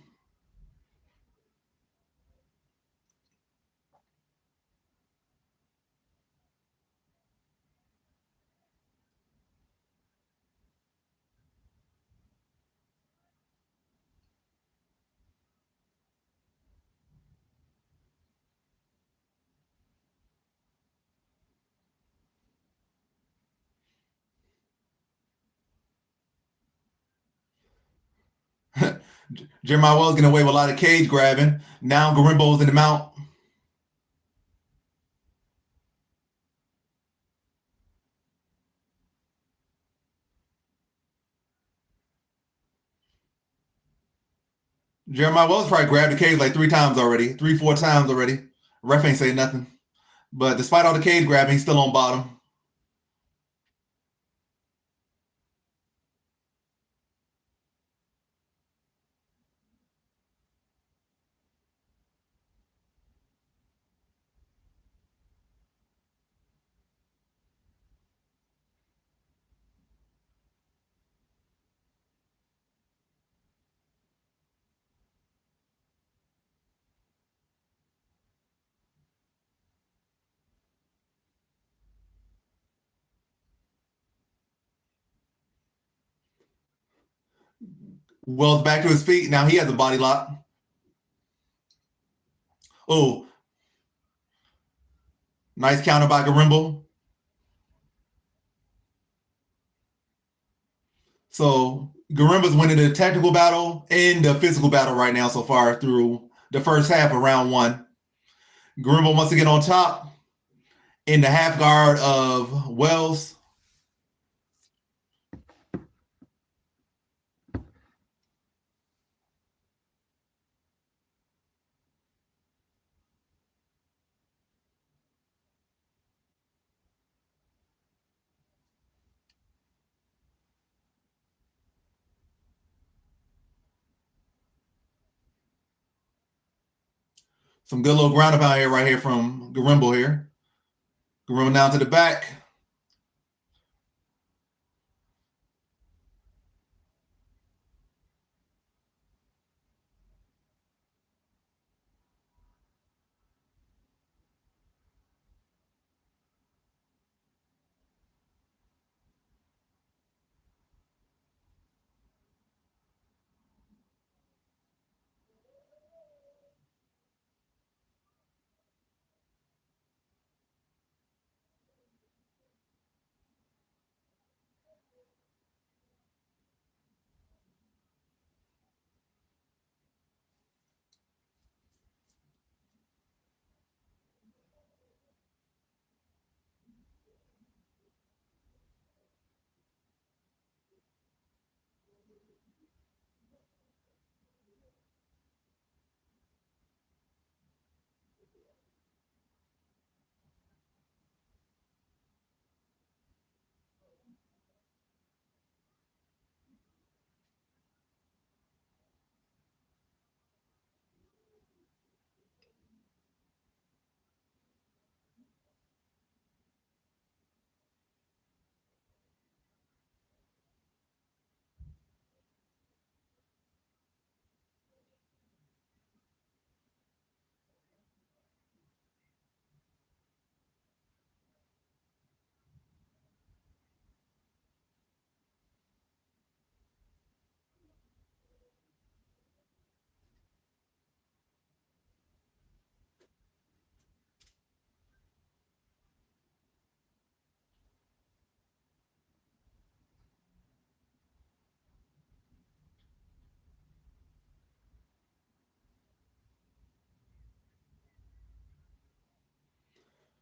Jeremiah Wells getting away with a lot of cage grabbing. Now Garimbo's in the mount. Jeremiah Wells probably grabbed the cage like 3 times already, 3, 4 times already. Ref ain't saying nothing. But despite all the cage grabbing, he's still on bottom. Wells back to his feet. Now he has a body lock. Oh, nice counter by Garimbo. So Garimbo's winning the technical battle and the physical battle right now so far through the first half of round one. Garimbo wants to get on top in the half guard of Wells. Some good little ground pound here right here from Garimbo here. Garimbo down to the back.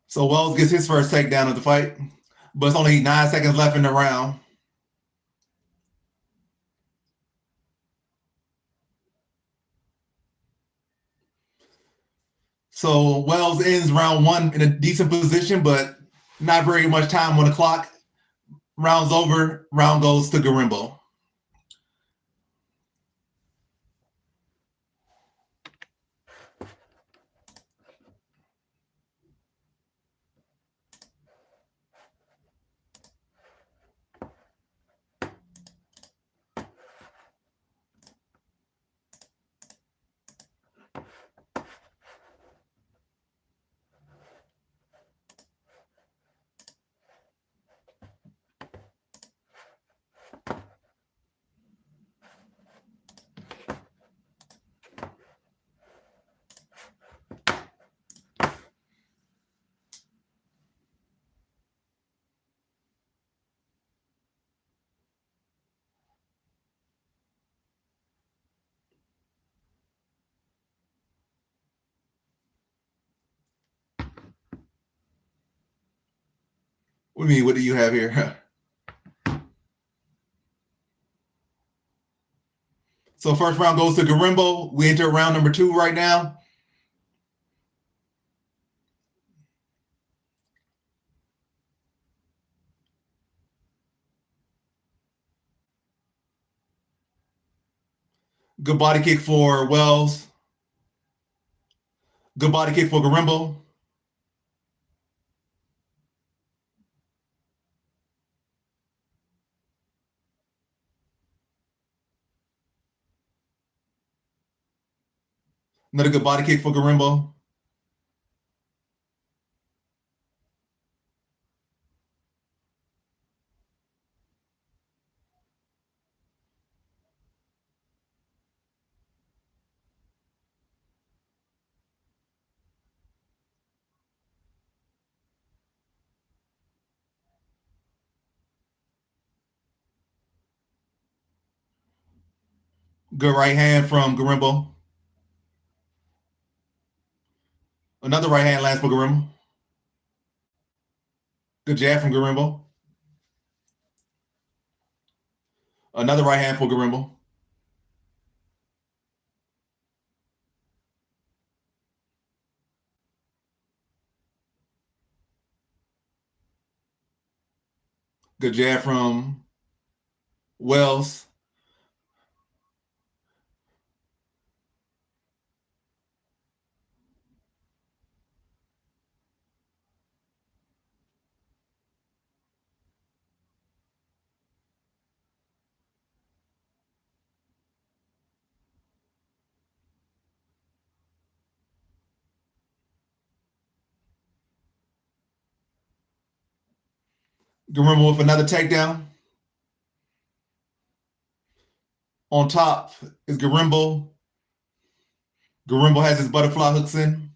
So Wells gets his first takedown of the fight, but it's only 9 seconds left in the round. So Wells ends round one in a decent position, but not very much time on the clock. Round's over. Round goes to Garimbo. What do you mean? What do you have here? So first round goes to Garimbo. We enter round number two right now. Good body kick for Wells. Good body kick for Garimbo. Another good body kick for Garimbo. Good right hand from Garimbo. Another right hand lands for Garimbo. Good jab from Garimbo. Another right hand for Garimbo. Good jab from Wells. Garimbo with another takedown. On top is Garimbo. Garimbo has his butterfly hooks in.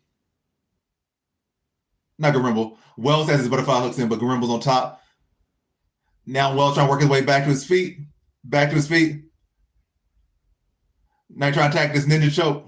Not Garimbo. Wells has his butterfly hooks in, but Garimbo's on top. Now Wells trying to work his way back to his feet. Back to his feet. Now trying to attack this ninja choke.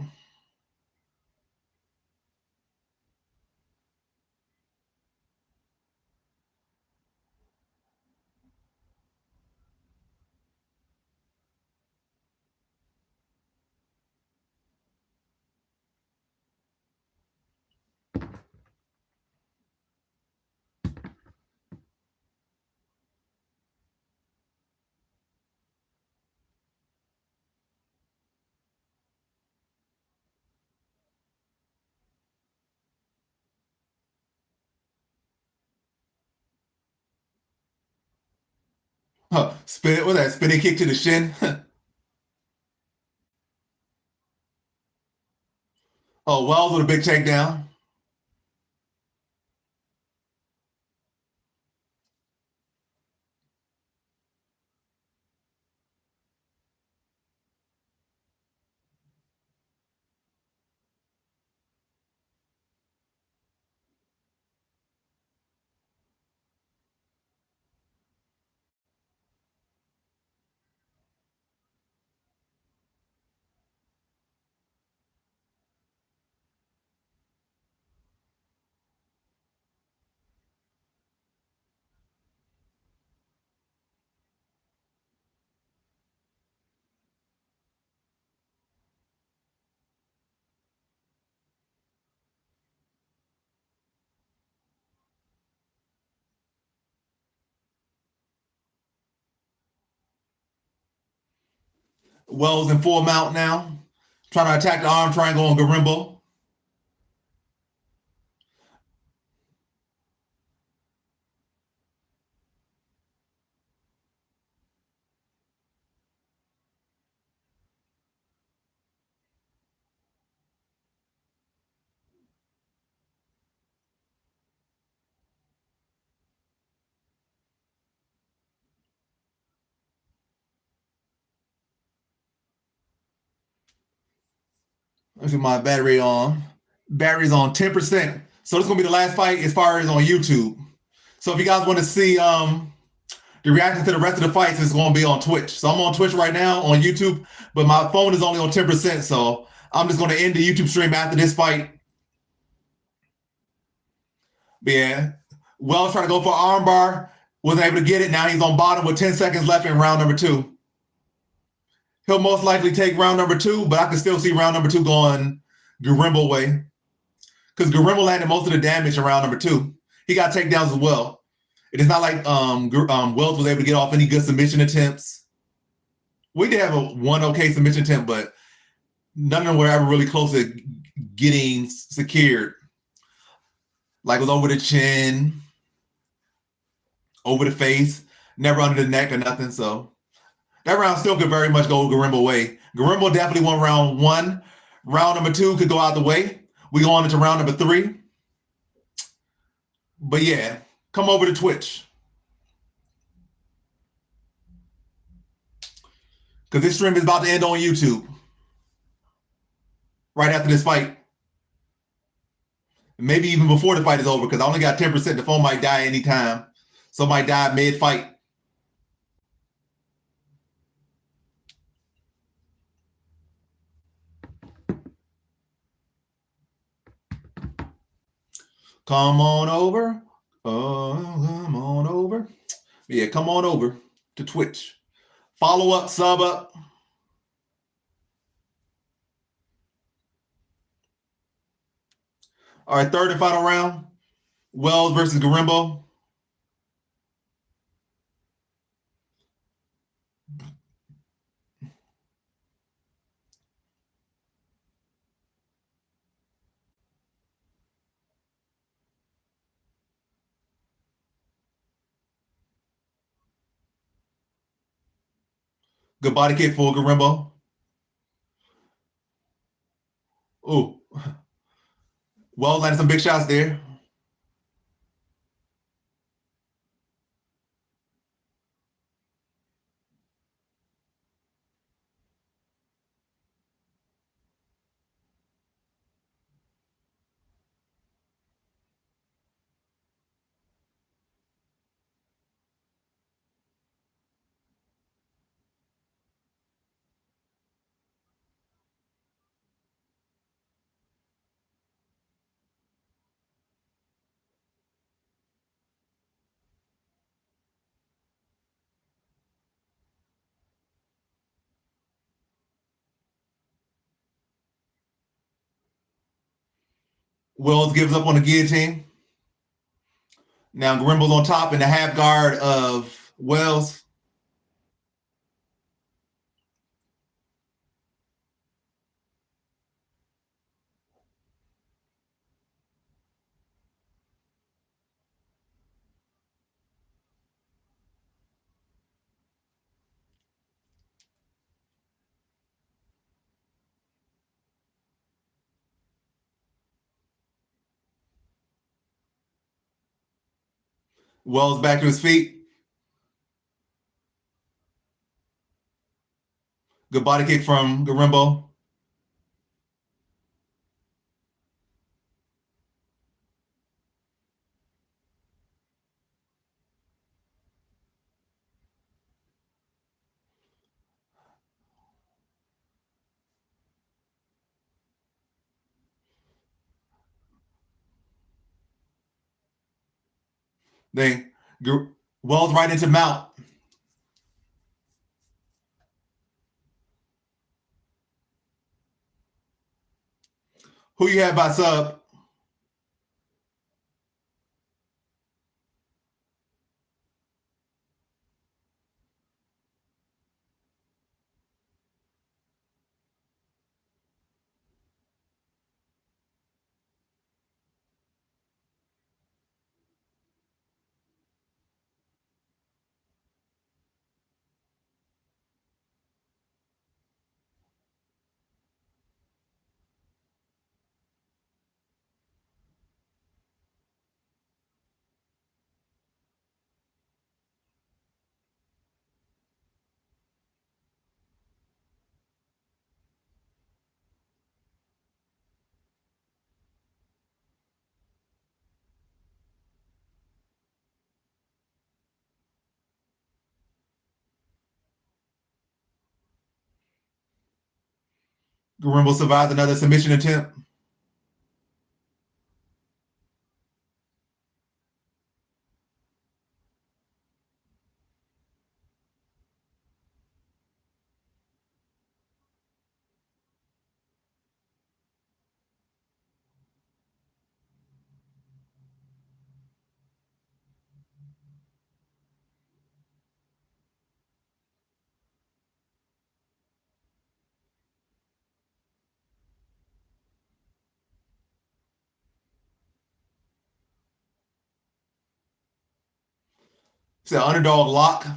Spin, what's that? Spinning kick to the shin. Oh, Wells with a big takedown. Wells in full mount now, trying to attack the arm triangle on Garimbo. Let's see my battery on. Battery's on 10%. So this is gonna be the last fight as far as on YouTube. So if you guys want to see the reaction to the rest of the fights, it's gonna be on Twitch. So I'm on Twitch right now on YouTube, but my phone is only on 10%. So I'm just gonna end the YouTube stream after this fight. But yeah, Wells trying to go for an armbar, wasn't able to get it. Now he's on bottom with 10 seconds left in round number two. He'll most likely take round number two, but I can still see round number two going Garimbo way. Because Garimbo landed most of the damage in round number two. He got takedowns as well. It is not like Wells was able to get off any good submission attempts. We did have one okay submission attempt, but none of them were ever really close to getting secured. Like it was over the chin, over the face, never under the neck or nothing. So that round still could very much go Garimbo way. Garimbo definitely won round one. Round number two could go out the way. We go on into round number three. But yeah, come over to Twitch. Because this stream is about to end on YouTube. Right after this fight. Maybe even before the fight is over, because I only got 10%. The phone might die anytime. So it might die mid-fight. Come on over. Come on over. Yeah, come on over to Twitch. Follow up, sub up. All right, third and final round. Wells versus Garimbo. Good body kick for Garimbo. Ooh. Wells landed some big shots there. Wells gives up on the guillotine. Now Garimbo's on top in the half guard of Wells. Wells back to his feet. Good body kick from Garimbo. Then Wells right into mount. Who you have by sub? Garimbo survives another submission attempt. It's an underdog lock.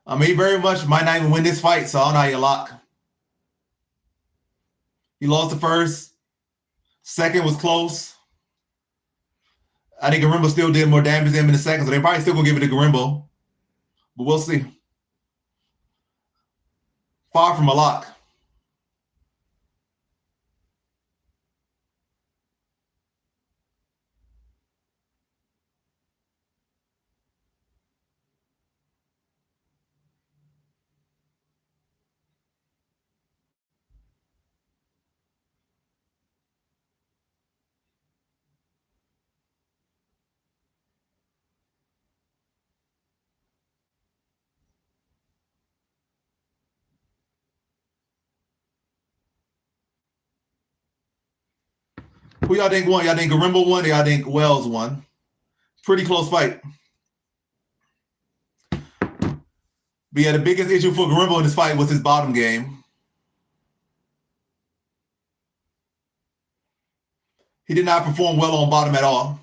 I mean, he very much might not even win this fight, so I don't know how you lock. He lost the first. Second was close. I think Garimbo still did more damage than him in the second, so they're probably still going to give it to Garimbo. But we'll see. Far from a lock. Who y'all think won? Y'all think Garimbo won or y'all think Wells won? Pretty close fight. But yeah, the biggest issue for Garimbo in this fight was his bottom game. He did not perform well on bottom at all.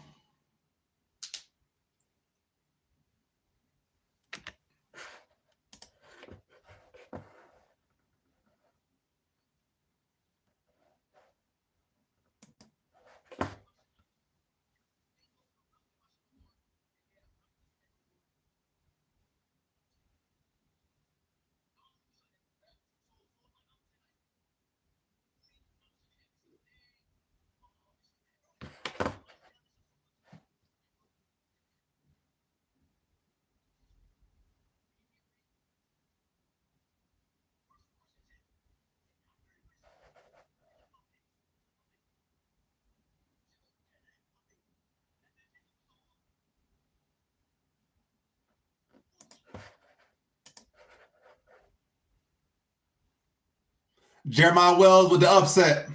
Jeremiah Wells with the upset.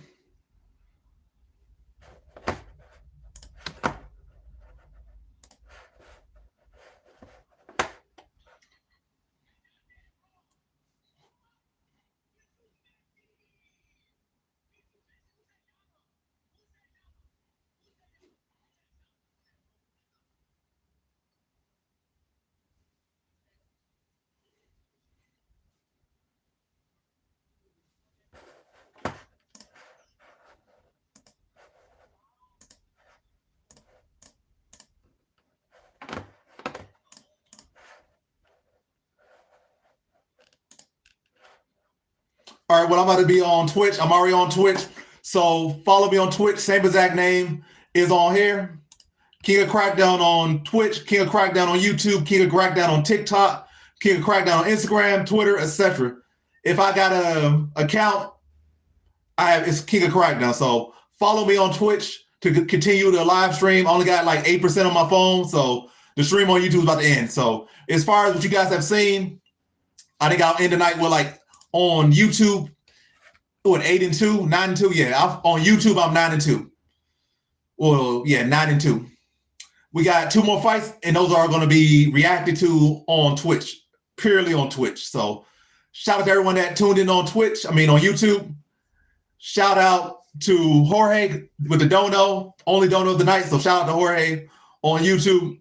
All right, well, I'm about to be on Twitch. I'm already on Twitch. So follow me on Twitch. Same exact name is on here. King of Crackdown on Twitch, King of Crackdown on YouTube, King of Crackdown on TikTok, King of Crackdown on Instagram, Twitter, etc. If I got a account, it's King of Crackdown. So follow me on Twitch to continue the live stream. I only got like 8% on my phone, so the stream on YouTube is about to end. So as far as what you guys have seen, I think I'll end the night with like on YouTube, 8-2, 9-2. Yeah, on YouTube I'm 9-2. Well, yeah, 9-2. We got 2 more fights, and those are going to be reacted to on Twitch, purely on Twitch. So shout out to everyone that tuned in on YouTube. Shout out to Jorge with the dono, only dono of the night. So shout out to Jorge on YouTube.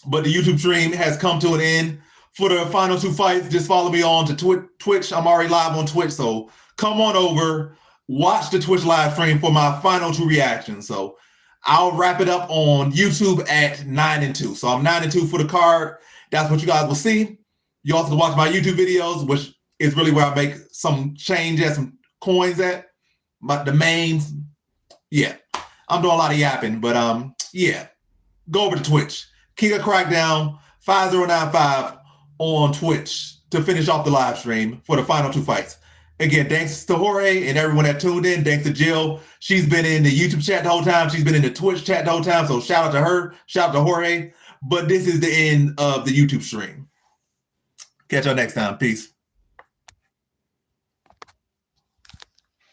But the YouTube stream has come to an end. For the final 2 fights, just follow me on to Twitch. I'm already live on Twitch, so come on over, watch the Twitch live stream for my final 2 reactions. So I'll wrap it up on YouTube at 9-2. So I'm 9-2 for the card. That's what you guys will see. You also can watch my YouTube videos, which is really where I make some change at, some coins at. But the main Yeah, I'm doing a lot of yapping, but yeah, go over to Twitch. King of Crackdown 5095 on Twitch to finish off the live stream for the final 2 fights. Again, thanks to Jorge and everyone that tuned in. Thanks to Jill. She's been in the YouTube chat the whole time. She's been in the Twitch chat the whole time. So shout out to her. Shout out to Jorge. But this is the end of the YouTube stream. Catch y'all next time. Peace.